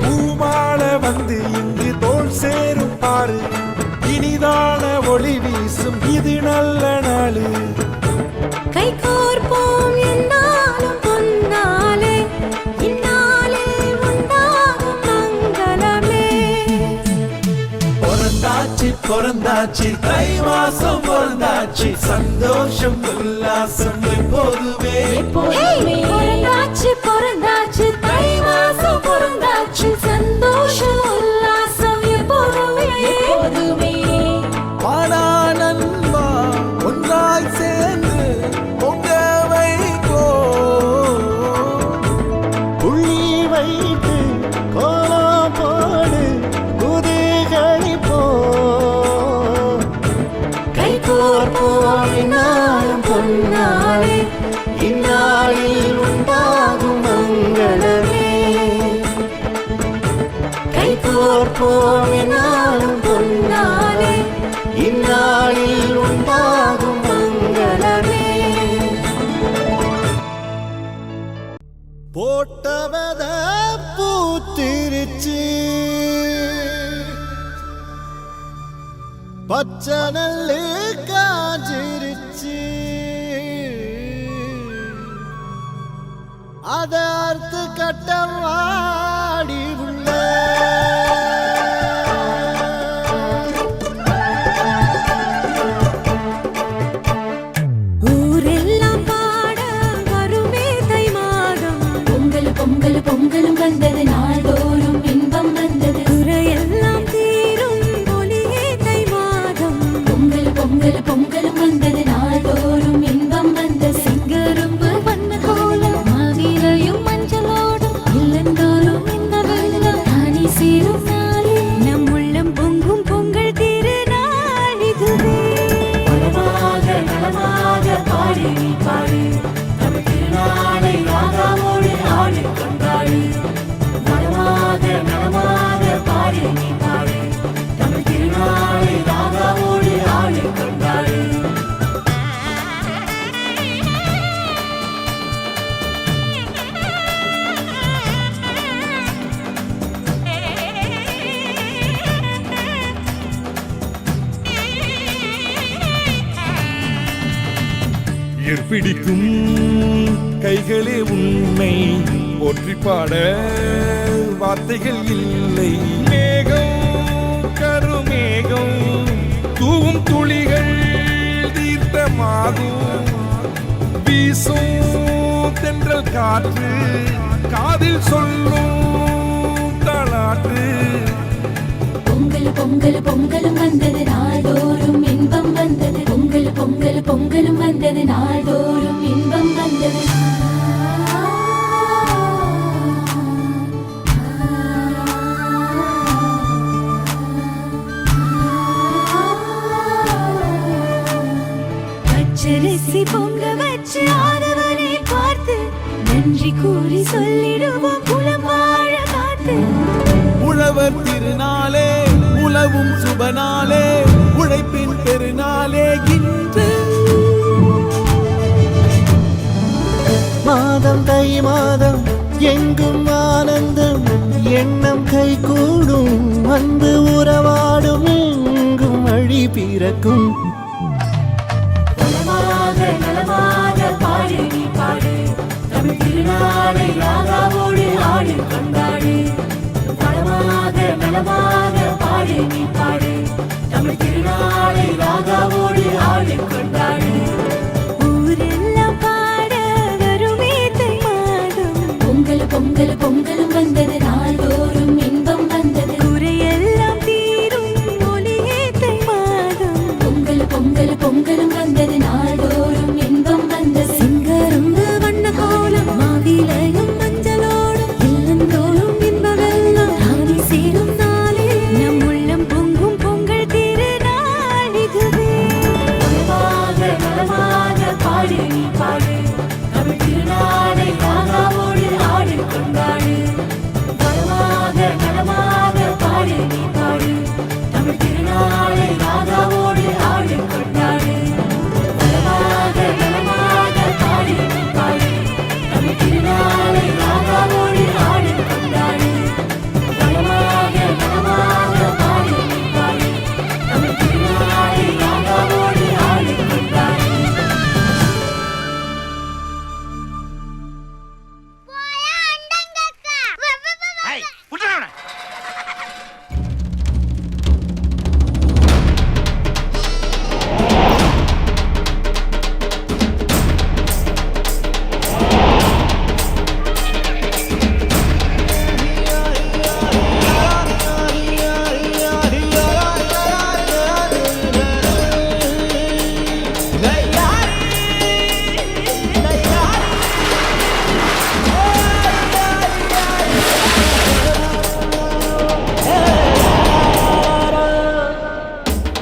பூமால வந்து இங்கு தோல் சேரும் பாரு இனிதான ஒளி வீசும் இது நல்ல நாளு கை கோர்ப்போம் என்னாலும் பொன்னாலே இந்நாளில் உண்டாகும் மங்களமே பிறந்தாச்சு பிறந்தாச்சு தை மாசம் பிறந்தாச்சு சந்தோஷம் உல்லாசம் எப்போதுமே பிறந்தாச்சு பிறந்தாச்சு தை மாசம் பிறந்தாச்சு சந்தோஷம் உல்லாசம் எப்போதுமே பாடா நண்பா ஒன்றாய் சேர்ந்து பொங்க வைகோ புள்ளி வைத்து கோலம் போடு குதிகளிப்போ கைகோர்ப்போம் இந்நாளும் பொன்னாளே இந்நாளில் உண்டாகும் மங்களமே கைகோர்ப்போம் இந்நாளும் பொன்னாளே இந்நாளில் உண்டாகும் மங்களமே போட்டவத பூத்திருச்சு பச்சை நல்லு காஞ்சிருச்சு அத அறுத்து கட்டம் வாடி உள்ள ஊரெல்லாம் பாட வருமே தை மாதம் பொங்கல் பொங்கல் பொங்கலும் வந்தது நாள்தோறும் இன்பம் வந்தது குறையெல்லாம் தீரும் ஒளியே தை மாதம் பொங்கல் பொங்கல் பொங்கலும் வந்தது நாள்தோறும் இன்பம் வந்தது செங்கரும்பு வண்ண கோலம் மாவிலையும் மஞ்சளோடும் இல்லந்தோறும் இந்த வெள்ளம் தானே சேரும் நாளே நம் உள்ளம் பொங்கும் பொங்கல் திருநாள் இதுவே நலமாக பாடி நீ பாடு தமிழ் திருநாளை ராகாவோடு ஆடு கொண்டாடு நலமாக பாடி நீ பாடு தமிழ் திருநாளை ராகாவோடு ஆடு கொண்டாடு பிடிக்கும் கைகளே உன்னை போற்றி பாட வார்த்தைகள் இல்லை மேகம் கருமேகம் தூவும் துளிகள் தீர்த்தமாகும் வீசும் தென்றல் காற்று காதில் சொல்லும் தாளாட்டு பொங்கல் பொங்கல் பொங்கலும் வந்தது நான் அரிசி பொங்க வச்சு ஆதவனை பார்த்து நன்றி கூறி சொல்லிடுவோம் குலம் வாழ காத்து. உழவர் திருநாளே உழவும் சுபநாளே உழைப்பின் பெருநாளே இன்று. மாதம் தை மாதம் எங்கும் ஆனந்தம் எண்ணம் கை கூடும் அன்பு உறவாடும் எங்கும் அழி பிறக்கும். நலமாக பாடு நீ பாடு தமிழ் திருநாளை ராகாவோடு ஆடு கொண்டாடு. நலமாக பாடு நீ பாடு தமிழ் திருநாளை ராகாவோடு ஆடு கொண்டாடு. ஊரெல்லாம் பாட வருமே தை மாதம் பொங்கல் பொங்கல் பொங்கலும் வந்தது நாள்தோறும் இன்பம் வந்தது குறையெல்லாம் தீரும் ஒளியே தை மாதம் பொங்கல் பொங்கல் பொங்கலும் வந்தது நாள்தோறும் இன்பம் வந்தது. சிங்கரும்பு வண்ண கோலம் மாவிலையும் மஞ்சளோடும் இல்லந்தோறும் இன்பமெல்லாம் ராணி சேரும் நாளே நம் உள்ளம் பொங்கும் பொங்கல் திருநாள் இதுவே. நலமாக பாடு நீ பாடு தமிழ் திருநாளை ராகாவோடு ஆடு கொண்டாடு. நலமாக பாடு நீ பாடு தமிழ் திருநாளை ராகாவோடு ஆடு கொண்டாடு. நலமாக பாடு நீ பாடு தமிழ் திருநாளை ராகாவோடு ஆடு கொண்டாடு. நலமாக பாடு நீ பாடு தமிழ் திருநாளை ராகாவோடு ஆடு கொண்டாடு.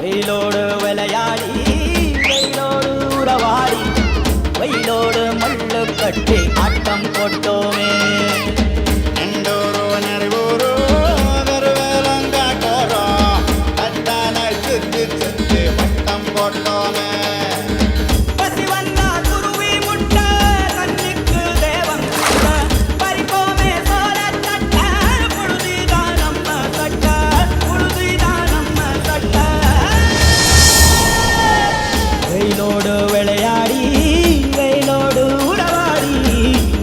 வெயிலோடு விளையாடி வெயிலோடு உறவாடி வெயிலோடு மல்லு கட்டி ஆட்டம் போட்டோமே. எண்டோரோ நரிவோரோ வெறுவேலங்காட்டோரோ அத்தான சுத்தி சுத்தி வட்டம் போட்டோமே. பசி வந்தா குருவி முட்டை கண்ணுக்கு தேவன் முட்டை பறிப்போமே சோழ தட்ட புழுதிதான் நம்ம சட்ட புழுதிதான் நம்ம சட்ட. வெயிலோடு விளையாடி வெயிலோடு உறவாடி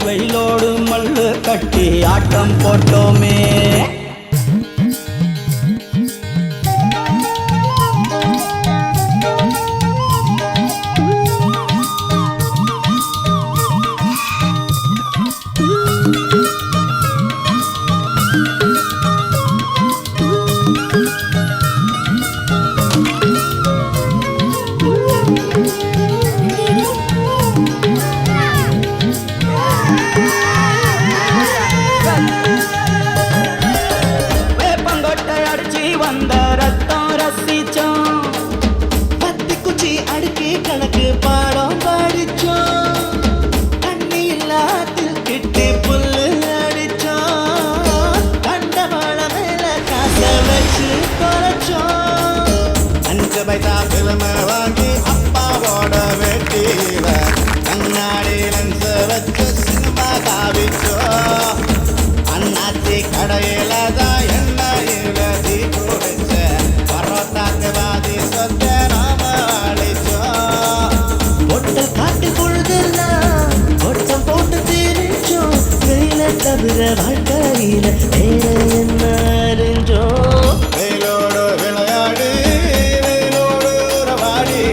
வெயிலோடு மல்லு கட்டி ஆட்டம் போட்டோமே. வேப்பங்கொட்டை அடிச்சு வந்த ரத்தம் ரசிச்சோம் பத்தி குச்சி அடுக்கி கணக்கு பாடம் படிச்சோம். தண்ணி இல்லாத்தில் கிட்டி புல்லு அடிச்சோம். கண்டவாள மேல காசை வச்சு குறைச்சோம். 5 பைசா பிலிம வாங்கி அப்பாவோட வெட்டியில கண்ணாடி லென்ஸ் வச்சு சினிமா காவிச்சோம். அண்ணாச்சி கடையில தான் எண்ணெயில தீ குடிச்ச பரோட்டாக்கு பாதி சொத்த நாம அழிச்சோம். பொட்டல் காட்டு பொழுதெல்லாம் கொட்டம் போட்டு திரிச்சோம். வெயில தவிர வாழ்க்கையில வேற என்ன அறிஞ்சோம். வெயிலோடு விளையாடி வெயிலோடு உறவாடி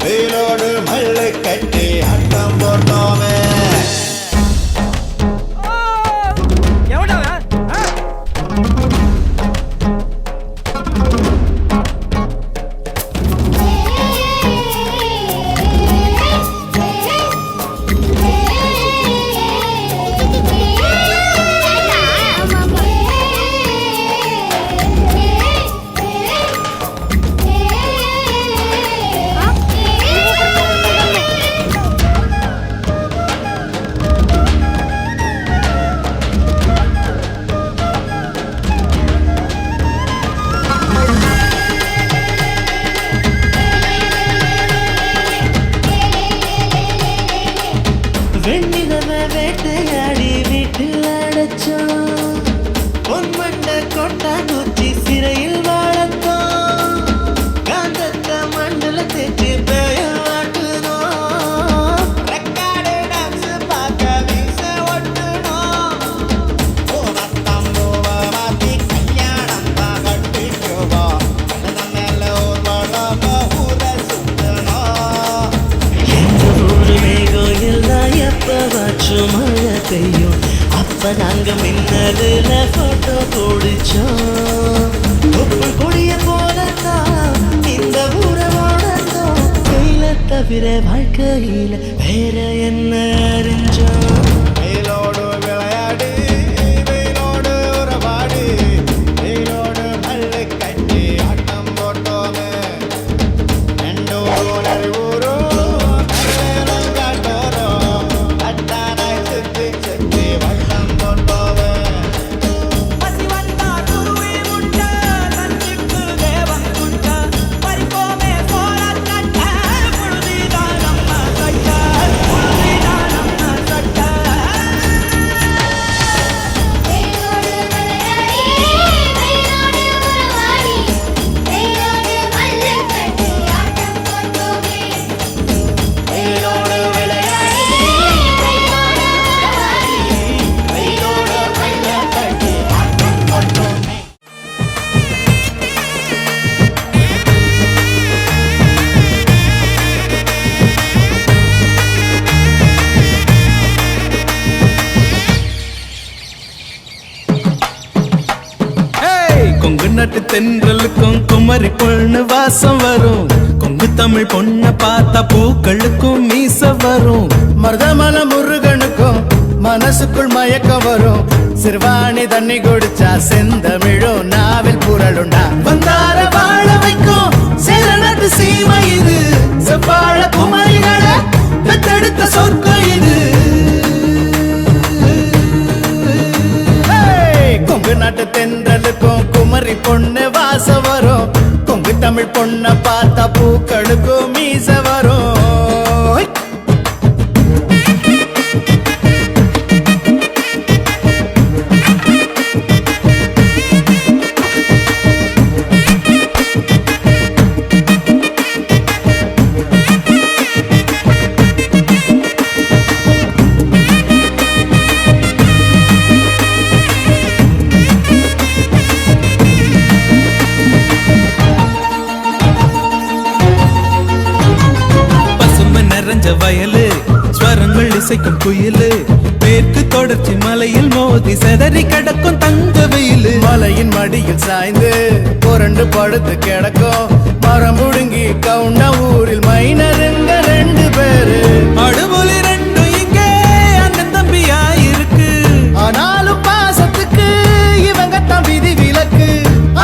வெயிலோடு மல்லு கட்டி ஆட்டம் போட்டோமே. கண்ணுல தேச்சு பேயாட்டுனோம் ரெக்கார்டு டான்ஸ் பார்க்க வீச ஒட்டுனோம் பூவத்தம் பூவ மாத்தி கல்யாணம் தான் கட்டிக்குவோம் கண்ணன மேல ஒரு வளம ஊர சுத்தணும் எங்க ஊரு மேகம் எல்லாம் எப்பவாச்சும் மழை பெய்யும் அப்ப நாங்க மின்னதுல போட்டோ பிடிச்சோம் உப்பு கொடிய போலத்தான் இந்த ஊரை வாழ்ந்தோம் வெயில தவிர வாழ்க்கையில வேற என்ன அறிஞ்சோம் வெயிலோடு விளையாடு வெயிலோடு உறவாடு வெயிலோடு பல்லு கட்டி ஆட்டம் போட்டோமே ரெண்டோரும் அறிவுறும் காட்டோரும் அட்டானாய் சுத்தி சுத்தி வட்டம் போட்டோமே பசி வந்தா துருவி முட்ட நஞ்சுக்கு தேவம் குட்ட பறிப்போமே சோழ கட்ட புழுதிதான் நம்ம கட்ட புழுதிதான் நம்ம கட்ட வெயிலோடு விளையாடி வெயிலோடு பல்ல கட்டி ஆட்டம் போட்டோமே கொங்கு நாட்டு தென்றலுக்கும் குமரி பொண்ணு வாசம் வரும் கொங்கு தமிழ் பொண்ண பார்த்தா பூக்களுக்கும் மீச வரும் மருதமல முருகனுக்கும் மனசுக்குள் மயக்கம் வரும் சிறுவாணி தண்ணி குடிச்சா செந்தமிழும் நாவில் புரளுண்டா வந்தார வாழ வைக்கும் சேரநாட்டு சீமை இது செவ்வாழ குமரிகளை பெத்தெடுத்த சொர்க்கம் இது கொங்கு நாட்டு தென்றலுக்கும் குமரி பொண்ணு வாசம் வரும் கொங்கு தமிழ் பொண்ண பார்த்தா பூக்களுக்கும் மீச வரும் பசுமை நிறைஞ்ச வயலு ஸ்வரங்கள் இசைக்கும் குயிலு மேற்கு தொடர்ச்சி மலையில் மோதி செதறி கிடக்கும் தங்க வெயிலு மலையின் மடியில் சாய்ந்து புரண்டு படுத்து கிடக்கும் மரம் முடுங்கி கவுண்ட ஊரில் மைனருங்க 2 பேரு அடுபொலி 2 இங்கே அண்ணன் தம்பியா இருக்கு ஆனாலும் பாசத்துக்கு இவங்க தான் விதி விலக்கு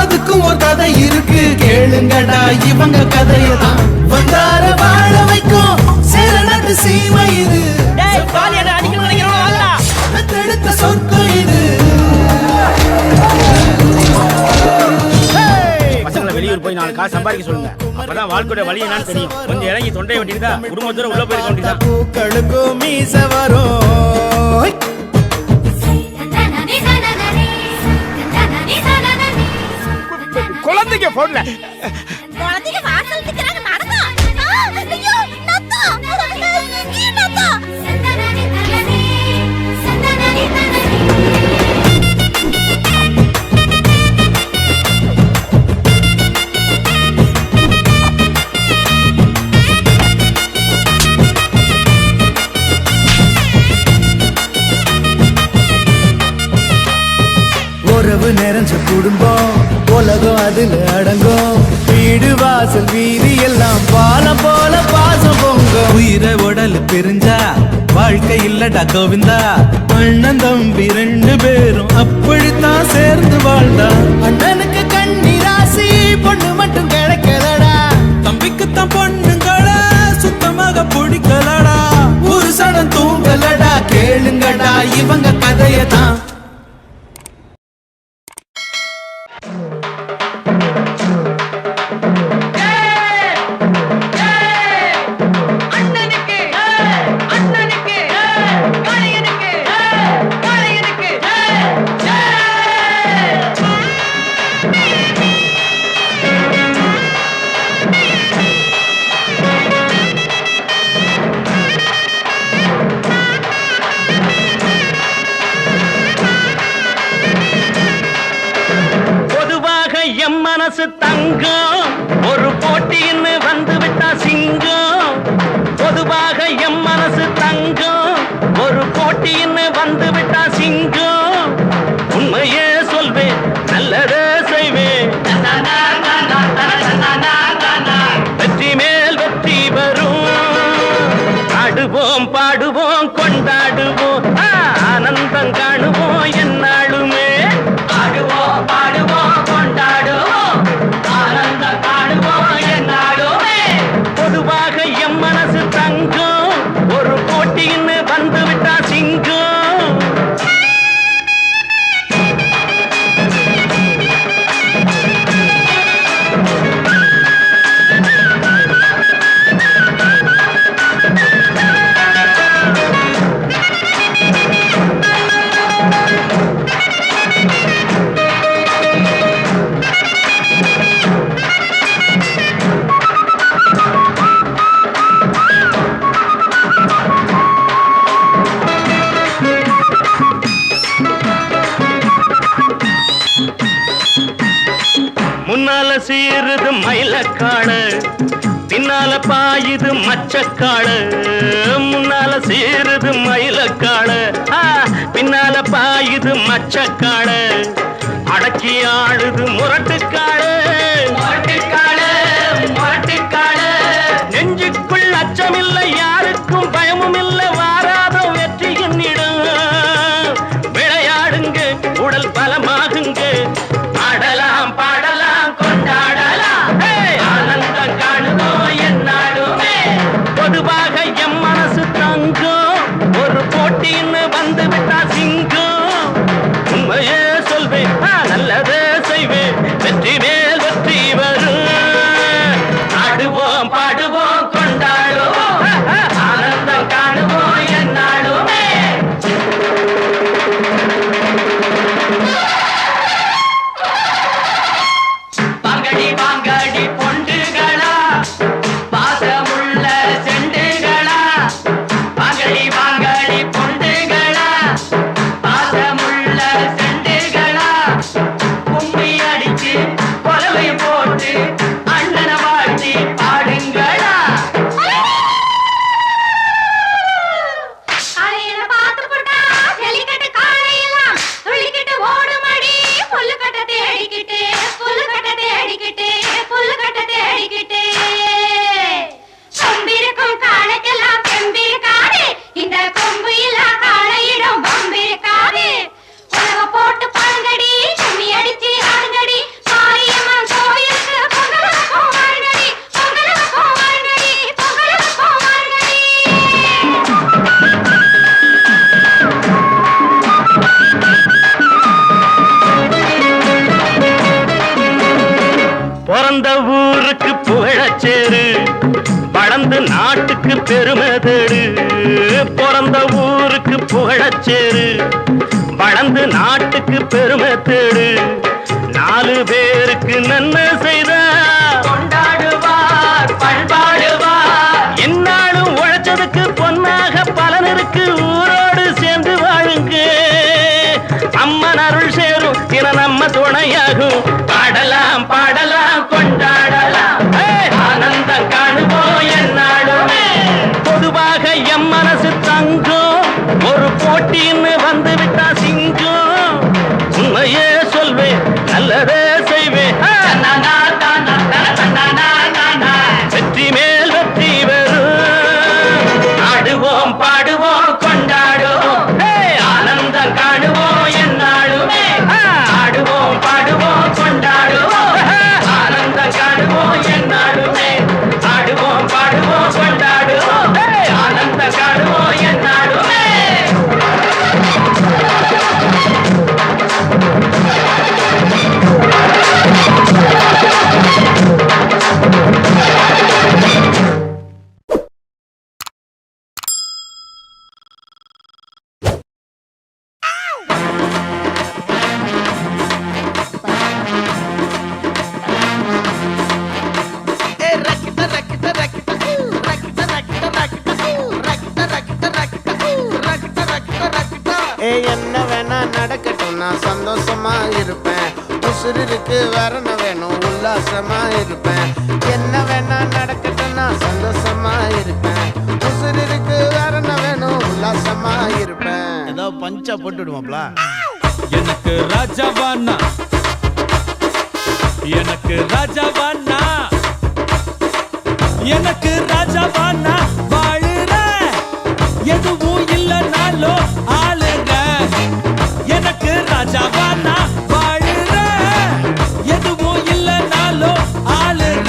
அதுக்கும் ஒரு கதை இருக்கு கேளுங்கடா இவங்க கதையதான் வந்தார வாழ வைக்கும் சேரநாட்டு சீமை இது பெத்தெடுத்த சொர்க்கம் இது பசங்களை வெளியூர் போய் 4 காசு சம்பாதிக்க சொல்லுங்க அப்பதான் வாழ்க்கையோட வழி என்னன்னு தெரியும் கொஞ்சம் இறங்கி தொண்டை வெட்டிட்டு குடும்பத்தோட உள்ள போயிருக்க வேண்டியதான் பூக்களுக்கும் மீச வரும் குழந்தைங்க போன்ல குழந்தைங்க வாசல் நிக்கறாங்க நடங்க ஐயோ நத்தா இங்க நத்தா சந்தனனி தனனி சந்தனனி தனனி உறவு நிறைஞ்ச குடும்பம் உலகம் அதுல அடங்கும் வீடு வாசல் வீதி எல்லாம் பாலம் போல பாசம் பொங்கும் உயிரை உடல் பிரிஞ்சா வாழ்க்கை இல்லடா கோவிந்தா அண்ணன் தம்பி 2 பேரும் அப்படித்தான் சேர்ந்து வாழ்ந்தா அண்ணனுக்கு கண்ணி ராசி பொண்ணு மட்டும் கிடைக்கலடா தம்பிக்குத்தான் பொண்ணுங்களா சுத்தமாக பிடிக்கலடா ஒரு சடம் தூங்கலடா கேளுங்கடா இவங்க கதையதான் சிங்கம் பொதுவாக எம் மனசு தங்கம் ஒரு போட்டின்னு வந்து விட்டா சிங்கம் உண்மையே சொல்வேன் நல்லதே செய்வேன் வெற்றி மேல் வெற்றி வரும் ஆடுவோம் பாடுவோம் கொண்டாடுவோம் ஆனந்தம் காணுவோம் என்னாலுமே ஆடுவோம் பாடுவோம் கொண்டாடுவோம் ஆனந்தம் காணுவோம் என்னாலுமே பொதுவாக எம் மனசு தங்கம் ஒரு போட்டின்னு வந்து விட்டா சிங்கம் முன்னால சீருது மயிலக்காடு பின்னால பாயுது மச்சக்காடு முன்னால சீருது மயிலக்காடு பின்னால பாயுது மச்சக்காடு அடக்கி ஆடுது முரட்டுக்காடு நெஞ்சுக்குள் அச்சமில்லை யாருக்கும் பயமும் இல்லை வாராதோ வெற்றி என்னிடம் விளையாடுங்க உடல் பலமாகுங்க ஆடலாம் பாடலாம் கொண்டாடலாம் ஆனந்தம் காணுவோம் என்னாலுமே பொதுவாக எம் மனசு தங்கம் ஒரு போட்டின்னு வந்து விட்டா சிங்கம் உண்மையே சொல்வேன் நல்லதே செய்வேன் வெற்றி மேல் வெற்றி வரும் ஆடுவோம் பாடுவோம் கொண்டாடுவோம் ஆனந்தம் காணுவோம் என்னாலுமே வாங்கடி வாங்கடி பொண்டுகளா பாசமுள்ள செண்டுகளா வாங்கடி வாங்கடி பொண்டுகளா பாசமுள்ள செண்டுகளா கும்மி அடிச்சு கொலவை போட்டு அண்ணனை வாழ்த்தி பாடுங்களா காலையில பார்த்து போட்டா ஜல்லிக்கட்டு காலையெல்லாம் துள்ளிக்கிட்டு ஓடுமடி புல்லுக்கட்டை தேடிக்கிட்டு புல்லுக்கட்டை தேடிக்கிட்டு புல்லுக்கட்டை தேடிக்கிட்டு கொம்பிருக்கும் காளைக்கெல்லாம் செம்பிருக்காது இந்த கொம்பு இல்லா காளையிடம் பொம்பிருக்காது உலக போட்டு பாருங்கடி கும்மி அடிச்சு ஆடுங்கடி மாரியம்மன் கோயிலுக்கு பொங்கலுக்கு வாருங்கடி பொங்கலுக்கு வாருங்கடி பொங்கலுக்கு வாருங்கடி பிறந்த ஊருக்கு புகழச்சேரு வளர்ந்து நாட்டுக்கு பெருமை தேடு பிறந்த ஊருக்கு புகழச்சேரு வளர்ந்து நாட்டுக்கு பெருமை தேடு நாலு பேருக்கு நன்மை செய்த கொண்டாடுவார் பண்பாடுவார் என்னாலும் உழைச்சதுக்கு பொன்னாக பலனருக்கு ஊரோடு சேர்ந்து வாழுங்க அம்மன் அருள் சேரும் தின நம்ம துணையாகும் பாடலாம் பாடலாம் கொண்டாடலாம் ஆனந்தம் காணுவோம் என்னாலுமே பொதுவாக எம் மனசு தங்கம் ஒரு போட்டின்னு வந்து விட்டா சிங்கம் உண்மையே சொல்வேன் நல்லதே செய்வேன் வெற்றி மேல் வெற்றி வரும் ஆடுவோம் பாடுவோம் கொண்டாடுவோம் ஆனந்தம் காணுவோம் என்னாலுமே ஆடுவோம் பாடுவோம் கொண்டாடுவோம் ஆனந்தம் காணுவோம் என்னாலுமே ஆடுவோம் பாடுவோம் கொண்டாடுவோம் ஆனந்தம் காணுவோம் என்னாலுமே என்ன வேணா நடக்கட்டும் நான் சந்தோஷமா இருப்பேன் உசுருக்கு வரணும் வேணும் உல்லாசமா இருப்பேன் என்ன வேணா நடக்கட்டும் நான் சந்தோஷமா பிச்சா போட்டு விடுவாப்ல. எனக்கு ராஜாவானா, எனக்கு ராஜாவானா, எனக்கு ராஜாவானா வாழுற, எதுவும் இல்லைனாலோ ஆளுங்க. எனக்கு ராஜாவானா வாழுற, எதுவும் இல்லைனாலோ ஆளுங்க.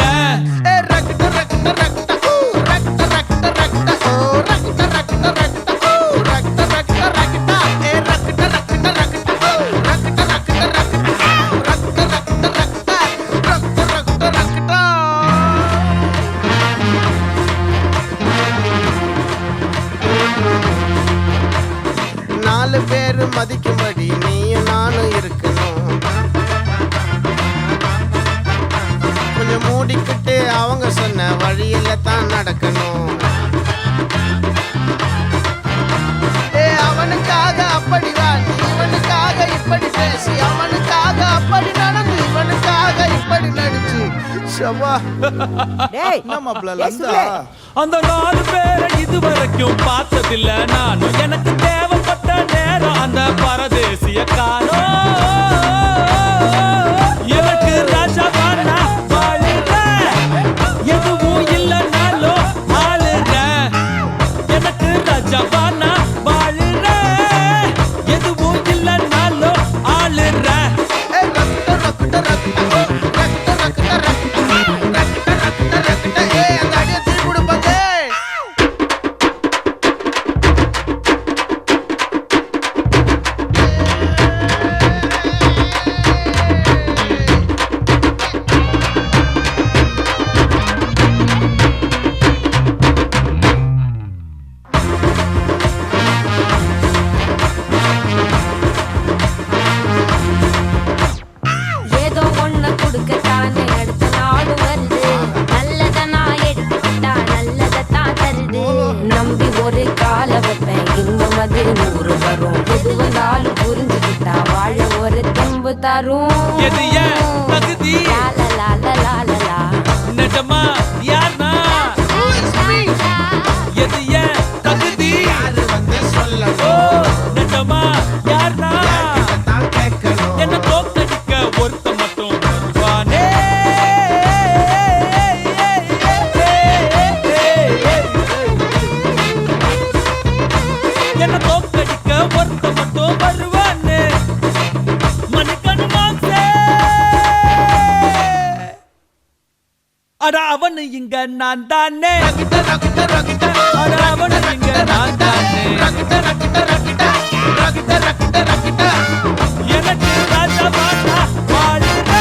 நாலு பேரு மதிக்கும்படி நீயும் நானும் இருக்கணும். கொஞ்சம் மூடிக்கிட்டு அவங்க சொன்ன வழியில தான் நடக்கணும். அவனுக்காக அப்படி வாடி, இவனுக்காக இப்படி பேசி, அவனுக்காக அப்படி நடந்து, இவனுக்காக இப்படி நடிச்சு. சவா அந்த 4 பேரை இதுவரைக்கும் பார்த்ததில்ல நானும். எனக்கு தேவைப்பட்ட நேரம் அந்த பரதேசிய காணோம். எனக்கு ராஜாவானா வாழுற, எதுவும் இல்லைனாலோ ஆளுற. எனக்கு ராஜாவானா வாழுற, எதுவும் இல்லைனாலோ ஆளுற. ஏதோ ஒண்ணு கொடுக்கத்தானே அடுத்த நாடு வருது. நல்லதை நான் எடுத்துக்கிட்டா நல்லதைத்தான் தருது. நம்பி ஒரு கால வைப்பேன், இன்னும் அது 100 வரும். எது வந்தாலும் புரிஞ்சுக்கிட்டா வாழ ஒரு தெம்பு தரும். எது ஏன் தகுதி? லாலலாலலாலலா. நிஜமா யார்னா? எது ஏன் தகுதி? ஓ, நிஜமா யார்னா? என்ன தோக்கடிக்க ஒருத்த மட்டும் வருவானே. என்ன தோக்கடிக்க ஒருத்த மட்டும் வருவானே. மணிக்கணு மாசே, அட அவனு இங்க நான் தானே. அட அவனு இங்க நான் தானே. எனக்கு ராஜாவானா வாழுற,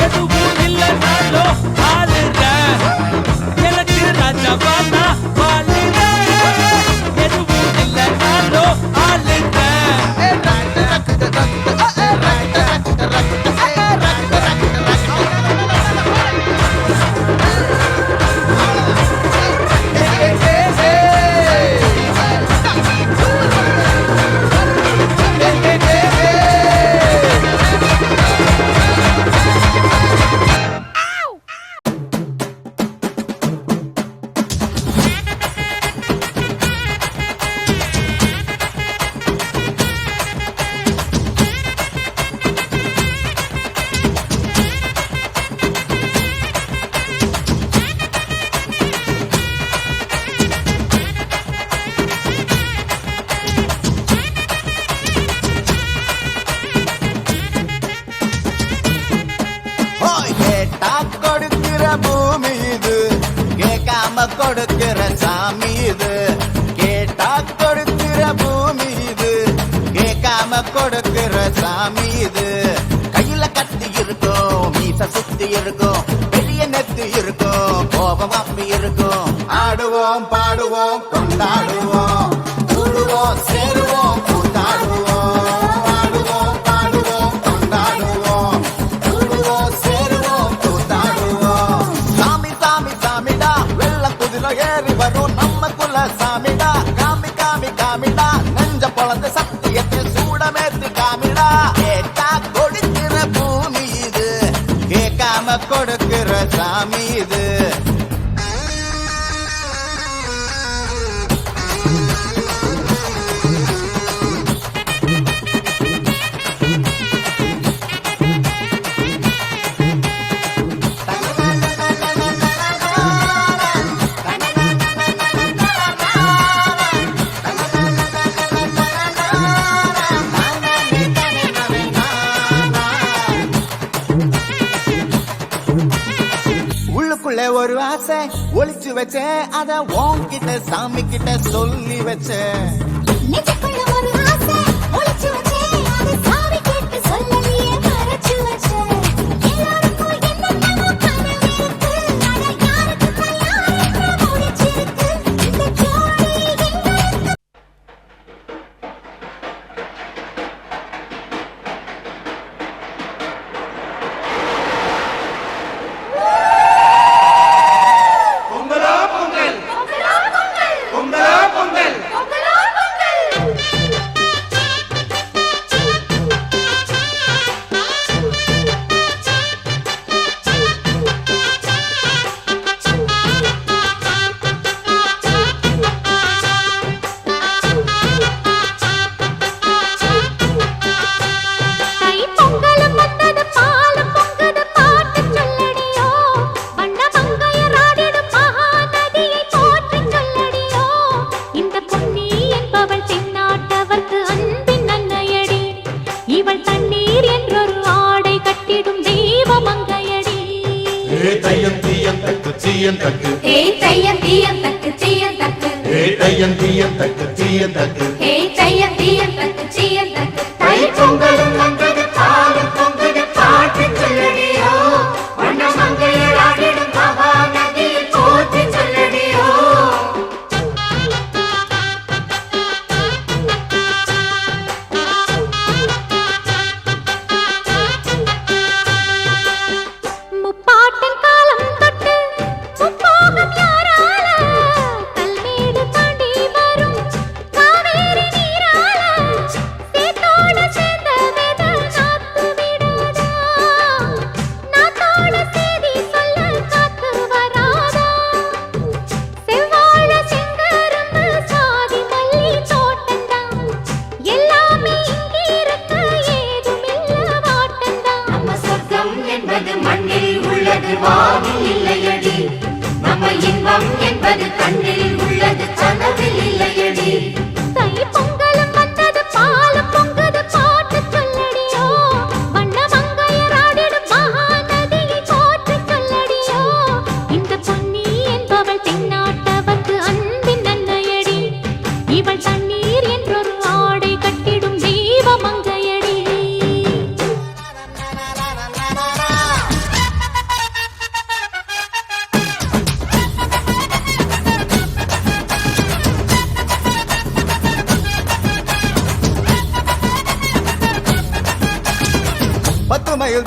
எதுவும் இல்லைனாலோ ஆளுற. எனக்கு ராஜாவானா வாழுற, எதுவும் இல்லைனாலோ ஆளுற. கேட்டா கொடுக்கிற பூமி இது, கேட்காம கொடுக்கிற சாமி இது. கேட்டா கொடுக்கிற பூமி இது, கேட்காம கொடுக்கிற சாமி இது. கையில கத்தி இருக்கும், மீச சுத்தி இருக்கும், பெரிய நெத்து இருக்கும், கோபம் அப்பி இருக்கும். ஆடுவோம் பாடுவோம் கொண்டாடுவோம், கூடுவோம் சேருவோம் கூத்தாடுவோம். ஆடுவோம் பாடுவோம் கொண்டாடுவோம், கூடுவோம் சேருவோம் கூத்தாடுவோம். சாமி சாமி சாமிடா, வெள்ள குதிரை ஏறி வரும் நம்ம குல சாமிடா. காமி காமி காமிடா, நெஞ்ச பொழந்த சத்தியத்தை சூடமேத்து காமிடா. கேட்டா கொடுக்கிற பூமி இது, கேட்காம கொடுக்கிற சாமி இது. ஆசை ஒளிச்சு வச்சேன், அத உன்கிட்ட சாமி கிட்ட சொல்லி வச்சேன். நெஞ்சுக்குள்ள ஒரு ஆசை ஒளிச்சு வச்சேன், அது சாமி கிட்ட சொல்லலையே மறைச்சு வச்சேன். எல்லாருக்கும் என்னென்னமோ கனவு இருக்கு, ஆனா யாருக்கு கல்யாணம் முடிச்சிருக்கு. இந்த ஜோடி எங்களுக்கு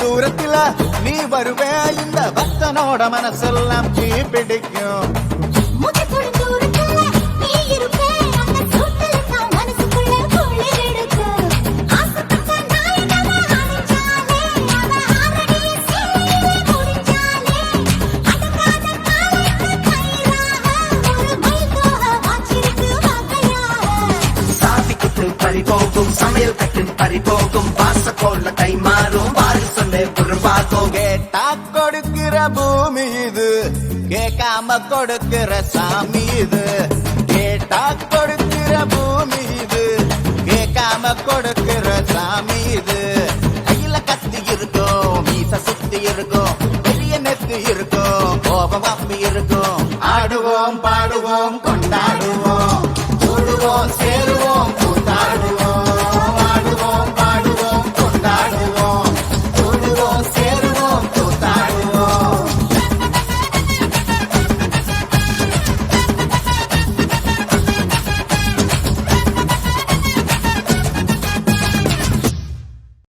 தூரத்தில நீ வருவே, இந்த பக்தனோட மனசெல்லாம் தீ பிடிக்கும். பறிபோகும் சமையல் கட்டு பறிபோகும், வாச போல கை மாறும் வாரி சொல்ல பொறுப்பாகும். கேட்டா கொடுக்கிற பூமி இது, கேட்காம கொடுக்கிற சாமி இது. கேட்டா கொடுக்கிற பூமி இது, கேட்காம கொடுக்கிற சாமி இது. கையில கத்தி இருக்கும், மீச சுத்தி இருக்கும்,